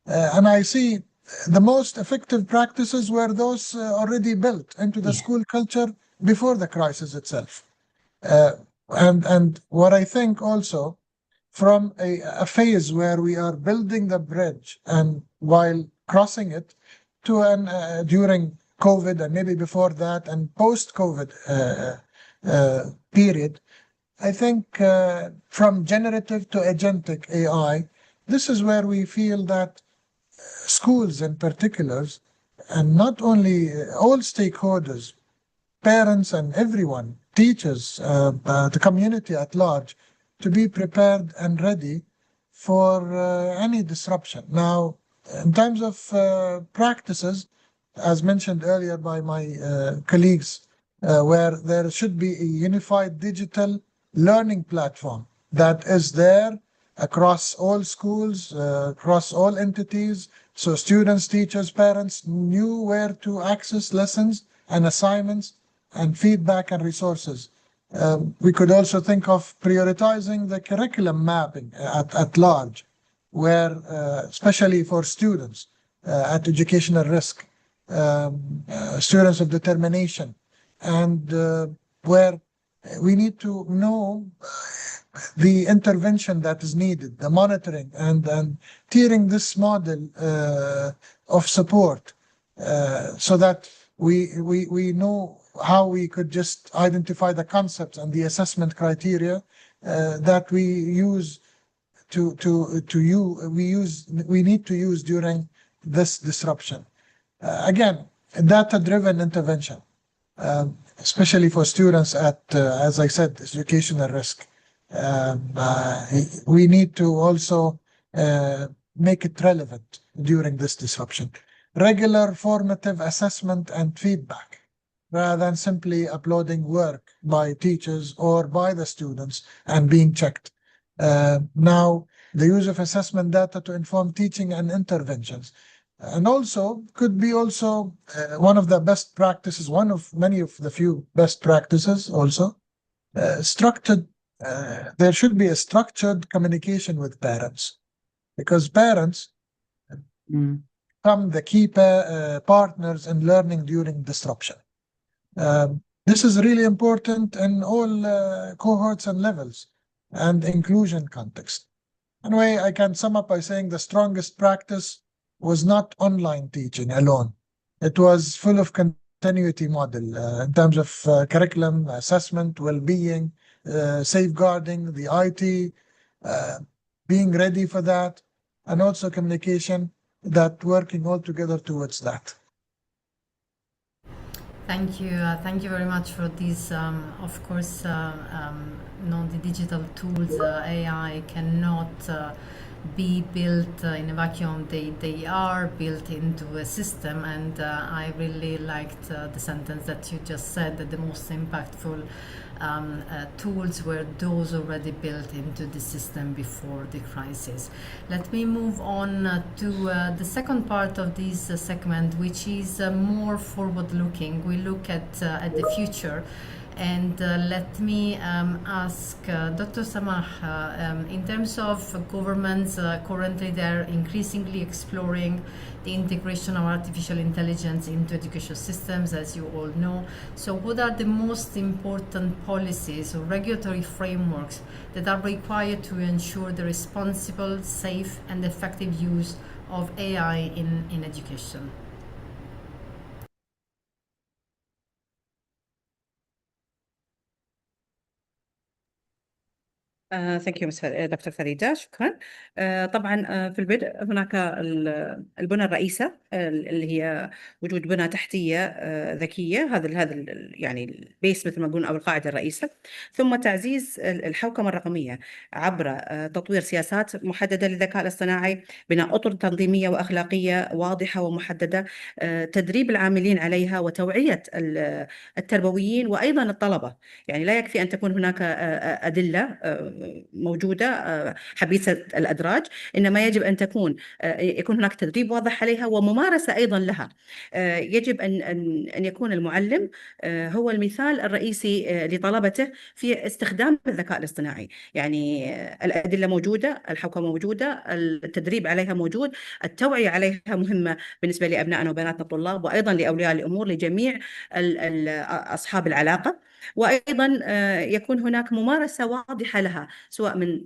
And I see the most effective practices were those already built into the school culture before the crisis itself. And what I think also, from a phase where we are building the bridge and while crossing it to during COVID and maybe before that and post-COVID period, I think from generative to agentic AI, this is where we feel that schools in particular, and not only all stakeholders, parents and everyone, teachers, the community at large, to be prepared and ready for any disruption. Now, in terms of practices, as mentioned earlier by my colleagues, where there should be a unified digital learning platform that is there across all schools, across all entities, so students, teachers, parents knew where to access lessons and assignments and feedback and resources. We could also think of prioritizing the curriculum mapping at large, where, especially for students at educational risk, students of determination, and where we need to know the intervention that is needed, the monitoring, and tiering this model of support so that we know how we could just identify the concepts and the assessment criteria that we use we need to use during this disruption. Again, data-driven intervention, especially for students at, as I said, educational risk. We need to also make it relevant during this disruption. Regular formative assessment and feedback, rather than simply uploading work by teachers or by the students and being checked. Now, the use of assessment data to inform teaching and interventions. And also could be also one of the best practices, one of many of the few best practices also, structured, there should be a structured communication with parents, because parents become the key partners in learning during disruption. This is really important in all cohorts and levels and inclusion context. Anyway, I can sum up by saying the strongest practice was not online teaching alone. It was full of continuity model in terms of curriculum, assessment, well-being, safeguarding, the IT, being ready for that, and also communication, that working all together towards that. Thank you very much for these. Of course, the digital tools, AI cannot be built in a vacuum. They are built into a system, and I really liked the sentence that you just said, that the most impactful tools were those already built into the system before the crisis. Let me move on to the second part of this segment, which is more forward-looking. We look at the future. And let me ask Dr. Samah, in terms of governments, currently they're increasingly exploring the integration of artificial intelligence into education systems, as you all know. So what are the most important policies or regulatory frameworks that are required to ensure the responsible, safe, and effective use of AI in education? ثانك يو دكتور فريدة، شكرا. طبعا في البدء هناك البنى الرئيسة اللي هي وجود بنى تحتية ذكية، هذا يعني البيس مثل ما نقول أو القاعدة الرئيسة، ثم تعزيز الحوكمة الرقمية عبر تطوير سياسات محددة للذكاء الاصطناعي، بناء أطر تنظيمية وأخلاقية واضحة ومحددة، تدريب العاملين عليها، وتوعية التربويين وأيضا الطلبة. يعني لا يكفي أن تكون هناك أدلة موجودة حبيسة الأدراج، إنما يجب أن يكون هناك تدريب واضح عليها وممارسة أيضا لها. يجب أن يكون المعلم هو المثال الرئيسي لطلبته في استخدام الذكاء الاصطناعي. يعني الأدلة موجودة، الحوكمة موجودة، التدريب عليها موجود، التوعية عليها مهمة بالنسبة لأبنائنا وبناتنا الطلاب، وأيضا لأولياء الأمور، لجميع أصحاب العلاقة. وأيضا يكون هناك ممارسة واضحة لها، سواء من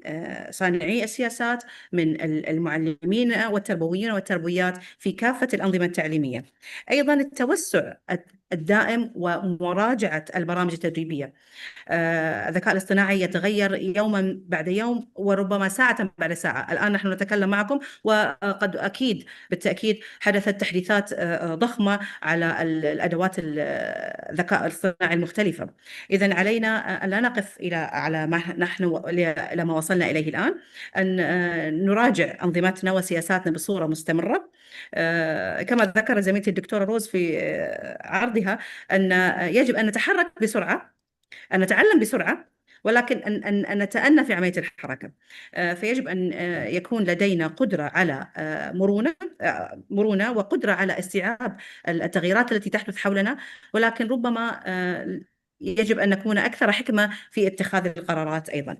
صانعي السياسات، من المعلمين والتربويين والتربويات في كافة الأنظمة التعليمية. أيضا التوسع الدائم ومراجعة البرامج التدريبية. الذكاء الاصطناعي يتغير يوما بعد يوم، وربما ساعة بعد ساعة. الآن نحن نتكلم معكم، وقد بالتأكيد حدثت تحديثات ضخمة على الأدوات الذكاء الاصطناعي المختلفة. إذن علينا أن لا نقف على ما نحن إلى ما وصلنا إليه الآن، أن نراجع أنظمتنا وسياساتنا بصورة مستمرة. كما ذكر زميلتي الدكتورة روز في عرضها، أن يجب أن نتحرك بسرعة، أن نتعلم بسرعة، ولكن أن نتأنى في عملية الحركة. فيجب أن يكون لدينا قدرة على مرونة وقدرة على استيعاب التغييرات التي تحدث حولنا، ولكن ربما يجب أن نكون أكثر حكمة في اتخاذ القرارات. أيضا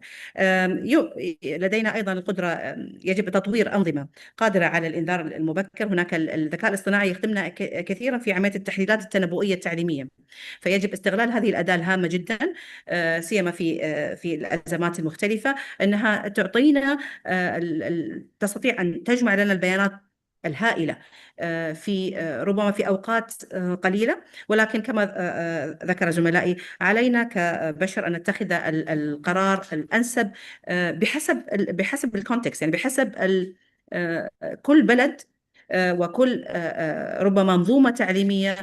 لدينا أيضا القدرة، يجب تطوير أنظمة قادرة على الإنذار المبكر. هناك الذكاء الاصطناعي يخدمنا كثيرا في عملية التحليلات التنبؤية التعليمية، فيجب استغلال هذه الأداة الهامة جدا، سيما في الأزمات المختلفة، أنها تعطينا تستطيع أن تجمع لنا البيانات الهائلة في ربما في أوقات قليلة، ولكن كما ذكر علينا كبشر أن نتخذ القرار الأنسب بحسب الكونتكست، يعني بحسب كل بلد وكل ربما منظومة تعليمية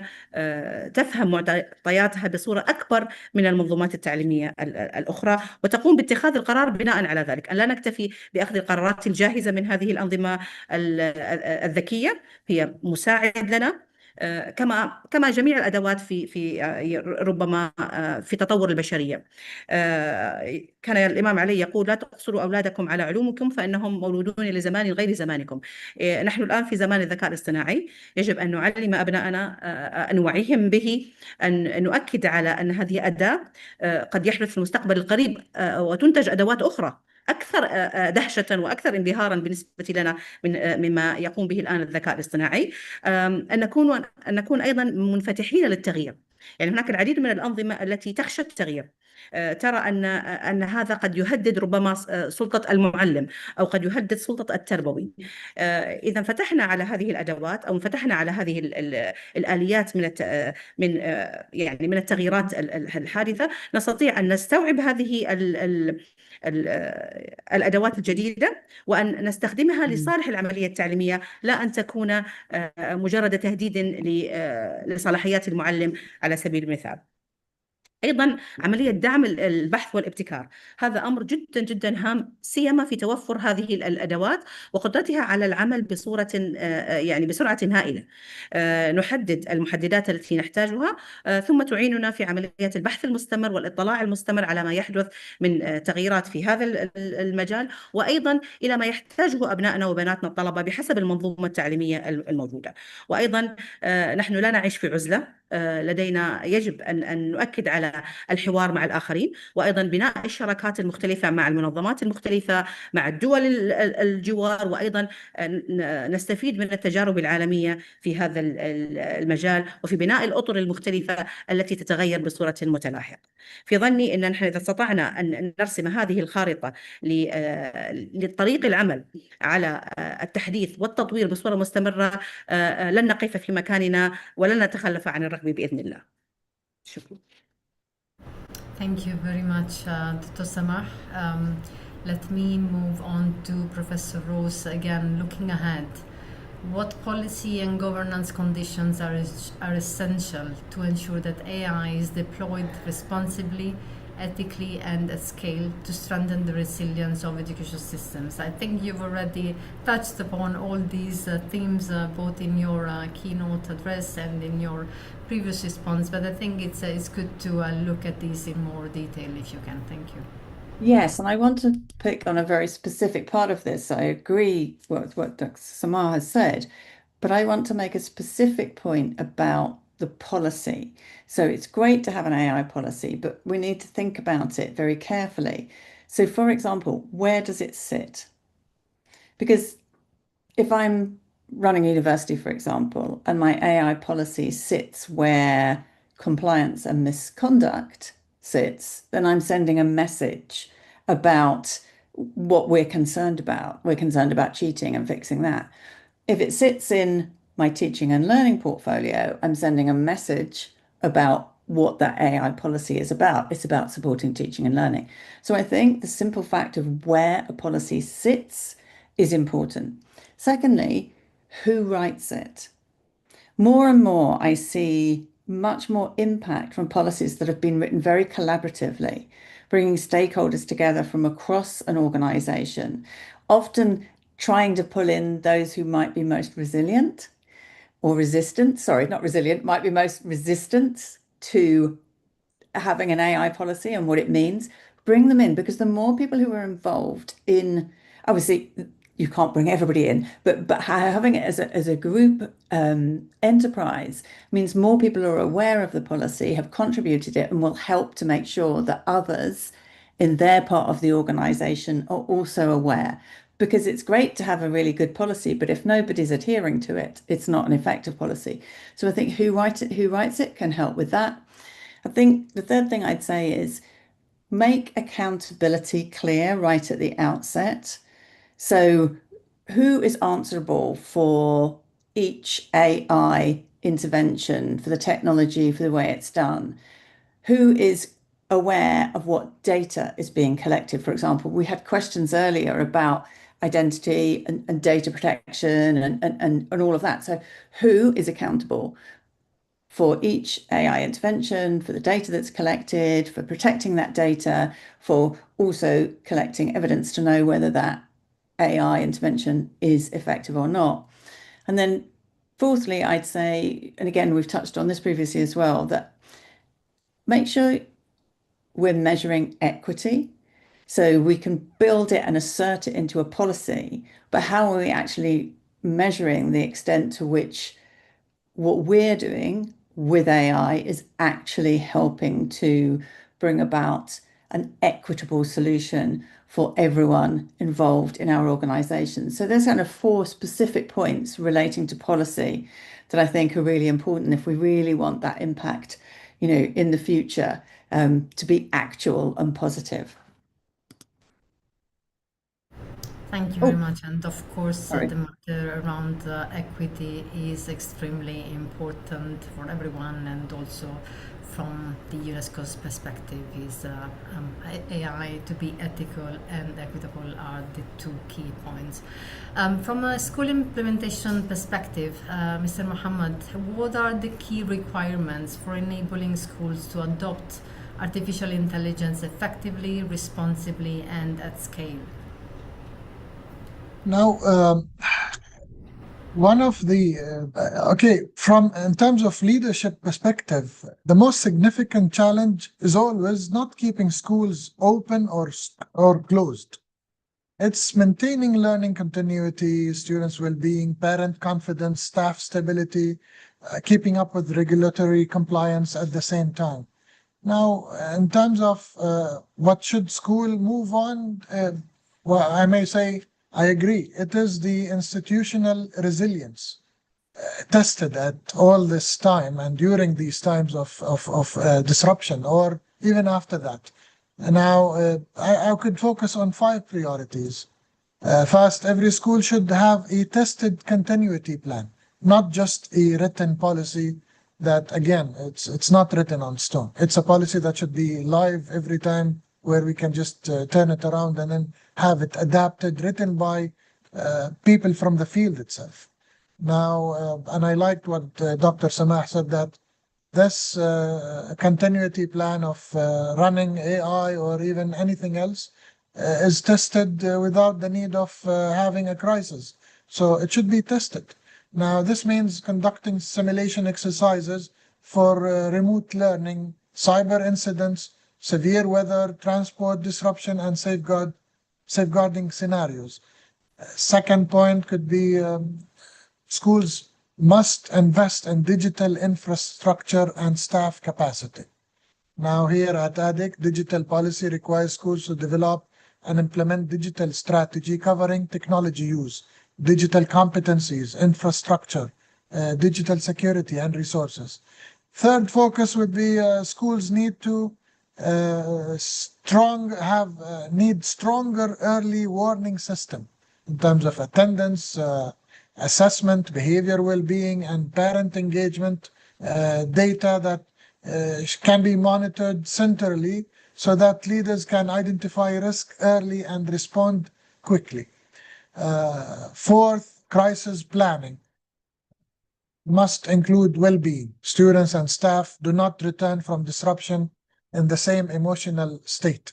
تفهم معطياتها بصورة أكبر من المنظومات التعليمية الأخرى، وتقوم باتخاذ القرار بناء على ذلك. أن لا نكتفي بأخذ القرارات الجاهزة من هذه الأنظمة الذكية، هي مساعد لنا، كما جميع الأدوات في ربما في تطور البشرية. كان الإمام علي يقول: لا تقصروا أولادكم على علومكم فإنهم مولودون لزمان غير زمانكم. نحن الآن في زمان الذكاء الاصطناعي، يجب أن نعلم أبنائنا، أن نوعيهم به، أن نؤكد على أن هذه أداة قد يحدث في المستقبل القريب وتنتج أدوات أخرى أكثر دهشة وأكثر انبهارا بالنسبة لنا مما يقوم به الآن الذكاء الاصطناعي. أن نكون أيضا منفتحين للتغيير. يعني هناك العديد من الأنظمة التي تخشى التغيير، ترى أن هذا قد يهدد ربما سلطة المعلم أو قد يهدد سلطة التربوي. إذا فتحنا على هذه الأدوات أو فتحنا على هذه الآليات من التغييرات الحادثة، نستطيع أن نستوعب هذه الأدوات الجديدة وأن نستخدمها لصالح العملية التعليمية، لا أن تكون مجرد تهديد لصلاحيات المعلم على سبيل المثال. أيضا عملية دعم البحث والابتكار، هذا أمر جدا جدا هام، سيما في توفر هذه الأدوات وقدرتها على العمل بسرعة هائلة. نحدد المحددات التي نحتاجها، ثم تعيننا في عملية البحث المستمر والاطلاع المستمر على ما يحدث من تغييرات في هذا المجال، وأيضا إلى ما يحتاجه أبنائنا وبناتنا الطلبة بحسب المنظومة التعليمية الموجودة. وأيضا نحن لا نعيش في عزلة، لدينا يجب أن نؤكد على الحوار مع الآخرين، وأيضا بناء الشراكات المختلفة مع المنظمات المختلفة، مع الدول الجوار، وأيضا نستفيد من التجارب العالمية في هذا المجال وفي بناء الأطر المختلفة التي تتغير بصورة متلاحقة. في ظني أن نحن إذا استطعنا أن نرسم هذه الخارطة لطريق العمل على التحديث والتطوير بصورة مستمرة، لن نقف في مكاننا ولن نتخلف عن الركب بإذن الله. شكرا. Thank you very much, Dr. Samah. Let me move on to Professor Rose again. Looking ahead, what policy and governance conditions are essential to ensure that AI is deployed responsibly, ethically, and at scale to strengthen the resilience of education systems? I think you've already touched upon all these themes both in your keynote address and in your previous response, but I think it's good to look at these in more detail if you can. Thank you. Yes, and I want to pick on a very specific part of this. I agree with what Dr. Samar has said, but I want to make a specific point about the policy. So it's great to have an AI policy, but we need to think about it very carefully. So for example, where does it sit? Because if I'm running a university, for example, and my AI policy sits where compliance and misconduct sits, then I'm sending a message about what we're concerned about. We're concerned about cheating and fixing that. If it sits in my teaching and learning portfolio, I'm sending a message about what that AI policy is about. It's about supporting teaching and learning. So I think the simple fact of where a policy sits is important. Secondly, who writes it? More and more, I see much more impact from policies that have been written very collaboratively, bringing stakeholders together from across an organization, often trying to pull in those who might be most resilient or resistant, sorry, not resilient, might be most resistant to having an AI policy and what it means. Bring them in, because the more people who are involved in, obviously, you can't bring everybody in, but having it as a group enterprise means more people are aware of the policy, have contributed it, and will help to make sure that others in their part of the organization are also aware. Because it's great to have a really good policy, but if nobody's adhering to it, it's not an effective policy. So I think who writes it can help with that. I think the third thing I'd say is make accountability clear right at the outset. So who is answerable for each AI intervention, for the technology, for the way it's done? Who is aware of what data is being collected? For example, we had questions earlier about identity and data protection and all of that. So who is accountable for each AI intervention, for the data that's collected, for protecting that data, for also collecting evidence to know whether that AI intervention is effective or not? And then Fourthly, I'd say, and again, we've touched on this previously as well, that make sure we're measuring equity. So we can build it and assert it into a policy, but how are we actually measuring the extent to which what we're doing with AI is actually helping to bring about an equitable solution for everyone involved in our organization? So there's kind of 4 specific points relating to policy that I think are really important if we really want that impact, in the future, to be actual and positive. Thank you very much. And of course, Sorry. the matter around equity is extremely important for everyone, and also from the UNESCO's perspective is AI to be ethical and equitable are the 2 key points. From a school implementation perspective, Mr. Mohammed, what are the key requirements for enabling schools to adopt artificial intelligence effectively, responsibly, and at scale? Now, one of the in terms of leadership perspective, the most significant challenge is always not keeping schools open or closed. It's maintaining learning continuity, students' well-being, parent confidence, staff stability, keeping up with regulatory compliance at the same time. Now, in terms of what should school move on, well, I may say I agree. It is the institutional resilience tested at all this time and during these times of disruption, or even after that. And now, I could focus on 5 priorities. First, every school should have a tested continuity plan, not just a written policy that, again, it's not written on stone. It's a policy that should be live every time, where we can just turn it around and then have it adapted, written by people from the field itself. Now, and I liked what Dr. Samah said, that this continuity plan of running AI or even anything else is tested without the need of having a crisis. So it should be tested. Now, this means conducting simulation exercises for remote learning, cyber incidents, severe weather, transport disruption, and safeguarding scenarios. Second point could be schools must invest in digital infrastructure and staff capacity. Now, here at ADIC, digital policy requires schools to develop and implement digital strategy covering technology use, digital competencies, infrastructure, digital security, and resources. Third focus would be schools need to need stronger early warning system in terms of attendance, assessment, behavior well-being, and parent engagement data that can be monitored centrally so that leaders can identify risk early and respond quickly. Fourth, crisis planning must include well-being. Students and staff do not return from disruption in the same emotional state.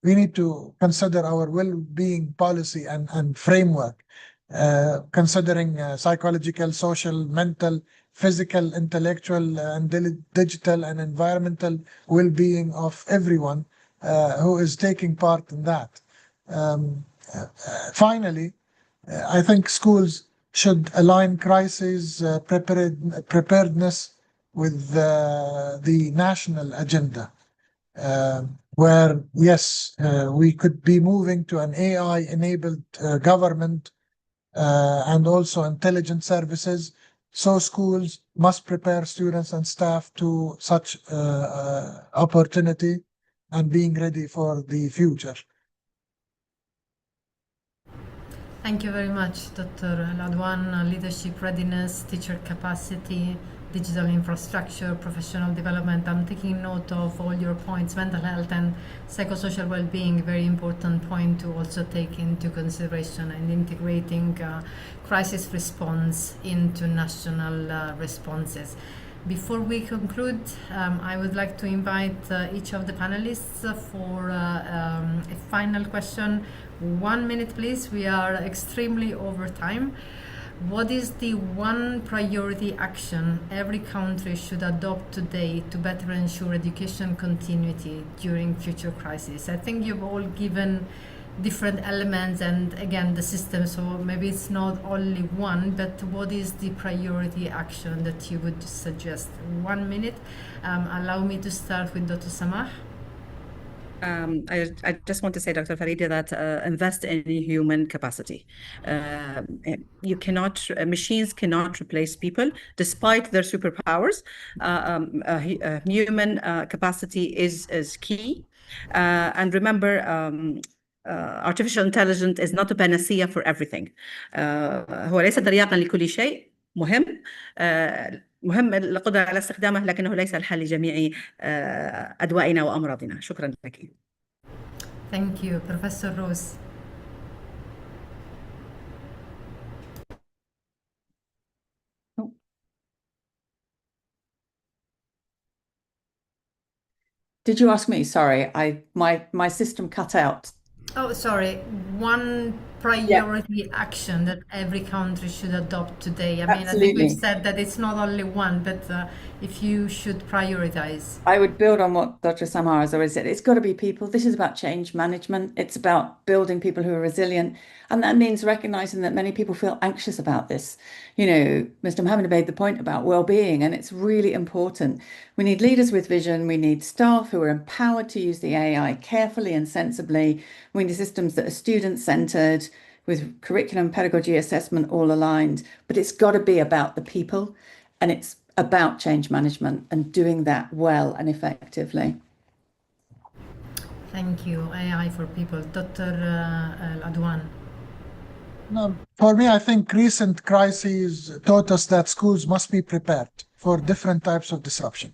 We need to consider our well-being policy and framework, considering psychological, social, mental, physical, intellectual, and digital and environmental well-being of everyone who is taking part in that. Finally, I think schools should align crisis preparedness with the national agenda, where, yes, we could be moving to an AI-enabled government and also intelligent services. So schools must prepare students and staff to such opportunity and being ready for the future. Thank you very much, Dr. Al-Adwan. Leadership readiness, teacher capacity, digital infrastructure, professional development. I'm taking note of all your points. Mental health and psychosocial well-being, very important point to also take into consideration, and integrating crisis response into national responses. Before we conclude, I would like to invite each of the panelists for a final question. 1 minute, please. We are extremely over time. What is the one priority action every country should adopt today to better ensure education continuity during future crises? I think you've all given different elements and again the system, so maybe it's not only one, but what is the priority action that you would suggest? 1 minute. Allow me to start with Dr. Samah. I just want to say, Dr. Farida, that invest in human capacity. Machines cannot replace people, despite their superpowers. Human capacity is key. And remember, artificial intelligence is not a panacea for everything. هو ليس طريقا لكل شيء. مهم القدرة على استخدامه، لكنه ليس الحل لجميع أدوائنا وأمراضنا. شكرا لك. Thank you. Professor Rose. Did you ask me? Sorry, my system cut out. Oh, sorry. One priority action that every country should adopt today. I mean, I think we've said that it's not only one, but if you should prioritize. I would build on what Dr. Samar has already said. It's got to be people. This is about change management. It's about building people who are resilient. And that means recognizing that many people feel anxious about this. You know, Mr. Mohammed made the point about well-being, and it's really important. We need leaders with vision. We need staff who are empowered to use the AI carefully and sensibly. We need systems that are student-centered, with curriculum, pedagogy, assessment all aligned. But it's got to be about the people, and it's about change management and doing that well and effectively. Thank you. AI for people. Dr. Adwan. No, for me, I think recent crises taught us that schools must be prepared for different types of disruption.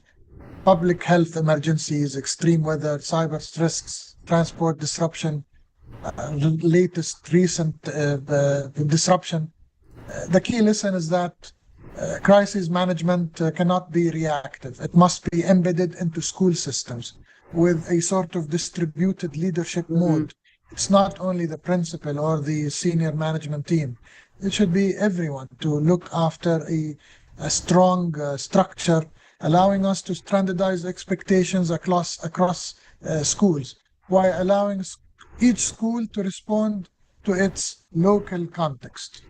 Public health emergencies, extreme weather, cyber risks, transport disruption, latest recent disruption. The key lesson is that crisis management cannot be reactive. It must be embedded into school systems with a sort of distributed leadership mode. It's not only the principal or the senior management team. It should be everyone to look after a strong structure, allowing us to standardize expectations across schools, while allowing each school to respond to its local context.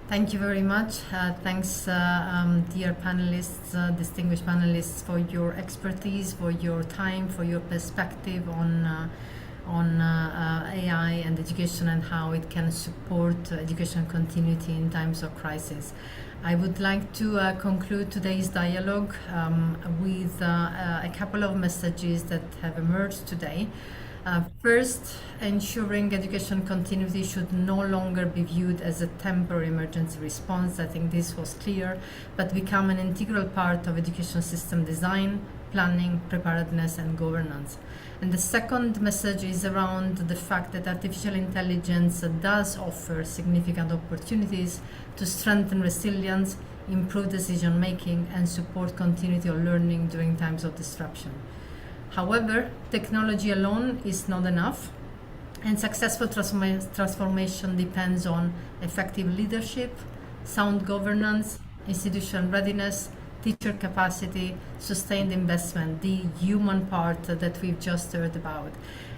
Thank you very much. Thanks, dear panelists, distinguished panelists, for your expertise, for your time, for your perspective on AI and education and how it can support education continuity in times of crisis. I would like to conclude today's dialogue with a couple of messages that have emerged today. First, ensuring education continuity should no longer be viewed as a temporary emergency response. I think this was clear, but become an integral part of education system design, planning, preparedness, and governance. And the second message is around the fact that artificial intelligence does offer significant opportunities to strengthen resilience, improve decision making, and support continuity of learning during times of disruption. However, technology alone is not enough, and successful transformation depends on effective leadership, sound governance, institutional readiness, teacher capacity, sustained investment, the human part that we've just heard about.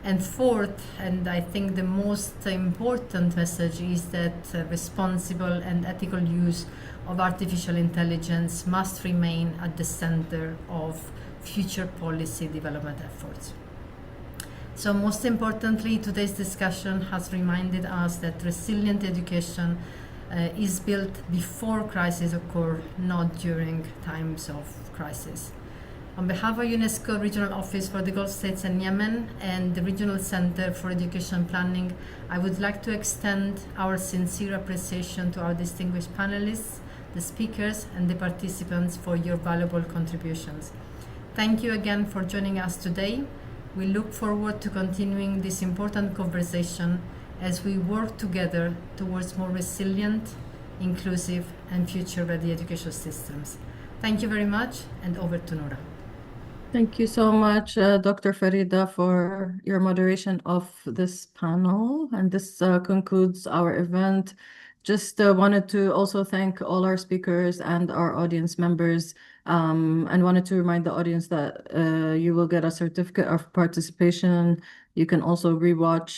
And fourth, and I think the most important message, is that responsible and ethical use of artificial intelligence must remain at the center of future policy development efforts. So most importantly, today's discussion has reminded us that resilient education is built before crises occur, not during times of crisis. On behalf of UNESCO Regional Office for the Gulf States and Yemen and the Regional Center for Education Planning, I would like to extend our sincere appreciation to our distinguished panelists, the speakers, and the participants for your valuable contributions. Thank you again for joining us today. We look forward to continuing this important conversation as we work together towards more resilient, inclusive, and future-ready education systems. Thank you very much, and over to Noura. Thank you so much, Dr. Farida, for your moderation of this panel. And this concludes our event just wanted to also thank all our speakers and our audience members, and wanted to remind the audience that you will get a certificate of participation. You can also rewatch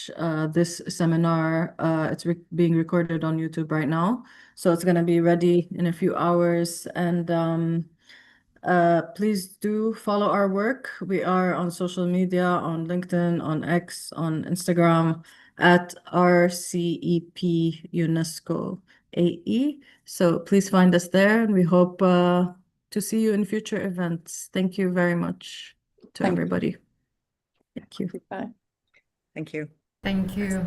this seminar. It's being recorded on YouTube right now, so it's going to be ready in a few hours. And please do follow our work. We are on social media, on LinkedIn, on X, on Instagram, at RCEP UNESCO AE. So please find us there, and we hope to see you in future events. Thank you very much to Thank you. everybody. Thank you. Goodbye. Thank you. Thank you.